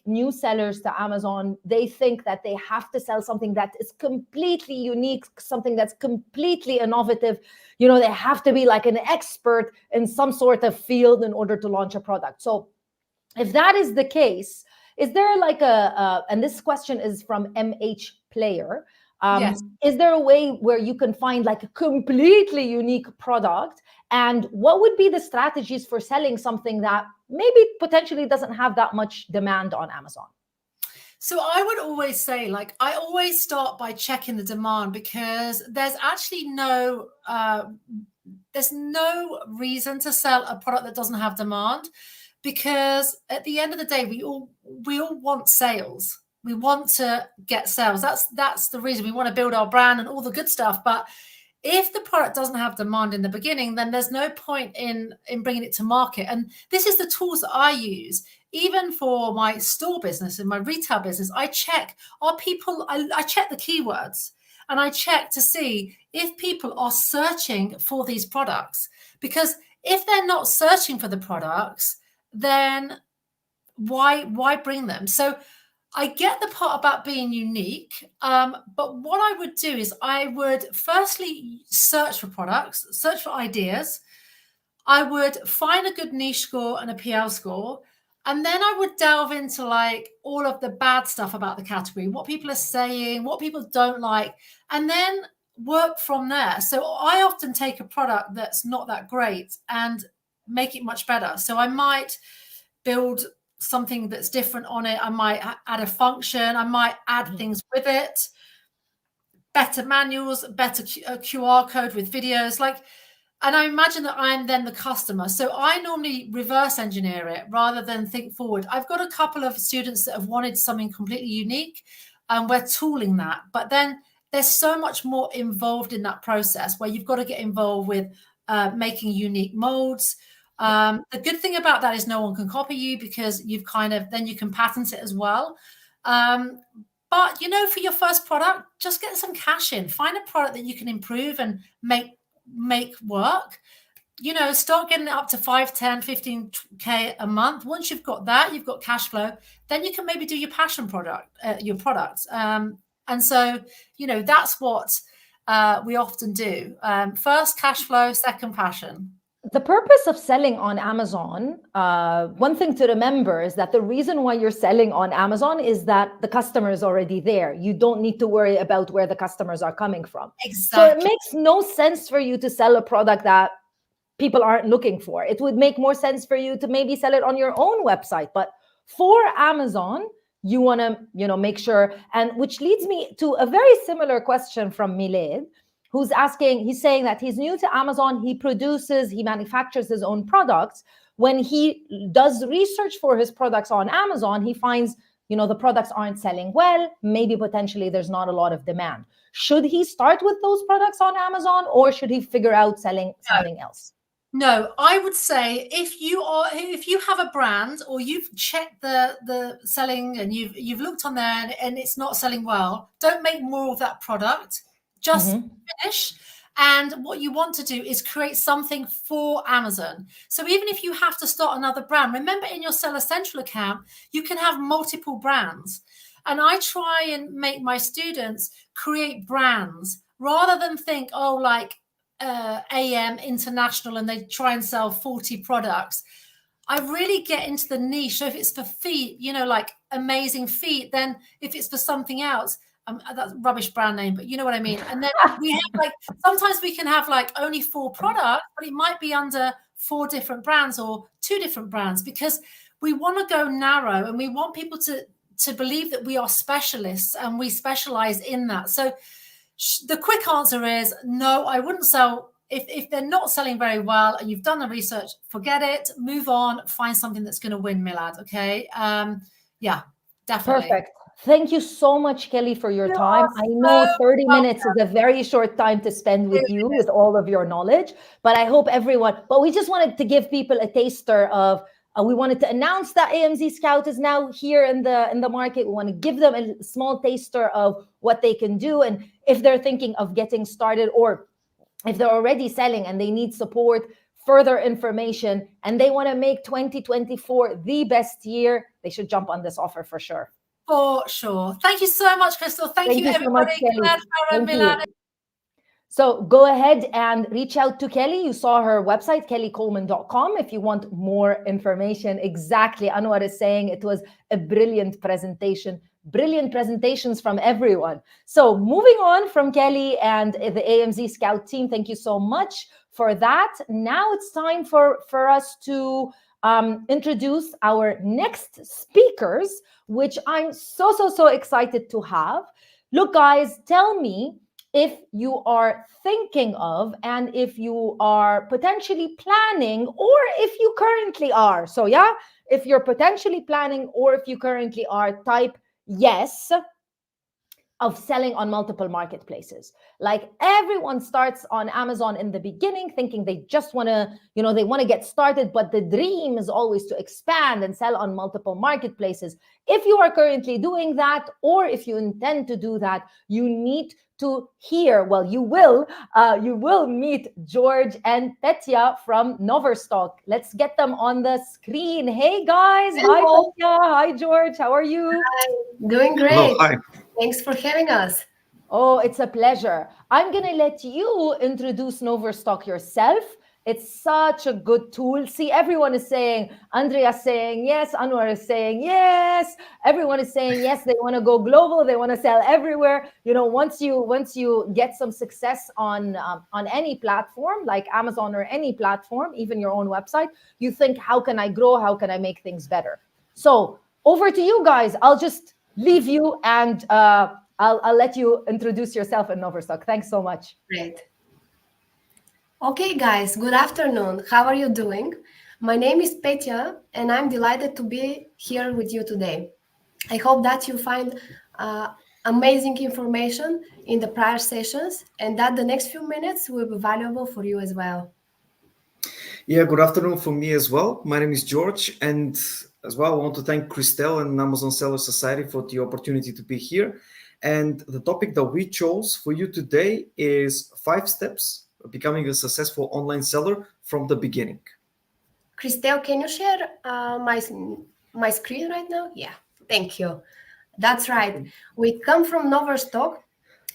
new sellers to Amazon, they think that they have to sell something that is completely unique, something that's completely innovative. You know, they have to be like an expert in some sort of field in order to launch a product. So if that is the case, is there like and this question is from MH Player. Yes. Is there a way where you can find like a completely unique product? And what would be the strategies for selling something that maybe potentially doesn't have that much demand on Amazon? So I would always say, like, I always start by checking the demand, because there's actually there's no reason to sell a product that doesn't have demand, because at the end of the day, we all want sales. We want to get sales. That's the reason we want to build our brand and all the good stuff. But if the product doesn't have demand in the beginning, then there's no point in bringing it to market. And this is the tools that I use. Even for my store business and my retail business, I check, I check the keywords, and I check to see if people are searching for these products. Because if they're not searching for the products, then why bring them? So I get the part about being unique, but what I would do is I would firstly search for products, search for ideas. I would find a good niche score and a PL score, and then I would delve into like all of the bad stuff about the category, what people are saying, what people don't like, and then work from there. So I often take a product that's not that great and make it much better. So I might build something that's different on it. I might add a function. I might add things with it, better manuals, better QR code with videos, and I imagine that I'm then the customer. So I normally reverse engineer it rather than think forward. I've got a couple of students that have wanted something completely unique, and we're tooling that. But then there's so much more involved in that process, where you've got to get involved with making unique molds. The good thing about that is no one can copy you, because then you can patent it as well. But, for your first product, just get some cash in. Find a product that you can improve and make work. Start getting it up to 5, 10, 15K a month. Once you've got that, you've got cash flow, then you can maybe do your passion product, your products. And so, that's what we often do. First cash flow, second passion. The purpose of selling on Amazon, one thing to remember is that the reason why you're selling on Amazon is that the customer is already there. You don't need to worry about where the customers are coming from. Exactly. So it makes no sense for you to sell a product that people aren't looking for. It would make more sense for you to maybe sell it on your own website. But for Amazon, you want to, make sure, and which leads me to a very similar question from Milad, who's saying that he's new to Amazon. He manufactures his own products. When he does research for his products on Amazon, he finds, the products aren't selling well. Maybe potentially there's not a lot of demand. Should he start with those products on Amazon, or should he figure out selling something else? No, I would say if you have a brand, or you've checked the selling and you've looked on there and it's not selling well, don't make more of that product. Just finish. And what you want to do is create something for Amazon. So even if you have to start another brand, remember in your Seller Central account, you can have multiple brands. And I try and make my students create brands rather than think, AM International, and they try and sell 40 products. I really get into the niche. So if it's for feet, like Amazing Feet, then if it's for something else, that's a rubbish brand name, but you know what I mean. And then we have sometimes we can have only 4 products, but it might be under 4 different brands or 2 different brands, because we want to go narrow and we want people to believe that we are specialists and we specialize in that. So the quick answer is no, I wouldn't sell. If they're not selling very well and you've done the research, forget it, move on, find something that's going to win, Milad. Okay. Yeah, definitely. Perfect. Thank you so much, Kelly, for your time. I know 30 minutes is a very short time to spend with you with all of your knowledge, but I hope everyone, but we just wanted to give people a taster of, we wanted to announce that AMZ Scout is now here in the market. We want to give them a small taster of what they can do. And if they're thinking of getting started, or if they're already selling and they need support, further information, and they want to make 2024 the best year, they should jump on this offer for sure. For sure. Thank you so much, Crystal. Thank you, everybody. So much, Kelly. So go ahead and reach out to Kelly. You saw her website, kellycoleman.com, if you want more information. Exactly. Anwar is saying it was a brilliant presentation. Brilliant presentations from everyone. So moving on from Kelly and the AMZ Scout team, thank you so much for that. Now it's time for us to introduce our next speakers, which I'm so excited to have. Look, guys, tell me if you are thinking of, and if you are potentially planning, or if you currently are. So yeah, if you're potentially planning, or if you currently are, type yes of selling on multiple marketplaces. Like, everyone starts on Amazon in the beginning thinking they just want to, they want to get started, but the dream is always to expand and sell on multiple marketplaces. If you are currently doing that, or if you intend to do that, you need to hear, well, you will meet George and Petya from Noverstock. Let's get them on the screen. Hey guys. Hello. Hi Petya. Hi George. How are you? Hi. Doing great. Hello, hi. Thanks for having us. Oh, it's a pleasure. I'm going to let you introduce Noverstock yourself. It's such a good tool. See, everyone is saying, Andrea saying yes, Anwar is saying yes. Everyone is saying yes, they want to go global, they want to sell everywhere. Once you get some success on any platform, like Amazon or any platform, even your own website, you think, how can I grow? How can I make things better? So over to you guys. I'll just leave you, and I'll let you introduce yourself and Noverstock. Thanks so much. Great. Okay, guys, good afternoon. How are you doing? My name is Petya, and I'm delighted to be here with you today. I hope that you find amazing information in the prior sessions, and that the next few minutes will be valuable for you as well. Yeah, good afternoon from me as well. My name is George, and as well, I want to thank Christelle and Amazon Seller Society for the opportunity to be here. And the topic that we chose for you today is 5 steps of becoming a successful online seller from the beginning. Christelle, can you share my screen right now? Yeah, thank you. That's right. We come from Noverstock,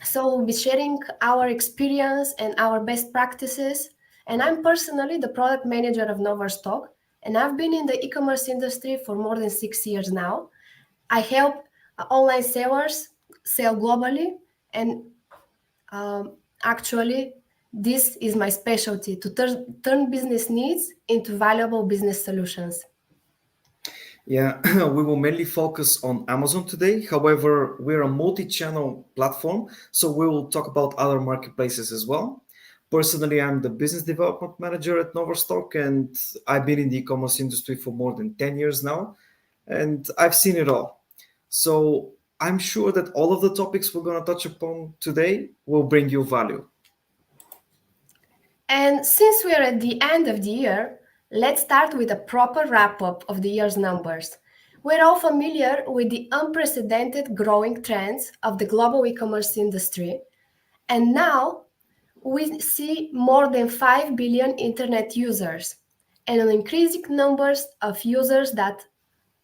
so we'll be sharing our experience and our best practices. And I'm personally the product manager of Noverstock, and I've been in the e-commerce industry for more than 6 years now. I help online sellers sell globally, and actually, this is my specialty, to turn business needs into valuable business solutions. Yeah, we will mainly focus on Amazon today. However, we're a multi-channel platform, so we will talk about other marketplaces as well. Personally, I'm the business development manager at Noverstock, and I've been in the e-commerce industry for more than 10 years now, and I've seen it all. So I'm sure that all of the topics we're going to touch upon today will bring you value. And since we are at the end of the year, let's start with a proper wrap-up of the year's numbers. We're all familiar with the unprecedented growing trends of the global e-commerce industry. And now we see more than 5 billion internet users and an increasing numbers of users that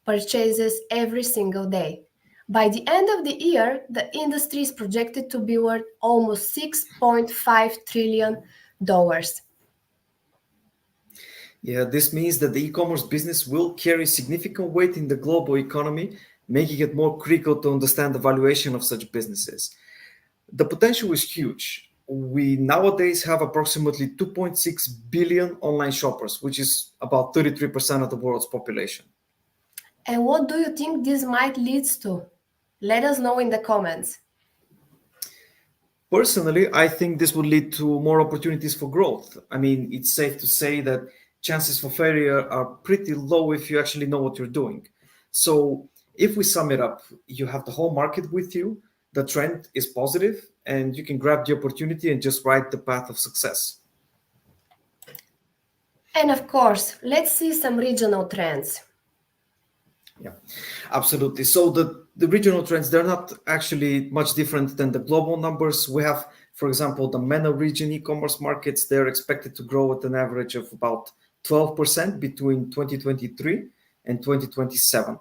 purchases every single day. By the end of the year, the industry is projected to be worth almost $6.5 trillion. Yeah, this means that the e-commerce business will carry significant weight in the global economy, making it more critical to understand the valuation of such businesses. The potential is huge. We nowadays have approximately 2.6 billion online shoppers, which is about 33% of the world's population. And what do you think this might lead to? Let us know in the comments. Personally, I think this would lead to more opportunities for growth. I mean, it's safe to say that chances for failure are pretty low if you actually know what you're doing. So If we sum it up, you have the whole market with you, the trend is positive, and you can grab the opportunity and just ride the path of success. And of course, let's see some regional trends. Yeah, absolutely. So the regional trends, they're not actually much different than the global numbers. We have, for example, the MENA region e-commerce markets, they're expected to grow at an average of about 12% between 2023 and 2027.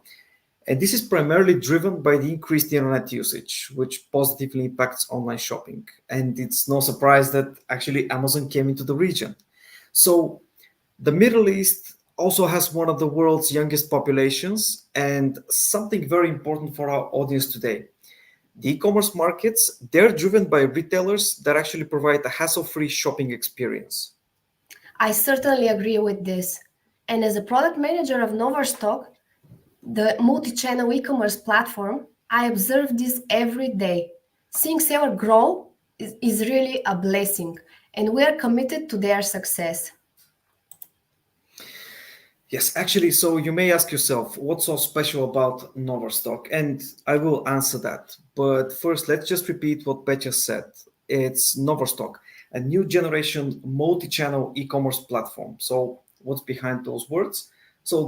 And this is primarily driven by the increased internet usage, which positively impacts online shopping. And it's no surprise that actually Amazon came into the region. So the Middle East also has one of the world's youngest populations, and something very important for our audience today. The e-commerce markets, they're driven by retailers that actually provide a hassle-free shopping experience. I certainly agree with this. And as a product manager of Noverstock, the multi-channel e-commerce platform, I observe this every day. Seeing sales grow is really a blessing, and we are committed to their success. Yes, actually, so you may ask yourself, what's so special about Noverstock? And I will answer that. But first, let's just repeat what Petya said. It's Noverstock, a new generation multi-channel e-commerce platform. So what's behind those words? So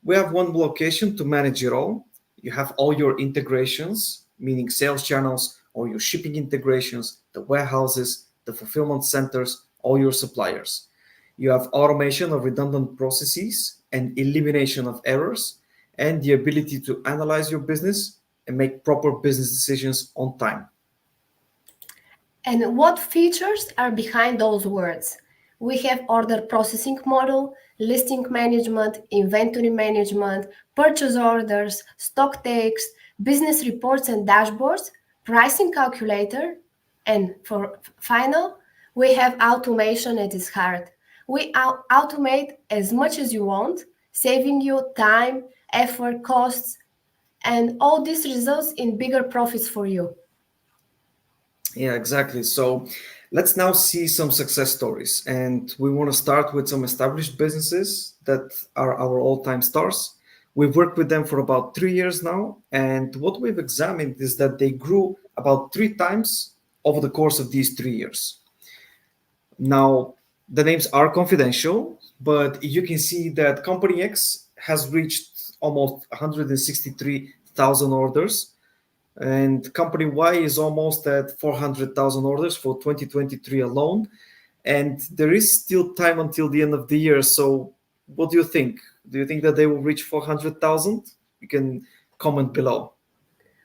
we have one location to manage it all. You have all your integrations, meaning sales channels, all your shipping integrations, the warehouses, the fulfillment centers, all your suppliers. You have automation of redundant processes and elimination of errors, and the ability to analyze your business and make proper business decisions on time. And what features are behind those words? We have order processing model, listing management, inventory management, purchase orders, stock takes, business reports and dashboards, pricing calculator, and for final, we have automation at its heart. We automate as much as you want, saving you time, effort, costs, and all this results in bigger profits for you. Yeah, exactly. So let's now see some success stories. And we want to start with some established businesses that are our all-time stars. We've worked with them for about 3 years now. And what we've examined is that they grew about 3 times over the course of these 3 years. Now, the names are confidential, but you can see that Company X has reached almost 163,000 orders. And Company Y is almost at 400,000 orders for 2023 alone. And there is still time until the end of the year. So what do you think? Do you think that they will reach 400,000? You can comment below.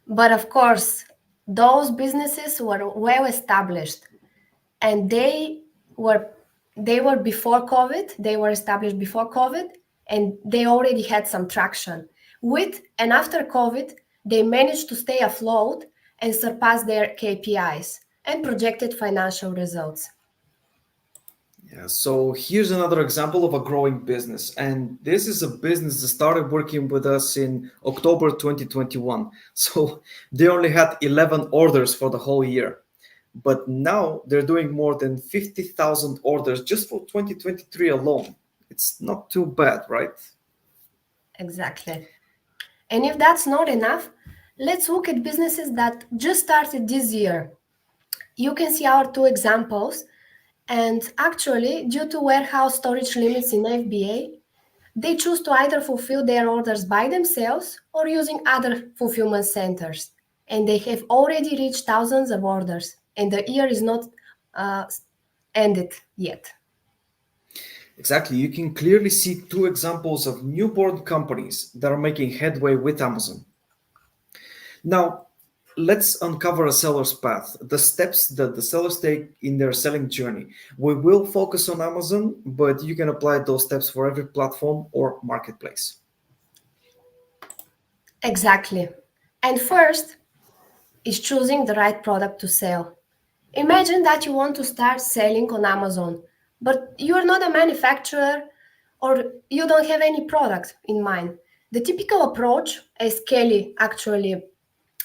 But of course, those businesses were well established, and they were before COVID. They were established before COVID, and they already had some traction. With and after COVID, they managed to stay afloat and surpass their KPIs and projected financial results. Yeah, so here's another example of a growing business. And this is a business that started working with us in October 2021. So they only had 11 orders for the whole year. But now they're doing more than 50,000 orders just for 2023 alone. It's not too bad, right? Exactly. And if that's not enough, let's look at businesses that just started this year. You can see our 2 examples. And actually, due to warehouse storage limits in FBA, they choose to either fulfill their orders by themselves or using other fulfillment centers. And they have already reached thousands of orders, and the year is not ended yet. Exactly. You can clearly see 2 examples of newborn companies that are making headway with Amazon. Now, let's uncover a seller's path, the steps that the sellers take in their selling journey. We will focus on Amazon, but you can apply those steps for every platform or marketplace. Exactly. And first is choosing the right product to sell. Imagine that you want to start selling on Amazon, but you're not a manufacturer or you don't have any product in mind. The typical approach, as Kelly actually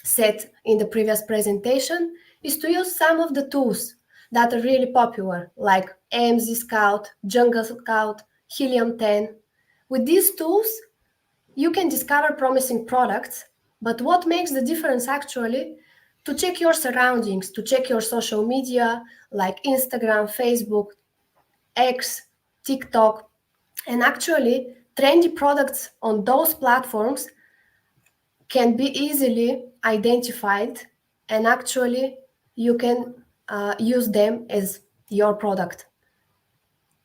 said in the previous presentation, is to use some of the tools that are really popular, like AMZ Scout, Jungle Scout, Helium 10. With these tools, You can discover promising products, but what makes the difference actually? To check your surroundings, to check your social media like Instagram, Facebook, X, TikTok, and actually trendy products on those platforms can be easily identified, and actually you can use them as your product.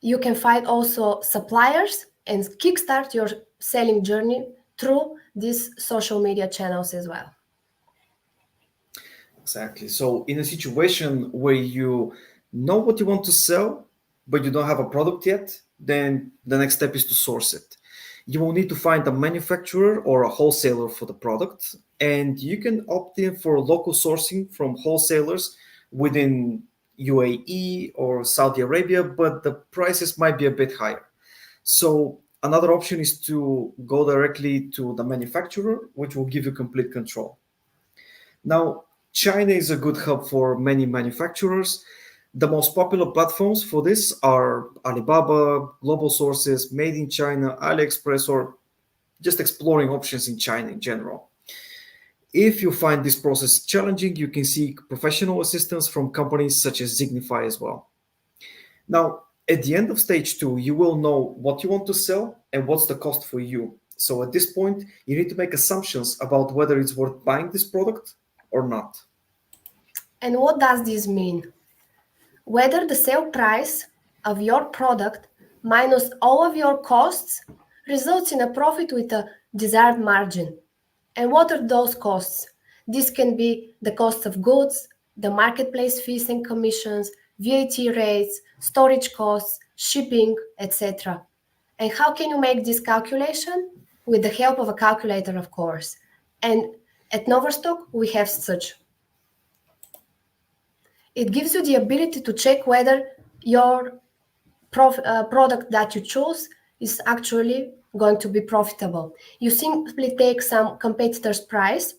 You can find also suppliers and kickstart your selling journey through these social media channels as well. Exactly. So in a situation where you know what you want to sell, but you don't have a product yet, then the next step is to source it. You will need to find a manufacturer or a wholesaler for the product, and you can opt in for local sourcing from wholesalers within UAE or Saudi Arabia, but the prices might be a bit higher. So another option is to go directly to the manufacturer, which will give you complete control. Now, China is a good hub for many manufacturers. The most popular platforms for this are Alibaba, Global Sources, Made in China, AliExpress, or just exploring options in China in general. If you find this process challenging, you can seek professional assistance from companies such as Signify as well. Now, at the end of stage 2, you will know what you want to sell and what's the cost for you. So at this point, you need to make assumptions about whether it's worth buying this product or not. And what does this mean? Whether the sale price of your product minus all of your costs results in a profit with a desired margin. And what are those costs? This can be the cost of goods, the marketplace fees and commissions, VAT rates, storage costs, shipping, etc. And how can you make this calculation? With the help of a calculator, of course. And at Noverstock, we have such. It gives you the ability to check whether your product that you choose is actually going to be profitable. You simply take some competitor's price,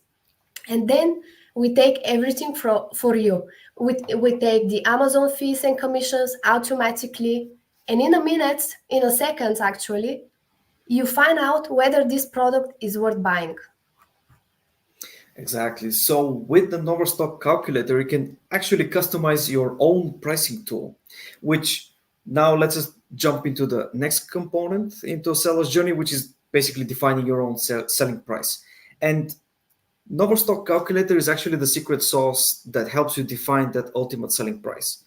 and then we take everything for you. We take the Amazon fees and commissions automatically, and in a second actually, you find out whether this product is worth buying. Exactly. So with the Noverstock calculator, you can actually customize your own pricing tool, which now let's just jump into the next component into a seller's journey, which is basically defining your own selling price. And Noverstock calculator is actually the secret sauce that helps you define that ultimate selling price.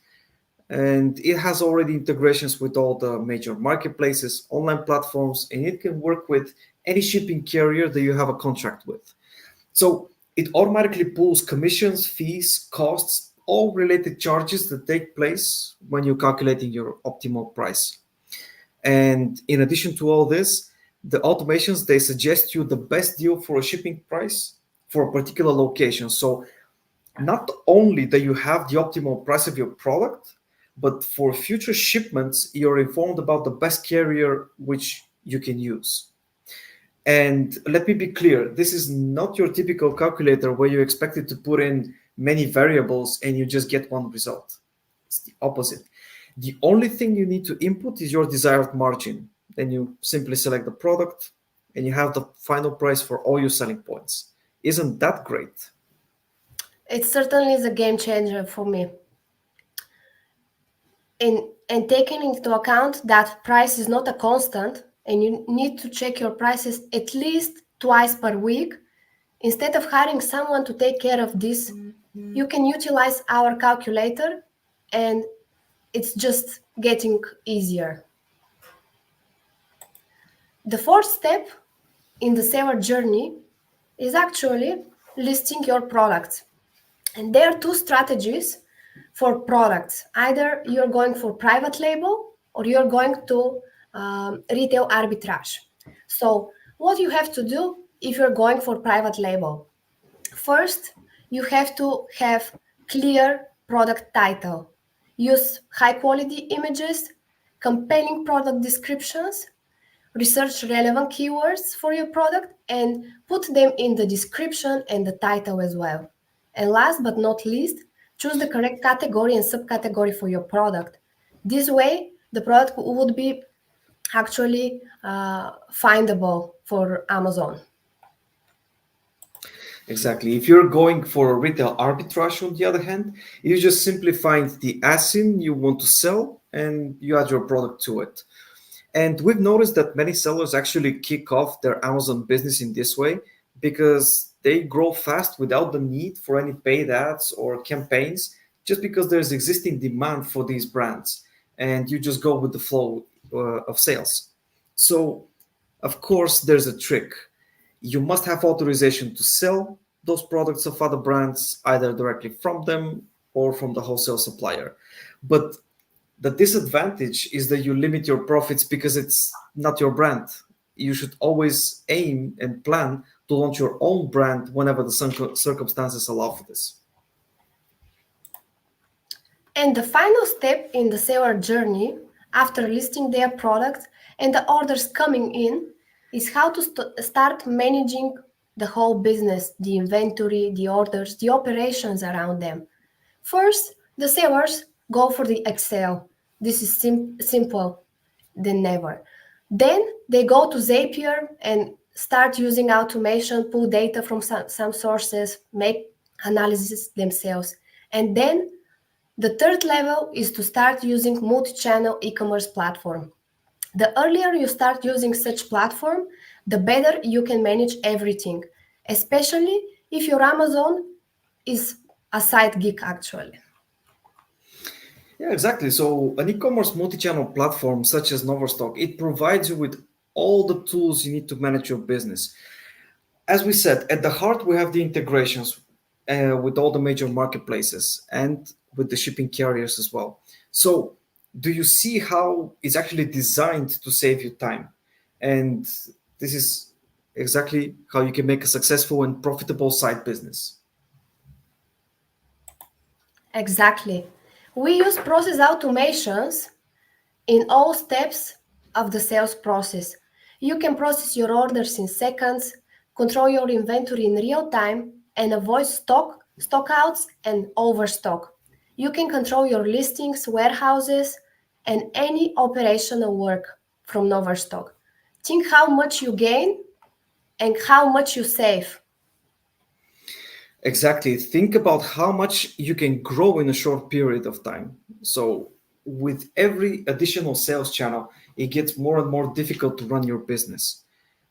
And it has already integrations with all the major marketplaces, online platforms, and it can work with any shipping carrier that you have a contract with. So it automatically pulls commissions, fees, costs, all related charges that take place when you're calculating your optimal price. And in addition to all this, the automations, they suggest you the best deal for a shipping price for a particular location. So not only that you have the optimal price of your product, but for future shipments, you're informed about the best carrier which you can use. And let me be clear, this is not your typical calculator where you expect it to put in many variables and you just get one result. It's the opposite. The only thing you need to input is your desired margin. Then you simply select the product and you have the final price for all your selling points. Isn't that great? It certainly is a game changer for me. And taking into account that price is not a constant, and you need to check your prices at least twice per week, instead of hiring someone to take care of this, you can utilize our calculator, and it's just getting easier. The fourth step in the seller journey is actually listing your products. And there are two strategies for products. Either you're going for private label or you're going to retail arbitrage. So what you have to do if you're going for private label? First, you have to have clear product title. Use high quality images, compelling product descriptions, research relevant keywords for your product, and put them in the description and the title as well. And last but not least, choose the correct category and subcategory for your product. This way, the product would be actually findable for Amazon. Exactly. If you're going for a retail arbitrage, on the other hand, you just simply find the ASIN you want to sell and you add your product to it. And we've noticed that many sellers actually kick off their Amazon business in this way because they grow fast without the need for any paid ads or campaigns, just because there's existing demand for these brands and you just go with the flow of sales. So, of course, there's a trick. You must have authorization to sell those products of other brands, either directly from them or from the wholesale supplier. But the disadvantage is that you limit your profits because it's not your brand. You should always aim and plan to launch your own brand whenever the circumstances allow for this. And the final step in the seller journey, after listing their product and the orders coming in, is how to start managing the whole business, the inventory, the orders, the operations around them. First, the sellers go for the Excel. This is simple than never. Then they go to Zapier and start using automation, pull data from some sources, make analysis themselves. And then the third level is to start using multi-channel e-commerce platform. The earlier you start using such platform, the better you can manage everything, especially if your Amazon is a side gig actually. Yeah, exactly. So an e-commerce multi-channel platform such as Noverstock, it provides you with all the tools you need to manage your business. As we said, at the heart, we have the integrations with all the major marketplaces and with the shipping carriers as well. So do you see how it's actually designed to save you time? And this is exactly how you can make a successful and profitable side business. Exactly. We use process automations in all steps of the sales process. You can process your orders in seconds, control your inventory in real time, and avoid stockouts and overstock. You can control your listings, warehouses, and any operational work from Noverstock. Think how much you gain and how much you save. Exactly. Think about how much you can grow in a short period of time. So with every additional sales channel, it gets more and more difficult to run your business.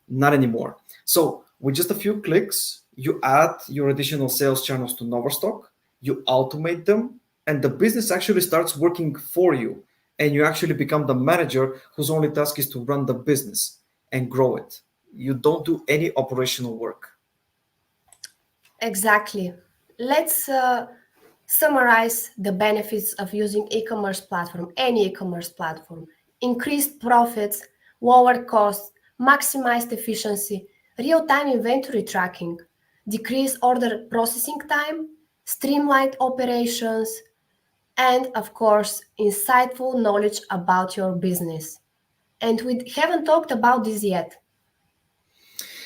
Not anymore. So with just a few clicks, you add your additional sales channels to Noverstock, you automate them, and the business actually starts working for you. And you actually become the manager whose only task is to run the business and grow it. You don't do any operational work. Exactly. Let's summarize the benefits of using e-commerce platform, any e-commerce platform. Increased profits, lower costs, maximized efficiency, real-time inventory tracking, decreased order processing time, streamlined operations, and of course, insightful knowledge about your business. And we haven't talked about this yet.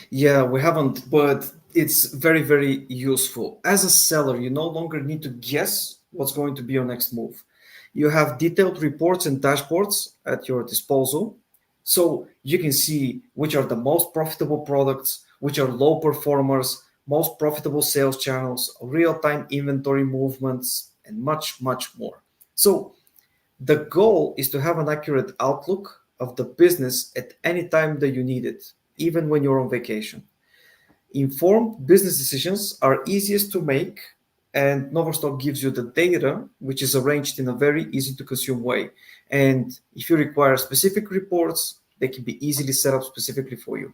Yeah, we haven't, but it's very, very useful. As a seller, you no longer need to guess what's going to be your next move. You have detailed reports and dashboards at your disposal. So you can see which are the most profitable products, which are low performers, most profitable sales channels, real-time inventory movements, and much, much more. So the goal is to have an accurate outlook of the business at any time that you need it, even when you're on vacation. Informed business decisions are easiest to make, and Noverstock gives you the data, which is arranged in a very easy to consume way. And if you require specific reports, they can be easily set up specifically for you.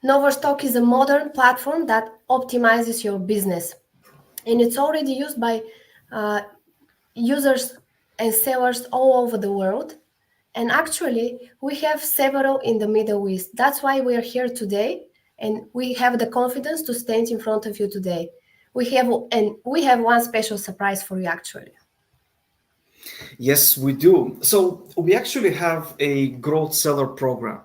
Noverstock is a modern platform that optimizes your business, and it's already used by users and sellers all over the world. And actually, we have several in the Middle East. That's why we are here today, and we have the confidence to stand in front of you today. We have one special surprise for you, actually. Yes, we do. So we actually have a growth seller program,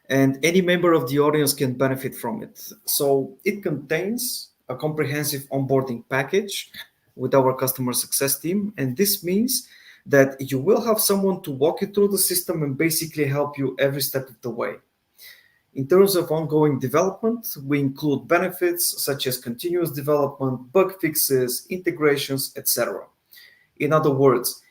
and any member of the audience can benefit from it. So it contains a comprehensive onboarding package with our customer success team, and this means that you will have someone to walk you through the system and basically help you every step of the way. In terms of ongoing development, we include benefits such as continuous development, bug fixes, integrations, etc. In other words,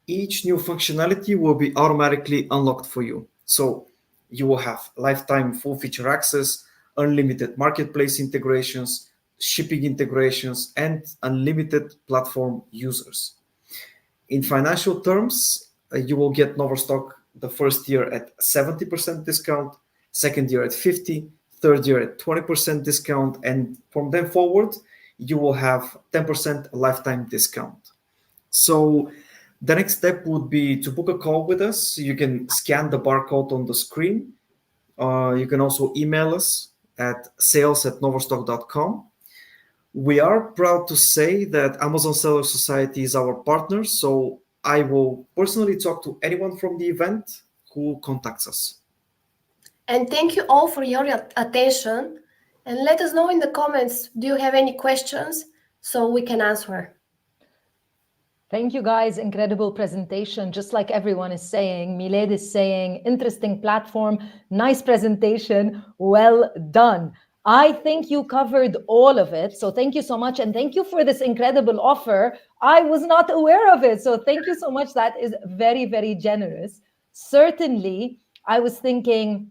each new functionality will be automatically unlocked for you. So you will have lifetime full feature access, unlimited marketplace integrations, shipping integrations, and unlimited platform users. In financial terms, you will get Noverstock the first year at 70% discount, second year at 50%, third year at 20% discount, and from then forward, you will have 10% lifetime discount. So the next step would be to book a call with us. You can scan the barcode on the screen. You can also email us at sales@noverstock.com. We are proud to say that Amazon Seller Society is our partner, so I will personally talk to anyone from the event who contacts us. And thank you all for your attention. And let us know in the comments, do you have any questions so we can answer? Thank you, guys. Incredible presentation. Just like everyone is saying, Milad is saying, interesting platform, nice presentation, well done. I think you covered all of it. So thank you so much. And thank you for this incredible offer. I was not aware of it. So thank you so much. That is very, very generous. Certainly, I was thinking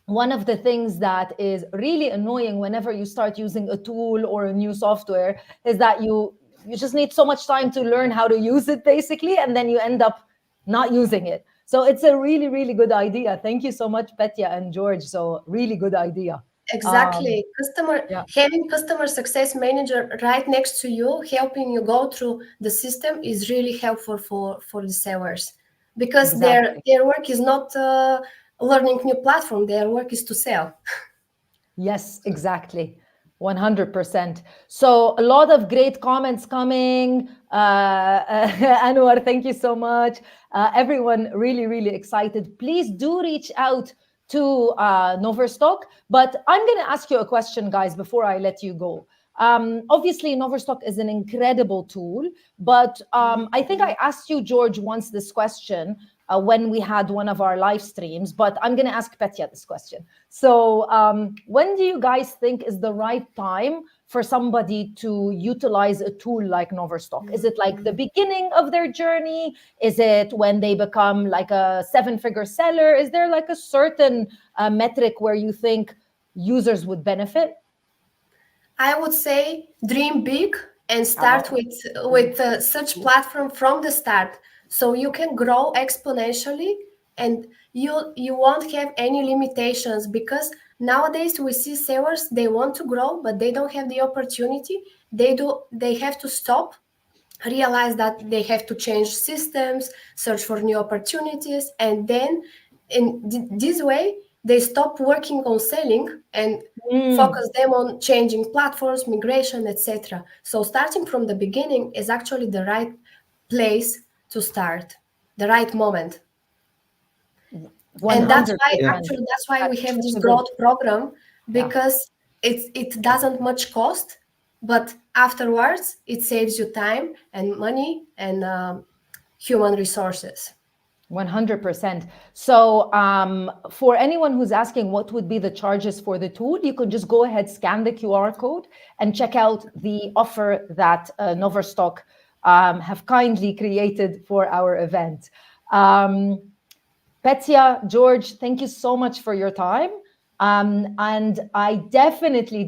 one of the things that is really annoying whenever you start using a tool or a new software is that you just need so much time to learn how to use it, basically, and then you end up not using it. So it's a really, really good idea. Thank you so much, Petya and George. So really good idea. Exactly. Having customer success manager right next to you, helping you go through the system is really helpful for the sellers, because Exactly. their work is not learning new platform. Their work is to sell. Yes, exactly. 100%. So a lot of great comments coming. Anwar, thank you so much. Everyone really, really excited. Please do reach out to Noverstock. But I'm going to ask you a question, guys, before I let you go. Obviously, Noverstock is an incredible tool, but I think I asked you, George, once this question when we had one of our live streams, but I'm going to ask Petya this question. So when do you guys think is the right time for somebody to utilize a tool like Noverstock? Is it like the beginning of their journey? Is it when they become like a 7-figure seller? Is there like a certain metric where you think users would benefit? I would say dream big and start with such platform from the start. So you can grow exponentially and you won't have any limitations, because nowadays we see sellers, they want to grow, but they don't have the opportunity. They have to stop, realize that they have to change systems, search for new opportunities. And then in this way, they stop working on selling and focus them on changing platforms, migration, etc. So starting from the beginning is actually the right place to start, the right moment. 100%. And that's why we have this growth program, because it doesn't much cost, but afterwards it saves you time and money and human resources. 100%. So for anyone who's asking what would be the charges for the tool, you can just go ahead, scan the QR code and check out the offer that Noverstock have kindly created for our event. Petya, George, thank you so much for your time. And I definitely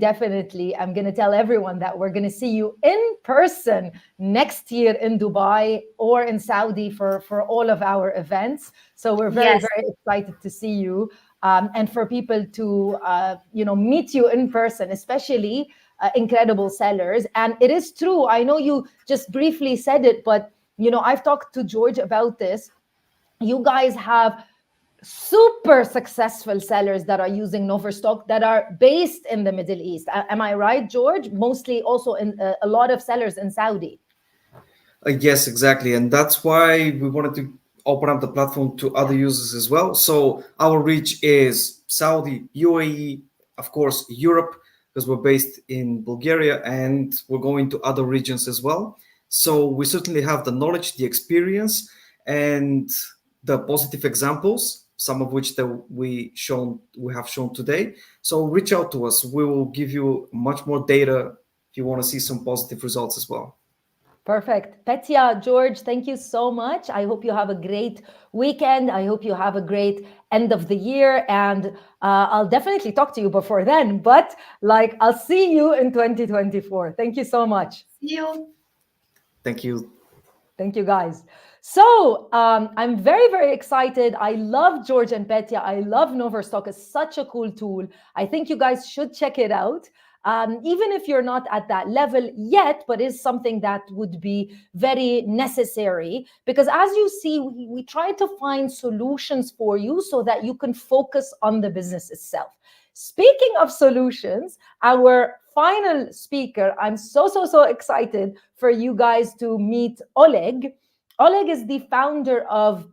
am going to tell everyone that we're going to see you in person next year in Dubai or in Saudi for all of our events. So we're very excited to see you and for people to meet you in person, especially incredible sellers. And it is true. I know you just briefly said it, but I've talked to George about this. You guys have super successful sellers that are using Noverstock that are based in the Middle East. Am I right, George? Mostly also in a lot of sellers in Saudi. Yes, exactly. And that's why we wanted to open up the platform to other users as well. So our reach is Saudi, UAE, of course, Europe, because we're based in Bulgaria, and we're going to other regions as well. So we certainly have the knowledge, the experience, and the positive examples, some of which that we have shown today. So reach out to us. We will give you much more data if you want to see some positive results as well. Perfect. Petya, George, thank you so much. I hope you have a great weekend. I hope you have a great end of the year. And I'll definitely talk to you before then. But I'll see you in 2024. Thank you so much. See you. Thank you. Thank you, guys. So I'm very, very excited. I love George and Petya. I love Noverstock. It's such a cool tool. I think you guys should check it out. Even if you're not at that level yet, but is something that would be very necessary, because as you see, we try to find solutions for you so that you can focus on the business itself. Speaking of solutions, our final speaker, I'm so excited for you guys to meet Oleg. Oleg is the founder of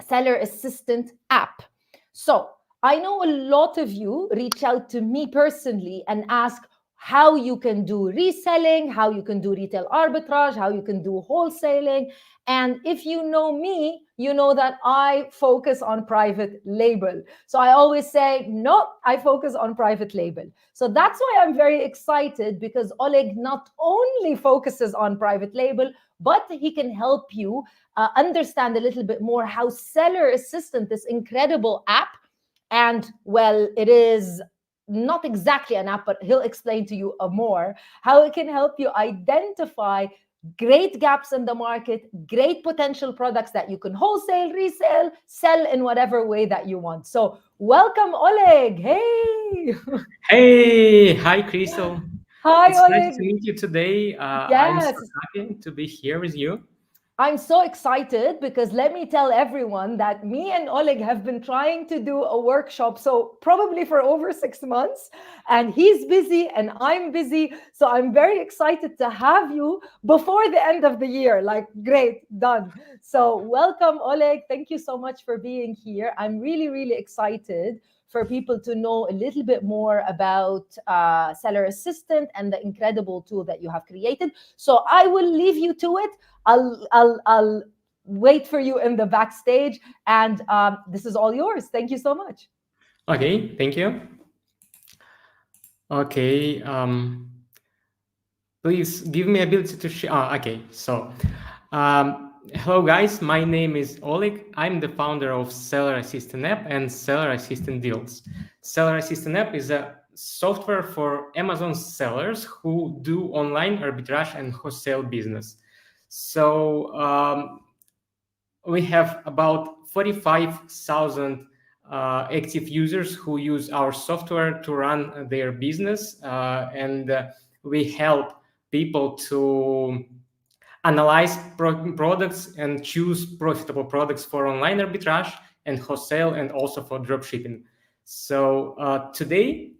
Seller Assistant app. So I know a lot of you reach out to me personally and ask how you can do reselling, how you can do retail arbitrage, how you can do wholesaling. And if you know me, you know that I focus on private label. So I always say, no, I focus on private label. So that's why I'm very excited, because Oleg not only focuses on private label, but he can help you understand a little bit more how Seller Assistant, this incredible app, and well, it is not exactly an app, but he'll explain to you more how it can help you identify great gaps in the market, great potential products that you can wholesale, resell, sell in whatever way that you want. So welcome, Oleg. Hey. Hey, hi, Crystal. Hi, it's Oleg. Nice to meet you today. Yes. I'm so happy to be here with you. I'm so excited because let me tell everyone that me and Oleg have been trying to do a workshop, so probably for over 6 months, and he's busy and I'm busy. So I'm very excited to have you before the end of the year. Great, done. So welcome, Oleg. Thank you so much for being here. I'm really excited for people to know a little bit more about Seller Assistant and the incredible tool that you have created. So I will leave you to it. I'll wait for you in the backstage, and this is all yours. Thank you so much. Okay, thank you. Okay, please give me ability to share. Okay, so hello guys, my name is Oleg. I'm the founder of Seller Assistant app and Seller Assistant Deals. Seller Assistant app is a software for Amazon sellers who do online arbitrage and wholesale business. So we have about 45,000 active users who use our software to run their business, and we help people to analyze products and choose profitable products for online arbitrage and wholesale, and also for dropshipping. So today,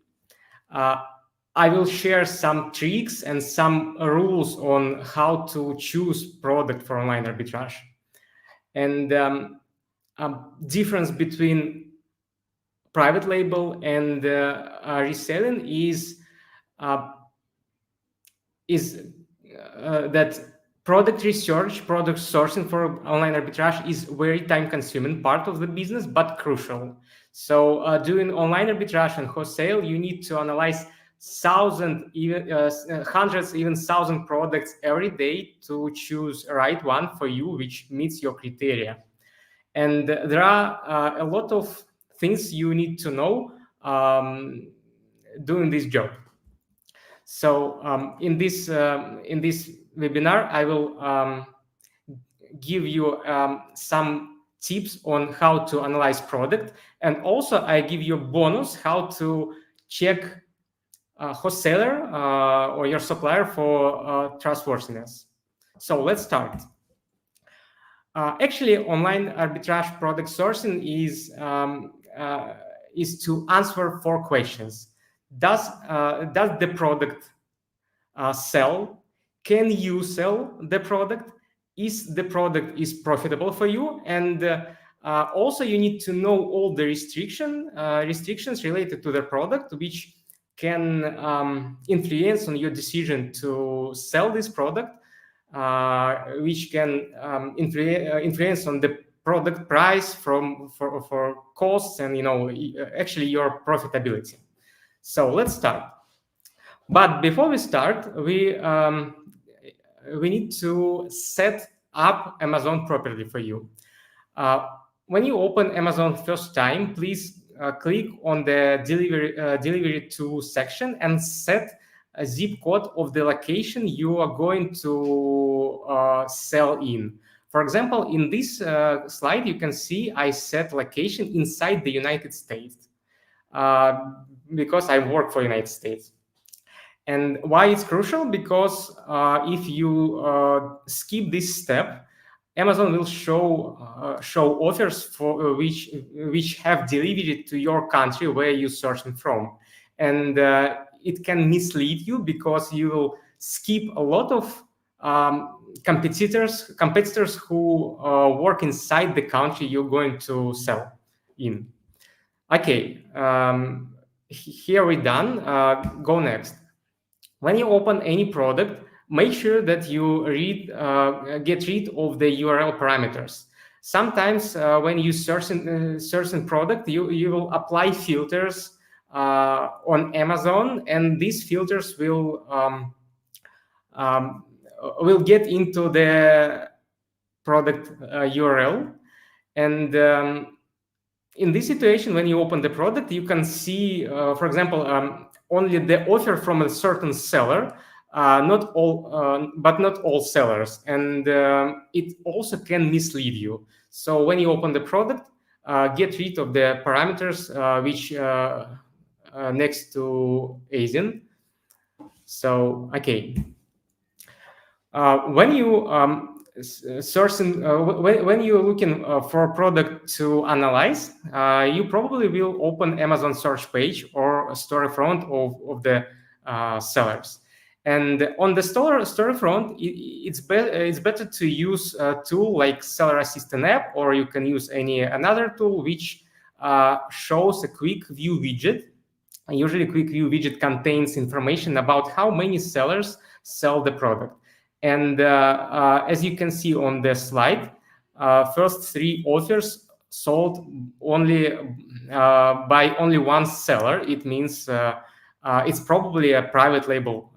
I will share some tricks and some rules on how to choose product for online arbitrage. And difference between private label and reselling is that product research, product sourcing for online arbitrage is very time-consuming part of the business, but crucial. So doing online arbitrage and wholesale, you need to analyze hundreds, even thousand products every day to choose the right one for you, which meets your criteria. And there are a lot of things you need to know doing this job. So in this webinar, I will give you some tips on how to analyze product, and also I give you a bonus how to check wholesaler or your supplier for trustworthiness. So let's start. Actually, online arbitrage product sourcing is to answer 4 questions. Does the product sell? Can you sell the product? Is the product profitable for you? And also you need to know all the restrictions related to the product, which can influence on your decision to sell this product. which can influence on the product price for costs and actually your profitability. So let's start. But before we start, we need to set up Amazon properly for you. When you open Amazon first time, please click on the delivery to section and set a zip code of the location you are going to sell in. For example, in this slide, you can see I set location inside the United States because I work for United States. And why it's crucial? Because if you skip this step, Amazon will show offers for which have delivered to your country where you're searching from, and it can mislead you because you will skip a lot of competitors who work inside the country you're going to sell in. Okay, here we're done. Go next. When you open any product, make sure that you get rid of the URL parameters. Sometimes when you search in product, you will apply filters on Amazon, and these filters will get into the product URL. And in this situation, when you open the product, you can see, for example, only the offer from a certain seller, but not all sellers, and it also can mislead you. So when you open the product, get rid of the parameters which next to ASIN. So okay, when you when you're looking for a product to analyze, you probably will open Amazon search page or a storefront of the sellers. And on the storefront, it's better to use a tool like Seller Assistant app, or you can use another tool which shows a quick view widget. Usually, quick view widget contains information about how many sellers sell the product. And as you can see on the slide, first 3 offers sold only by only one seller. It means it's probably a private label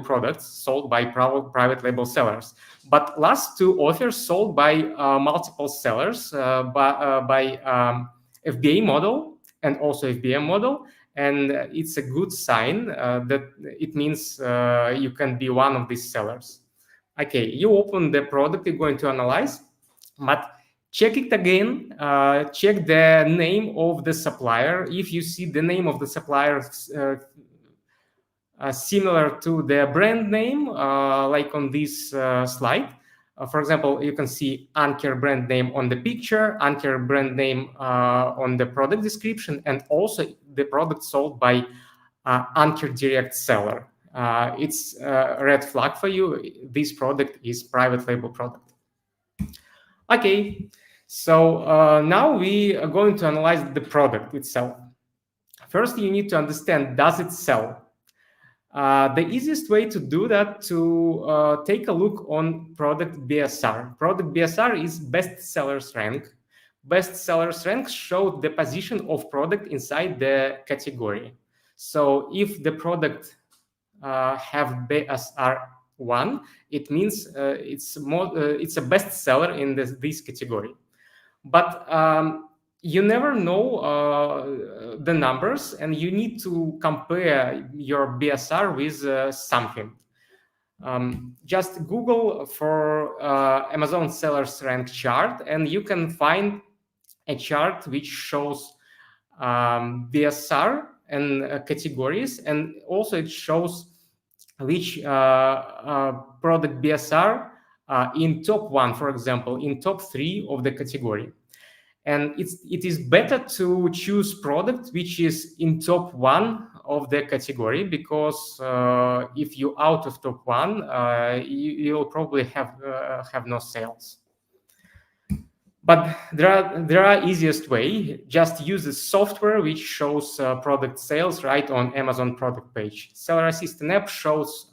products sold by private label sellers. But last 2 offers sold by multiple sellers by FBA model and also FBM model. And it's a good sign that it means you can be one of these sellers. Okay, you open the product you're going to analyze, but check it again. Check the name of the supplier. If you see the name of the supplier similar to the brand name, like on this slide, for example, you can see Anker brand name on the picture, Anker brand name on the product description, and also the product sold by Anker direct seller. It's a red flag for you. This product is private label product. Okay, so now we are going to analyze the product itself. First, you need to understand, does it sell? The easiest way to do that to take a look on product BSR. Product BSR is best sellers rank. Best sellers rank show the position of product inside the category. So if the product have BSR 1, it means it's a best seller in this category. But you never know the numbers, and you need to compare your BSR with something. Just Google for Amazon sellers rank chart, and you can find a chart which shows BSR and categories, and also it shows which product BSR in top 1, for example, in top 3 of the category. And it is better to choose product which is in top 1 of the category, because if you're out of top 1, you'll probably have no sales. But there are easiest way. Just use the software which shows product sales right on Amazon product page. Seller Assistant app shows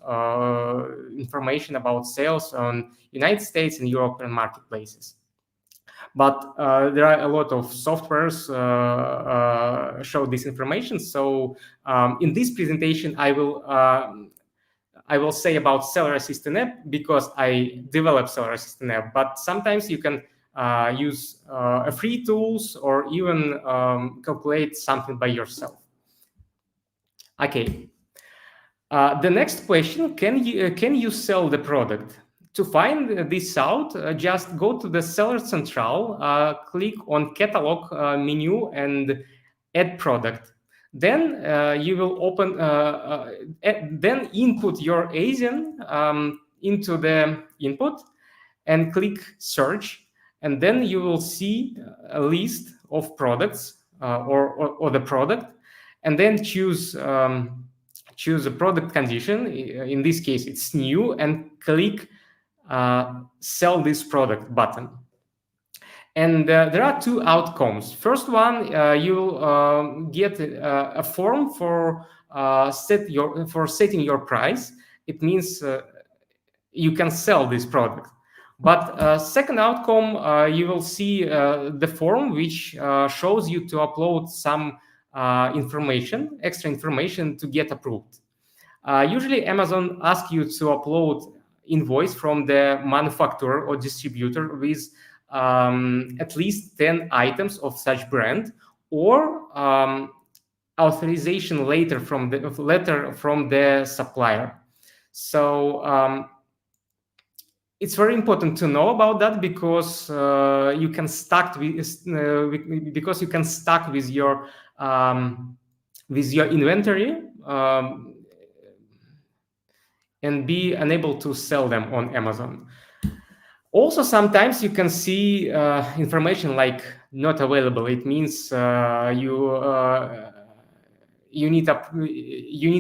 information about sales on United States and European marketplaces. But there are a lot of softwares show this information. So in this presentation, I will say about Seller Assistant app because I developed Seller Assistant app. But sometimes you can use free tools or even calculate something by yourself. Okay. The next question: can you sell the product? To find this out, just go to the Seller Central, click on Catalog menu and Add Product. Then you will open, then input your ASIN into the input and click Search. And then you will see a list of products or the product, and then choose a product condition. In this case, it's new, and click Sell this product button. And there are two outcomes. First one, you'll get a form for setting your price. It means you can sell this product. But second outcome, you will see the form which shows you to upload some information, extra information to get approved. Usually Amazon asks you to upload invoice from the manufacturer or distributor with at least 10 items of such brand, or authorization letter from the supplier. So it's very important to know about that because you can stuck with your inventory and be unable to sell them on Amazon. Also, sometimes you can see information like not available. It means you need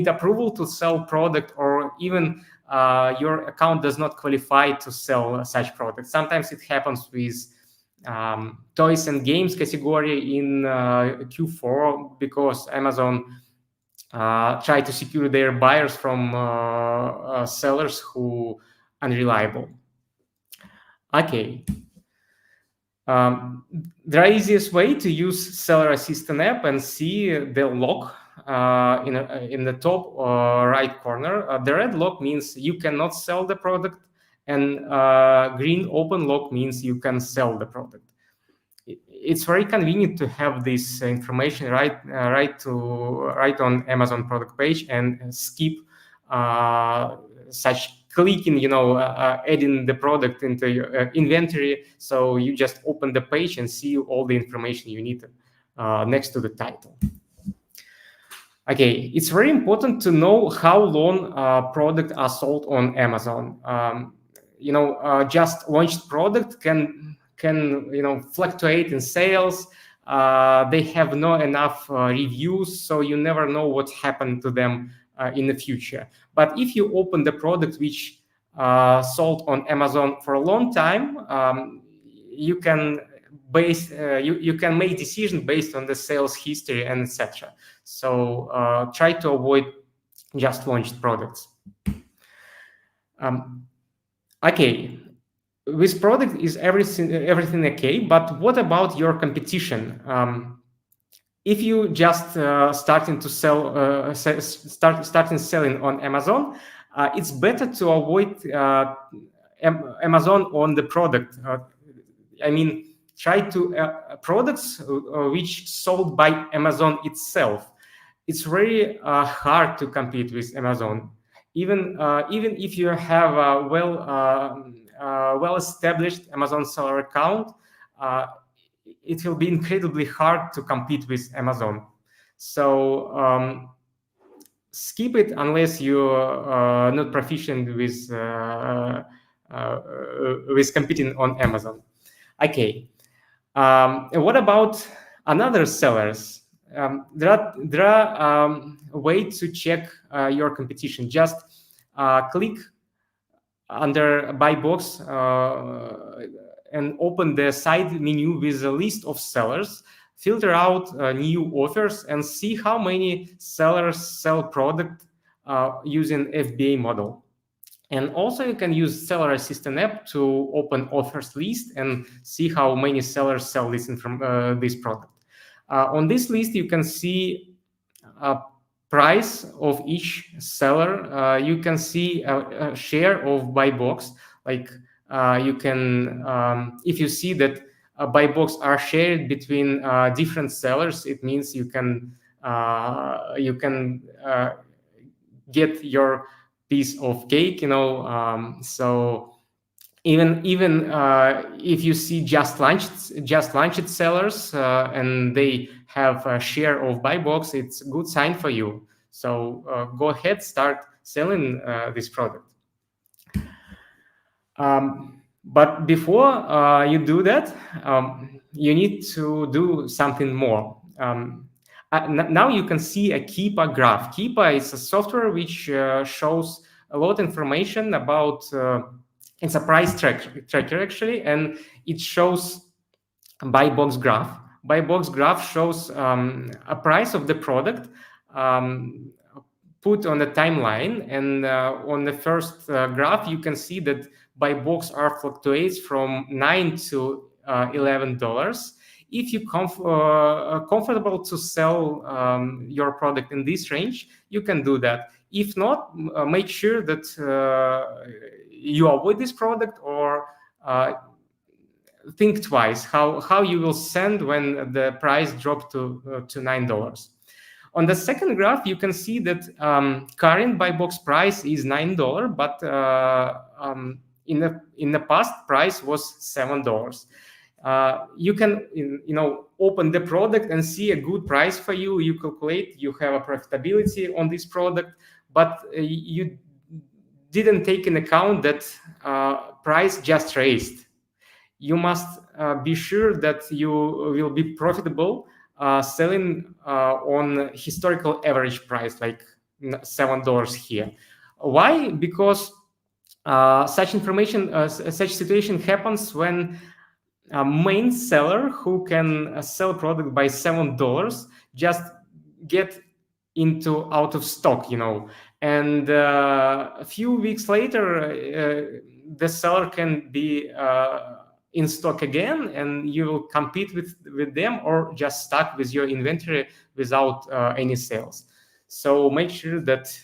approval to sell product, or even your account does not qualify to sell such product. Sometimes it happens with toys and games category in Q4 because Amazon try to secure their buyers from sellers who unreliable. Okay. The easiest way to use Seller Assistant app and see the log in the top right corner. The red log means you cannot sell the product, and green open log means you can sell the product. It's very convenient to have this information right on Amazon product page and skip such clicking, adding the product into your inventory. So you just open the page and see all the information you need next to the title. Okay, it's very important to know how long products are sold on Amazon. Just launched product can fluctuate in sales. They have not enough reviews, so you never know what happened to them in the future. But if you open the product which sold on Amazon for a long time, you can make decision based on the sales history and etc. So try to avoid just launched products. Okay, with product is everything okay, but what about your competition? If you just starting selling on Amazon, it's better to avoid Amazon on the product. Try to products which sold by Amazon itself. It's very hard to compete with Amazon. Even if you have a well-established Amazon seller account, it will be incredibly hard to compete with Amazon. So skip it unless you're not proficient with competing on Amazon. Okay. What about another sellers? There are ways to check your competition. Just click under buy box and open the side menu with a list of sellers, filter out new offers, and see how many sellers sell product using FBA model. And also you can use Seller Assistant app to open offers list and see how many sellers sell this product. On this list, you can see price of each seller. You can see a share of buy box. Like you can, if you see that buy box are shared between different sellers, it means you can get your piece of cake, so even if you see just launched sellers and they have a share of buy box, it's a good sign for you. So go ahead, start selling this product. But before you do that, you need to do something more. Now you can see a Keepa graph. Keepa is a software which shows a lot of information about, it's a price tracker actually, and it shows a buy box graph. Buy box graph shows a price of the product put on the timeline, and on the first graph you can see that buy box are fluctuates from $9 to $11. If you're comfortable to sell your product in this range, you can do that. If not, make sure that you avoid this product, or think twice how you will send when the price dropped to $9. On the second graph, you can see that current buy box price is $9, but in the past price was $7. You can open the product and see a good price for you. You calculate, you have a profitability on this product, but you didn't take in account that price just raised. You must be sure that you will be profitable selling on historical average price, like $7 here. Why? Because such situation happens when a main seller who can sell product by $7 just get out of stock, and a few weeks later the seller can be in stock again, and you will compete with them, or just stuck with your inventory without any sales. So make sure that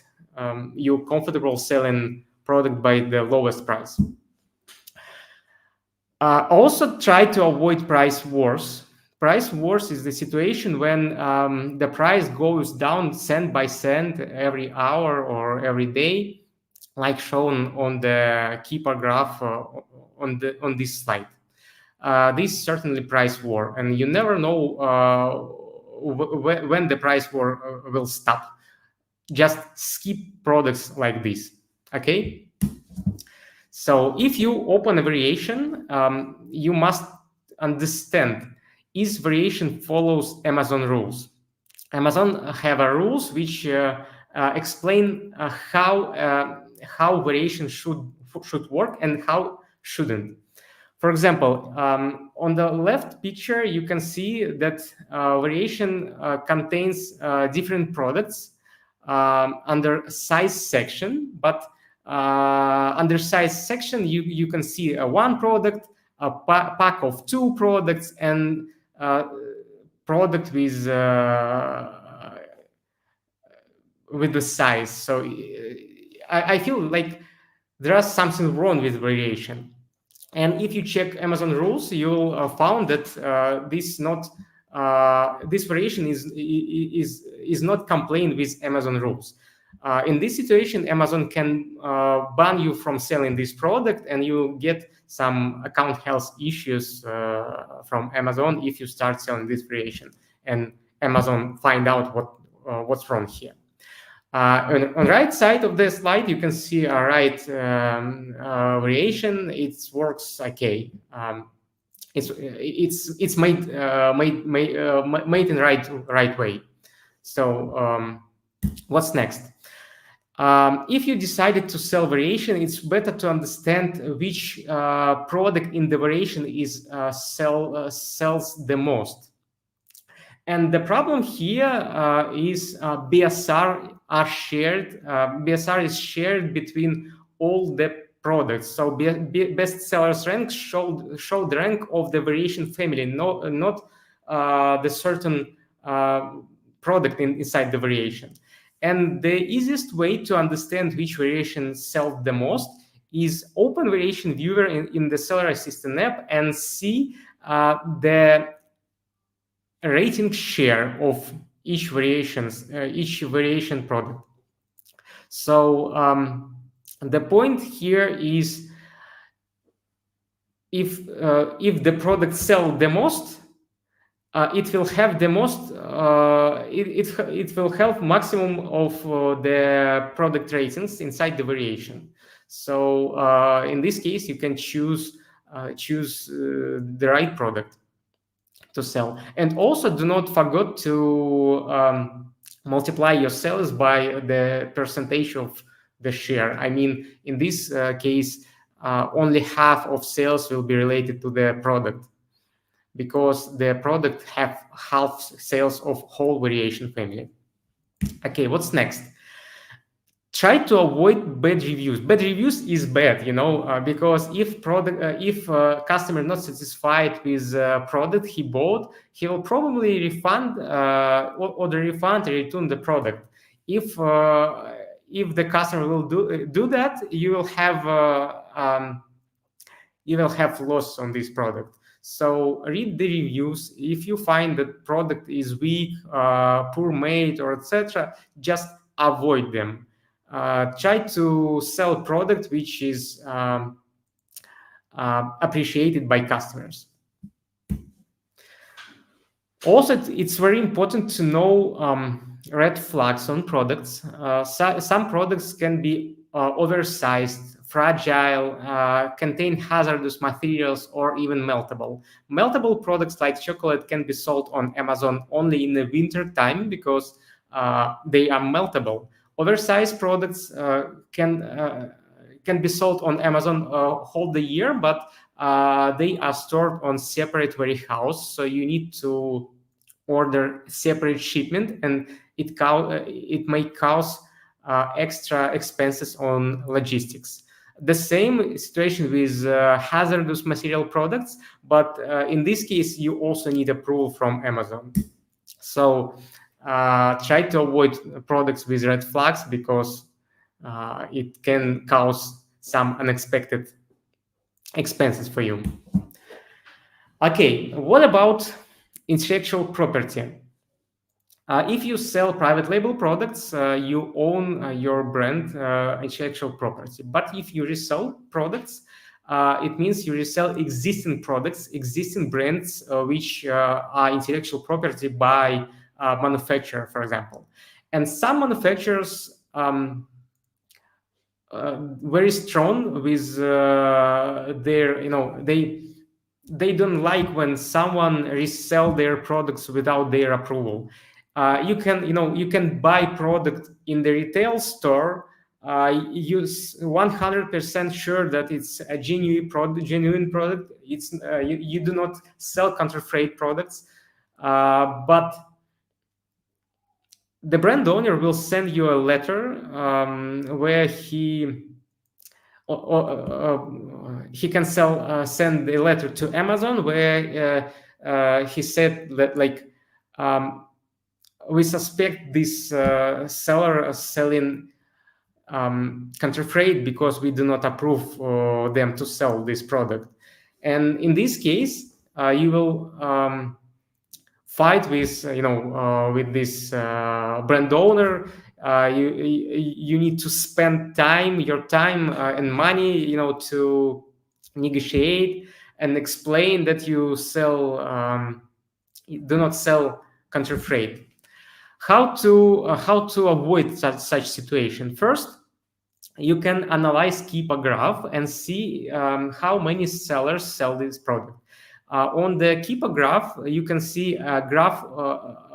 you're comfortable selling product by the lowest price. Also try to avoid price wars. Price wars is the situation when the price goes down cent by cent every hour or every day, like shown on the Keepa graph on this slide. This is certainly price war, and you never know when the price war will stop. Just skip products like this, okay? So if you open a variation, you must understand is variation follows Amazon rules. Amazon have a rules which explain how variation should work and how shouldn't. For example, on the left picture, you can see that variation contains different products under size section, but under size section, you can see one product, a pack of two products, and product with the size. So I feel like there is something wrong with variation. And if you check Amazon rules, you'll found that this variation is not compliant with Amazon rules. In this situation, Amazon can ban you from selling this product, and you get some account health issues from Amazon if you start selling this variation, and Amazon find out what's wrong here. On the right side of the slide, you can see a right variation. It works okay. It's made in right way. So what's next? If you decided to sell variation, it's better to understand which product in the variation is sells the most. And the problem here is BSR are shared. BSR is shared between all the products. So bestsellers rank show the rank of the variation family, not the certain product inside the variation. And the easiest way to understand which variation sells the most is open variation viewer in the Seller Assistant app and see the rating share of each variation product. So the point here is if the product sells the most, it will have the most. It will have maximum of the product ratings inside the variation. So in this case, you can choose the right product to sell. And also, do not forget to multiply your sales by the percentage of the share. I mean, in this case, only half of sales will be related to the product, because the product have half sales of whole variation family. Okay, what's next? Try to avoid bad reviews. Bad reviews is bad, because if customer not satisfied with product he bought, he will probably refund or return the product. If the customer will do that, you will have loss on this product. So read the reviews. If you find that product is weak, poor made, or etc., just avoid them. Try to sell product which is appreciated by customers. Also, it's very important to know red flags on products. Some products can be oversized, fragile, contain hazardous materials, or even meltable. Meltable products like chocolate can be sold on Amazon only in the winter time because they are meltable. Oversized products can be sold on Amazon whole the year, but they are stored on separate warehouse, so you need to order separate shipment, and it may cause extra expenses on logistics. The same situation with hazardous material products, but in this case, you also need approval from Amazon. So try to avoid products with red flags because it can cause some unexpected expenses for you. Okay, what about intellectual property? If you sell private label products, you own your brand intellectual property. But if you resell products, it means you resell existing products, existing brands, which are intellectual property by manufacturer, for example. And some manufacturers very strong with their, they don't like when someone resell their products without their approval. You can buy product in the retail store. You're 100% sure that it's a genuine product. It's you do not sell counterfeit products, but the brand owner will send you a letter where he can send a letter to Amazon where he said that we suspect this seller selling counterfeit because we do not approve them to sell this product. And in this case, you will fight with with this brand owner. You need to spend your time and money to negotiate and explain that you do not sell counterfeit. How to avoid such situation? First, you can analyze Keepa graph and see how many sellers sell this product. On the Keepa graph, you can see a graph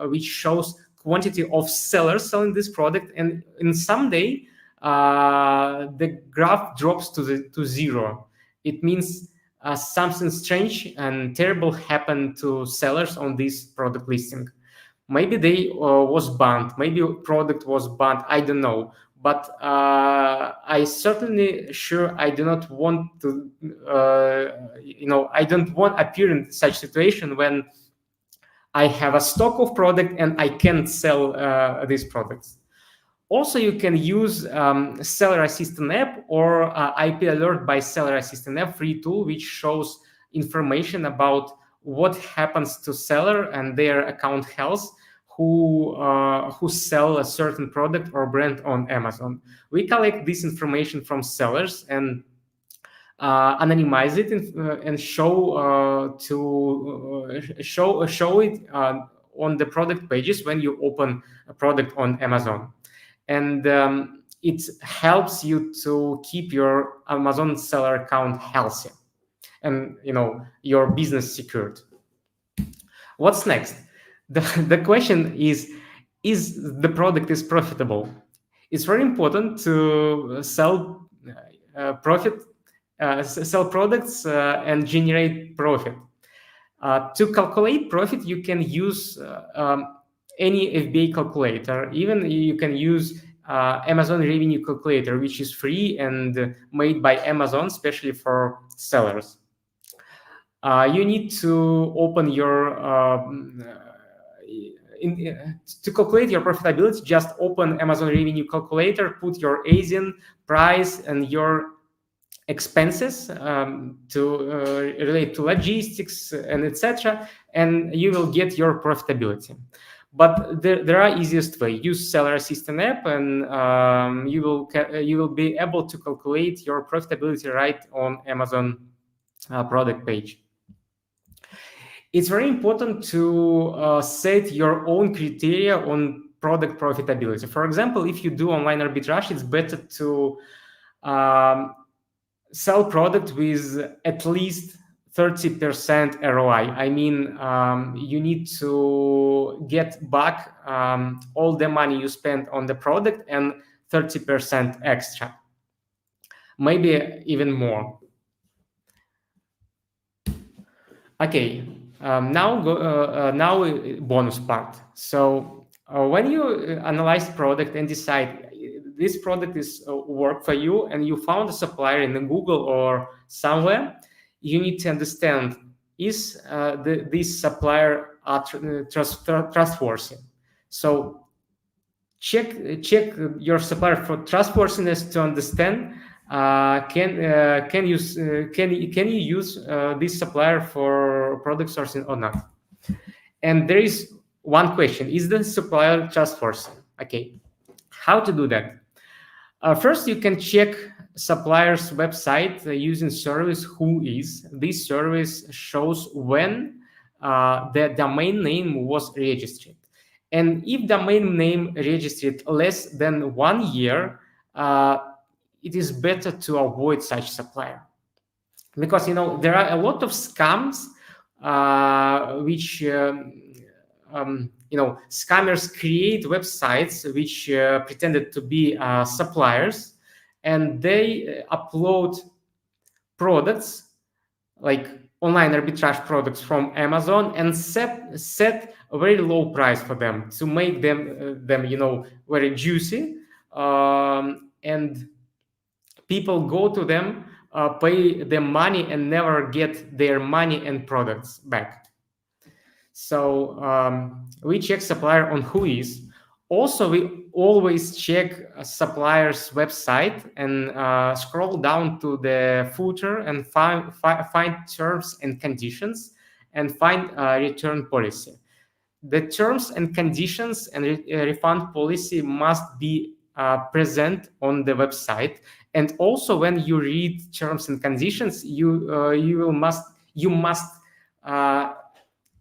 which shows quantity of sellers selling this product, and in some day the graph drops to zero. It means something strange and terrible happened to sellers on this product listing. Maybe they was banned, maybe product was banned, I don't know. But I certainly sure I do not want to, I don't want to appear in such situation when I have a stock of product and I can't sell these products. Also, you can use Seller Assistant app or IP Alert by Seller Assistant app, free tool, which shows information about what happens to seller and their account health who sell a certain product or brand on Amazon. We collect this information from sellers and anonymize it and show it on the product pages when you open a product on Amazon. And it helps you to keep your Amazon seller account healthy and your business secured. What's next? The question is the product is profitable? It's very important to sell products and generate profit. To calculate profit, you can use any FBA calculator. Even you can use Amazon Revenue Calculator, which is free and made by Amazon, especially for sellers. You need to open your to calculate your profitability. Just open Amazon Revenue Calculator, put your ASIN price and your expenses to relate to logistics and etc., and you will get your profitability. But there are easiest way. Use Seller Assistant app, and you will be able to calculate your profitability right on Amazon product page. It's very important to set your own criteria on product profitability. For example, if you do online arbitrage, it's better to sell product with at least 30% ROI. I mean, you need to get back all the money you spent on the product and 30% extra, maybe even more. Okay, now bonus part. So when you analyze product and decide this product is work for you, and you found a supplier in Google or somewhere, you need to understand, is this supplier trustworthy? So check your supplier for trustworthiness to understand can you use this supplier for product sourcing or not. And there is one question: is the supplier trustworthy? Okay, how to do that? First, you can check supplier's website using service Whois. This service shows when the domain name was registered. And if domain name registered less than 1 year, it is better to avoid such supplier. Because there are a lot of scams which scammers create websites which pretended to be suppliers, and they upload products like online arbitrage products from Amazon and set a very low price for them to make them very juicy, and people go to them, pay them money, and never get their money and products back. So we check supplier on Whois. Also, we always check a supplier's website and scroll down to the footer and find terms and conditions and find a return policy. The terms and conditions and refund policy must be present on the website. And also, when you read terms and conditions,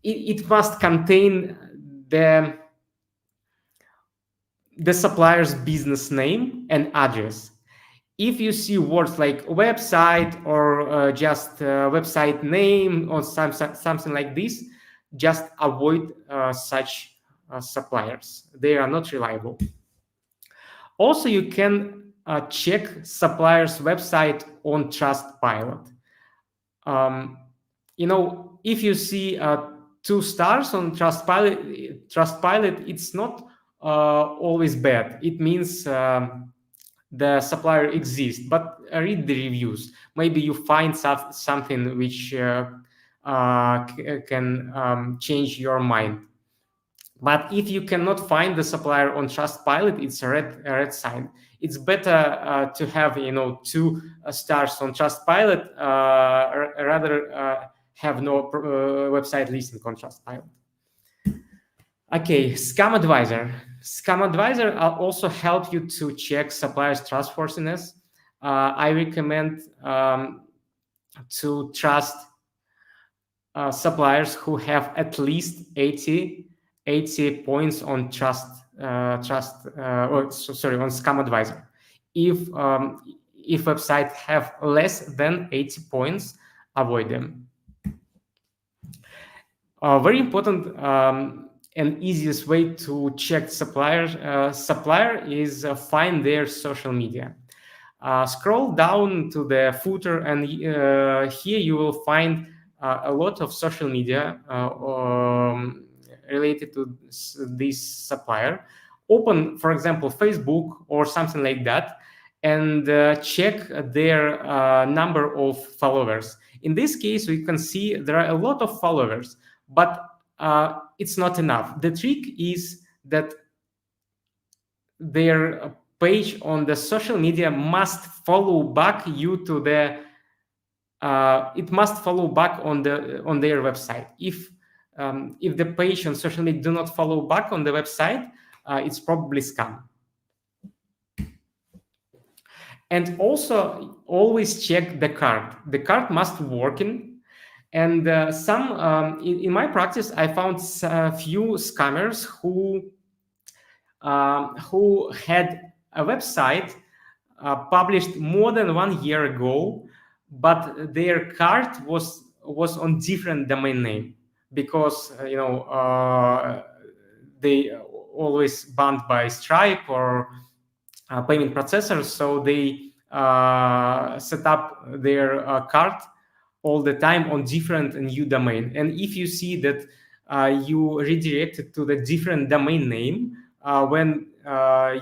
it must contain the supplier's business name and address. If you see words like website or just website name or something like this, just avoid such suppliers. They are not reliable. Also, you can check supplier's website on Trustpilot. If you see 2 stars on Trustpilot, it's not always bad. It means the supplier exists, but read the reviews. Maybe you find something which can change your mind. But if you cannot find the supplier on Trustpilot, it's a red sign. It's better to have 2 stars on Trustpilot rather have no website listing on Trustpilot. Okay, Scam Advisor. Scam Advisor also help you to check suppliers' trustworthiness. I recommend to trust suppliers who have at least 80 points on on Scam Advisor. If websites have less than 80 points, avoid them. Very important and easiest way to check supplier is find their social media. Scroll down to the footer, and here you will find a lot of social media related to this supplier. Open, for example, Facebook or something like that, and check their number of followers. In this case, we can see there are a lot of followers, but it's not enough. The trick is that their page on the social media must follow back you to the. It must follow back on their website. If the page on social media do not follow back on the website, it's probably scam. And also always check the cart. The cart must working. And in my practice, I found a few scammers who had a website published more than 1 year ago, but their cart was on different domain name because they always banned by Stripe or payment processors, so they set up their cart all the time on different new domain. And if you see that you redirected to the different domain name when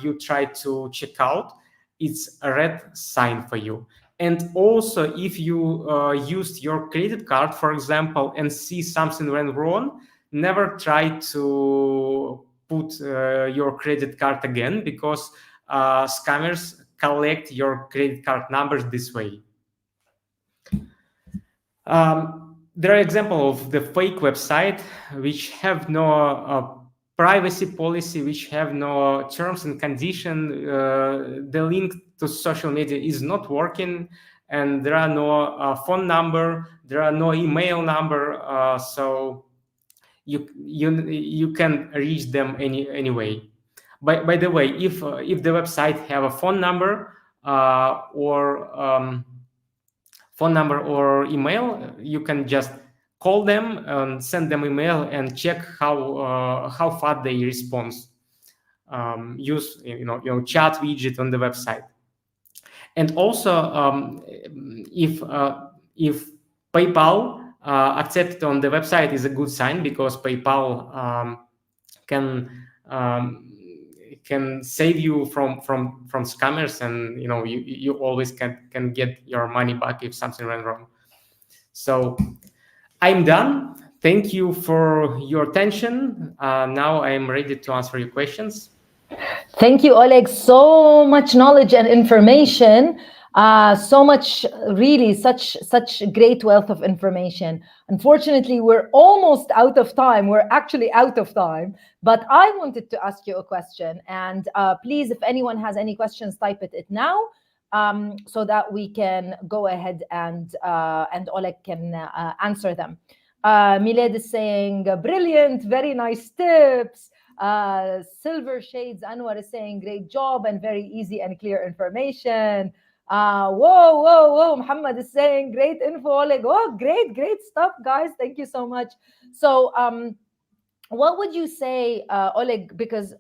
you try to check out, it's a red sign for you. And also, if you used your credit card, for example, and see something went wrong, never try to put your credit card again, because scammers collect your credit card numbers this way. There are examples of the fake website which have no privacy policy, which have no terms and conditions. The link to social media is not working, and there are no phone number, there are no email number, so you can reach them anyway. By the way, if the website have a phone number or email, you can just call them and send them email and check how fast they respond. Use chat widget on the website. And also, if PayPal accepted on the website is a good sign, because PayPal can save you from scammers, and you always can get your money back if something went wrong. So I'm done. Thank you for your attention. Now I am ready to answer your questions. Thank you, Oleg. So much knowledge and information. So much, really, such great wealth of information. Unfortunately, we're almost out of time. We're actually out of time. But I wanted to ask you a question. And please, if anyone has any questions, type it now, so that we can go ahead and Oleg can answer them. Milad is saying, brilliant, very nice tips. Silver Shades Anwar is saying, great job and very easy and clear information. Whoa. Muhammad is saying, great info, Oleg. Oh, great stuff, guys. Thank you so much. So what would you say, Oleg, because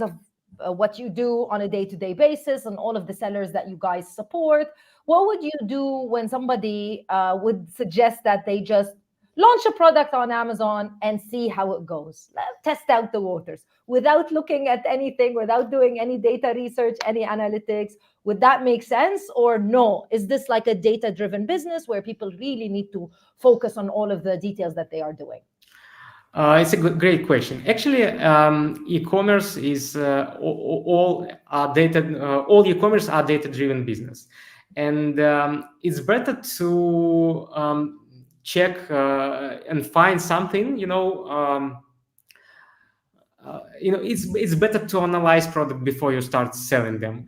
of what you do on a day-to-day basis and all of the sellers that you guys support. What would you do when somebody would suggest that they just launch a product on Amazon and see how it goes, test out the waters without looking at anything, without doing any data research, any analytics? Would that make sense or no? Is this like a data-driven business where people really need to focus on all of the details that they are doing? It's a great question. Actually, e-commerce is all e-commerce are data-driven business, and it's better to check and find something. It's better to analyze product before you start selling them.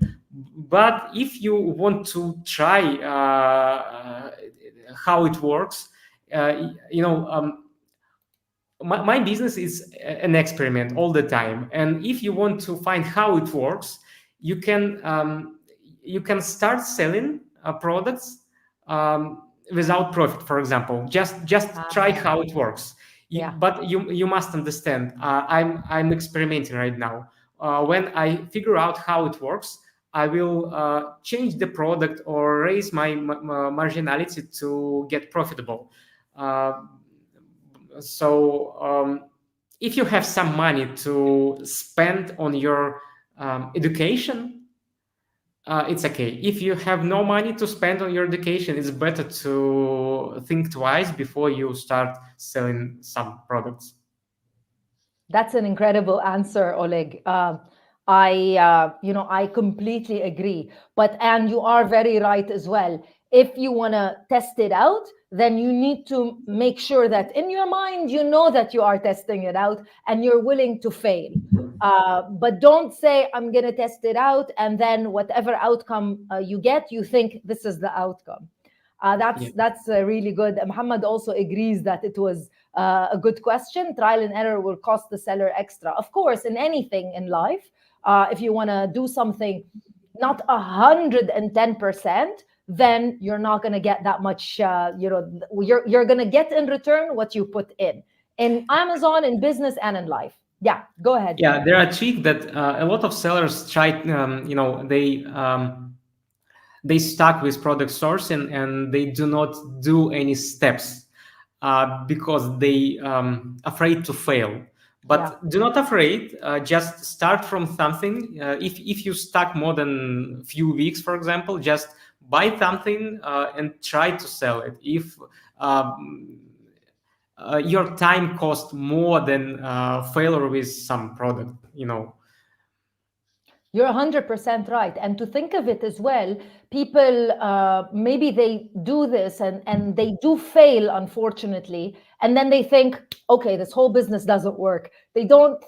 But if you want to try how it works, my business is an experiment all the time, and if you want to find how it works, you can start selling products without profit, for example. Just try how it works. But you must understand, I'm experimenting right now. When I figure out how it works, I will change the product or raise my marginality to get profitable. So if you have some money to spend on your education, it's okay. If you have no money to spend on your education, it's better to think twice before you start selling some products. That's an incredible answer, Oleg. I completely agree. And you are very right as well. If you want to test it out, then you need to make sure that in your mind, you know that you are testing it out and you're willing to fail. But don't say, I'm going to test it out, and then whatever outcome you get, you think this is the outcome. That's really good. Muhammad also agrees that it was a good question. Trial and error will cost the seller extra. Of course, in anything in life, if you want to do something not 110%, then you're not going to get that much, you're going to get in return what you put in Amazon, in business, and in life. Yeah, go ahead. Yeah, there are tricks that a lot of sellers try, they stuck with product sourcing and they do not do any steps because they afraid to fail. But do not afraid, just start from something. If you stuck more than a few weeks, for example, just buy something and try to sell it. If your time costs more than failure with some product, You're 100% right. And to think of it as well, people, maybe they do this and they do fail, unfortunately. And then they think, okay, this whole business doesn't work. They don't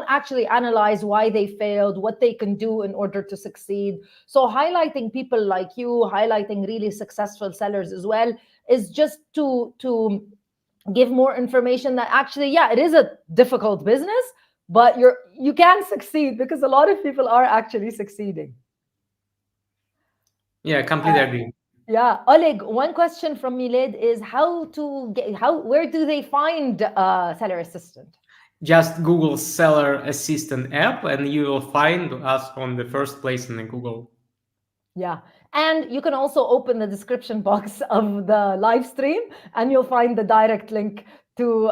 actually analyze why they failed, what they can do in order to succeed. So highlighting people like you, highlighting really successful sellers as well, is just to give more information that actually, it is a difficult business, but you can succeed because a lot of people are actually succeeding. Yeah, completely agree. Yeah, Oleg, one question from Milad is where do they find Seller Assistant? Just Google Seller Assistant app and you will find us on the first place in Google. Yeah, and you can also open the description box of the live stream and you'll find the direct link to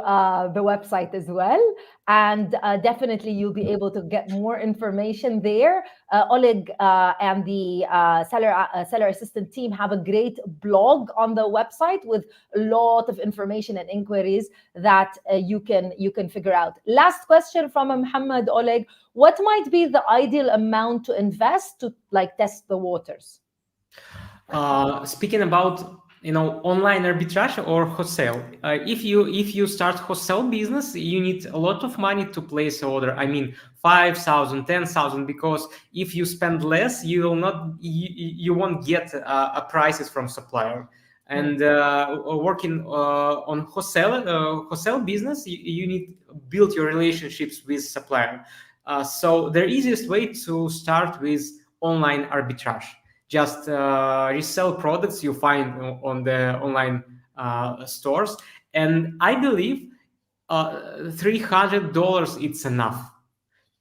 the website as well. And definitely you'll be able to get more information there. Oleg and the Seller Assistant team have a great blog on the website with a lot of information and inquiries that you can figure out. Last question from Muhammad. Oleg, what might be the ideal amount to invest to test the waters? Speaking about online arbitrage or wholesale. If you start wholesale business, you need a lot of money to place an order. I mean, 5,000, 10,000, because if you spend less, you won't get prices from supplier. And working on wholesale business, you need to build your relationships with supplier. So the easiest way to start with online arbitrage. Just resell products you find on the online stores. And I believe $300 it's enough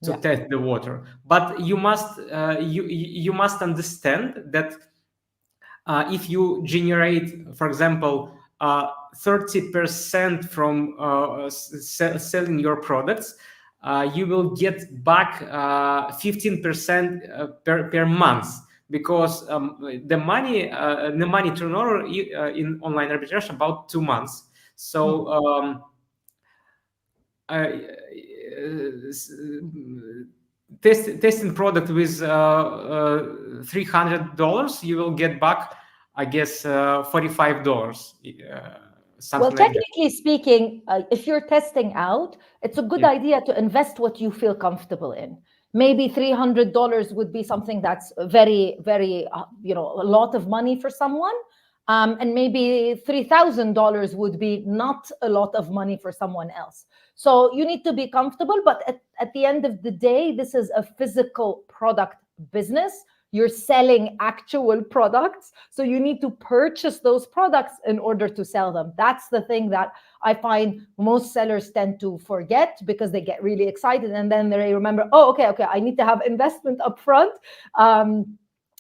to test the water. But you must you must understand that if you generate, for example, 30% from selling your products, you will get back 15% per month, because the money turnover in online arbitration about 2 months. So testing product with $300, you will get back, I guess, $45. Well, technically speaking, if you're testing out, it's a good idea to invest what you feel comfortable in. Maybe $300 would be something that's very, very, a lot of money for someone. And maybe $3,000 would be not a lot of money for someone else. So you need to be comfortable, but at the end of the day, this is a physical product business. You're selling actual products. So you need to purchase those products in order to sell them. That's the thing that I find most sellers tend to forget, because they get really excited and then they remember, oh, okay, I need to have investment up front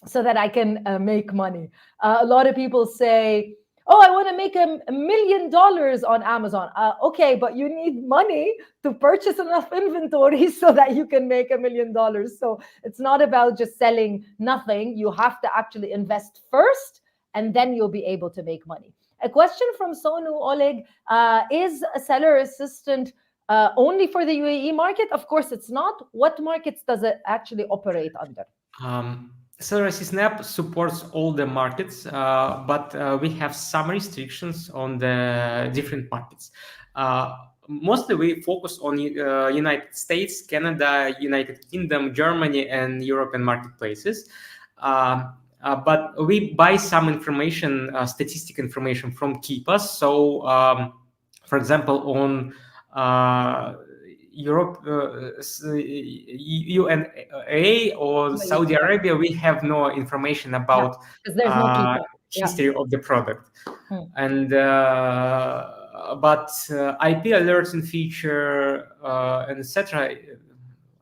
so that I can make money. A lot of people say, oh, I want to make $1 million on Amazon. Okay, but you need money to purchase enough inventory so that you can make $1 million. So it's not about just selling nothing. You have to actually invest first, and then you'll be able to make money. A question from Sonu Oleg, is a seller assistant only for the UAE market? Of course it's not. What markets does it actually operate under? Seller Assistant app supports all the markets, but we have some restrictions on the different markets. Mostly we focus on United States, Canada, United Kingdom, Germany, and European marketplaces. But we buy some information, statistic information from Keepa. So, for example, on Europe, UNA or Saudi Arabia, we have no information about history of the product. And but IP alerting feature and etc.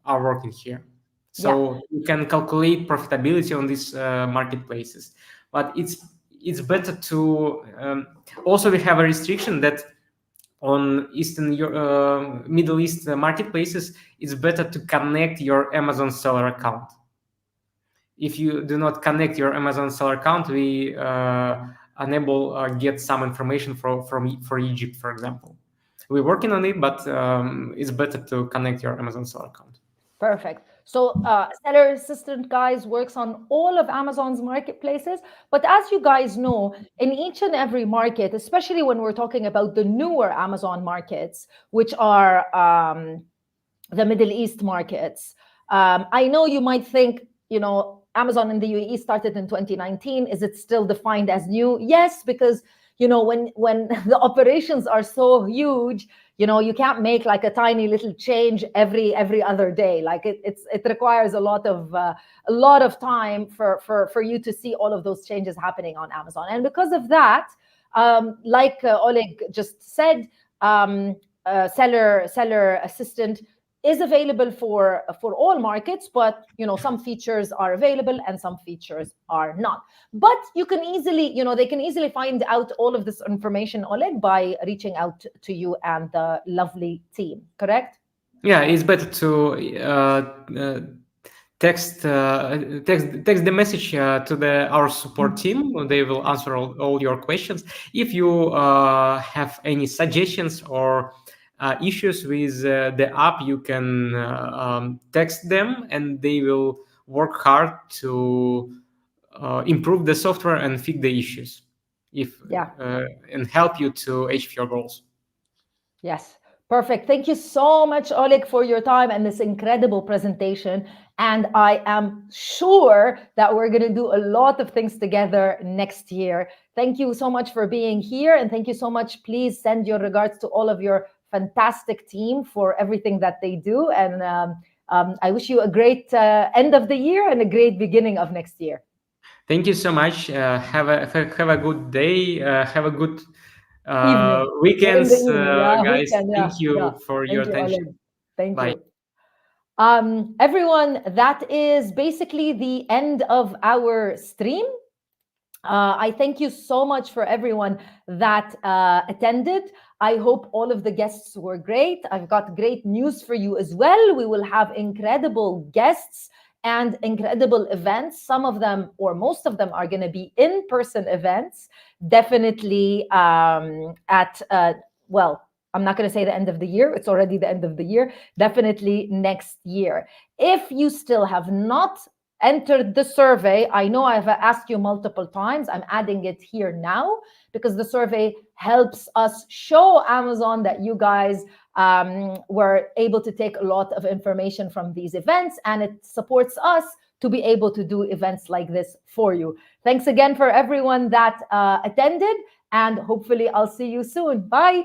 are working here. So you can calculate profitability on these marketplaces. But it's better to also we have a restriction that on Middle East marketplaces, it's better to connect your Amazon seller account. If you do not connect your Amazon seller account, we enable get some information for Egypt, for example. We're working on it, but it's better to connect your Amazon seller account. Perfect. So Seller Assistant, guys, works on all of Amazon's marketplaces. But as you guys know, in each and every market, especially when we're talking about the newer Amazon markets, which are the Middle East markets, I know you might think, Amazon in the UAE started in 2019. Is it still defined as new? Yes, because when the operations are so huge, you can't make like a tiny little change every other day. Like it requires a lot of time for you to see all of those changes happening on Amazon. And because of that, like Oleg just said, Seller Assistant is available for all markets, but some features are available and some features are not. But you can easily, they can easily find out all of this information, Oleg, by reaching out to you and the lovely team. Correct? Yeah, it's better to text the message to our support team. They will answer all your questions. If you have any suggestions or issues with the app, you can text them, and they will work hard to improve the software and fix the issues, and help you to achieve your goals. Yes, perfect. Thank you so much, Oleg, for your time and this incredible presentation. And I am sure that we're going to do a lot of things together next year. Thank you so much for being here, and thank you so much. Please send your regards to all of your fantastic team for everything that they do. And I wish you a great end of the year and a great beginning of next year. Thank you so much. Have a good day. Have a good Evening. weekends, Evening, guys. weekend, Thank you for your attention. Thank you. Everyone, that is basically the end of our stream. I thank you so much for everyone that attended. I hope all of the guests were great. I've got great news for you as well. We will have incredible guests and incredible events. Some of them, or most of them, are going to be in-person events. Definitely at, well, I'm not going to say the end of the year. It's already the end of the year. Definitely next year. If you still have not entered the survey, I know I've asked you multiple times. I'm adding it here now because the survey helps us show Amazon that you guys were able to take a lot of information from these events, and it supports us to be able to do events like this for you. Thanks again for everyone that attended, and hopefully I'll see you soon. Bye.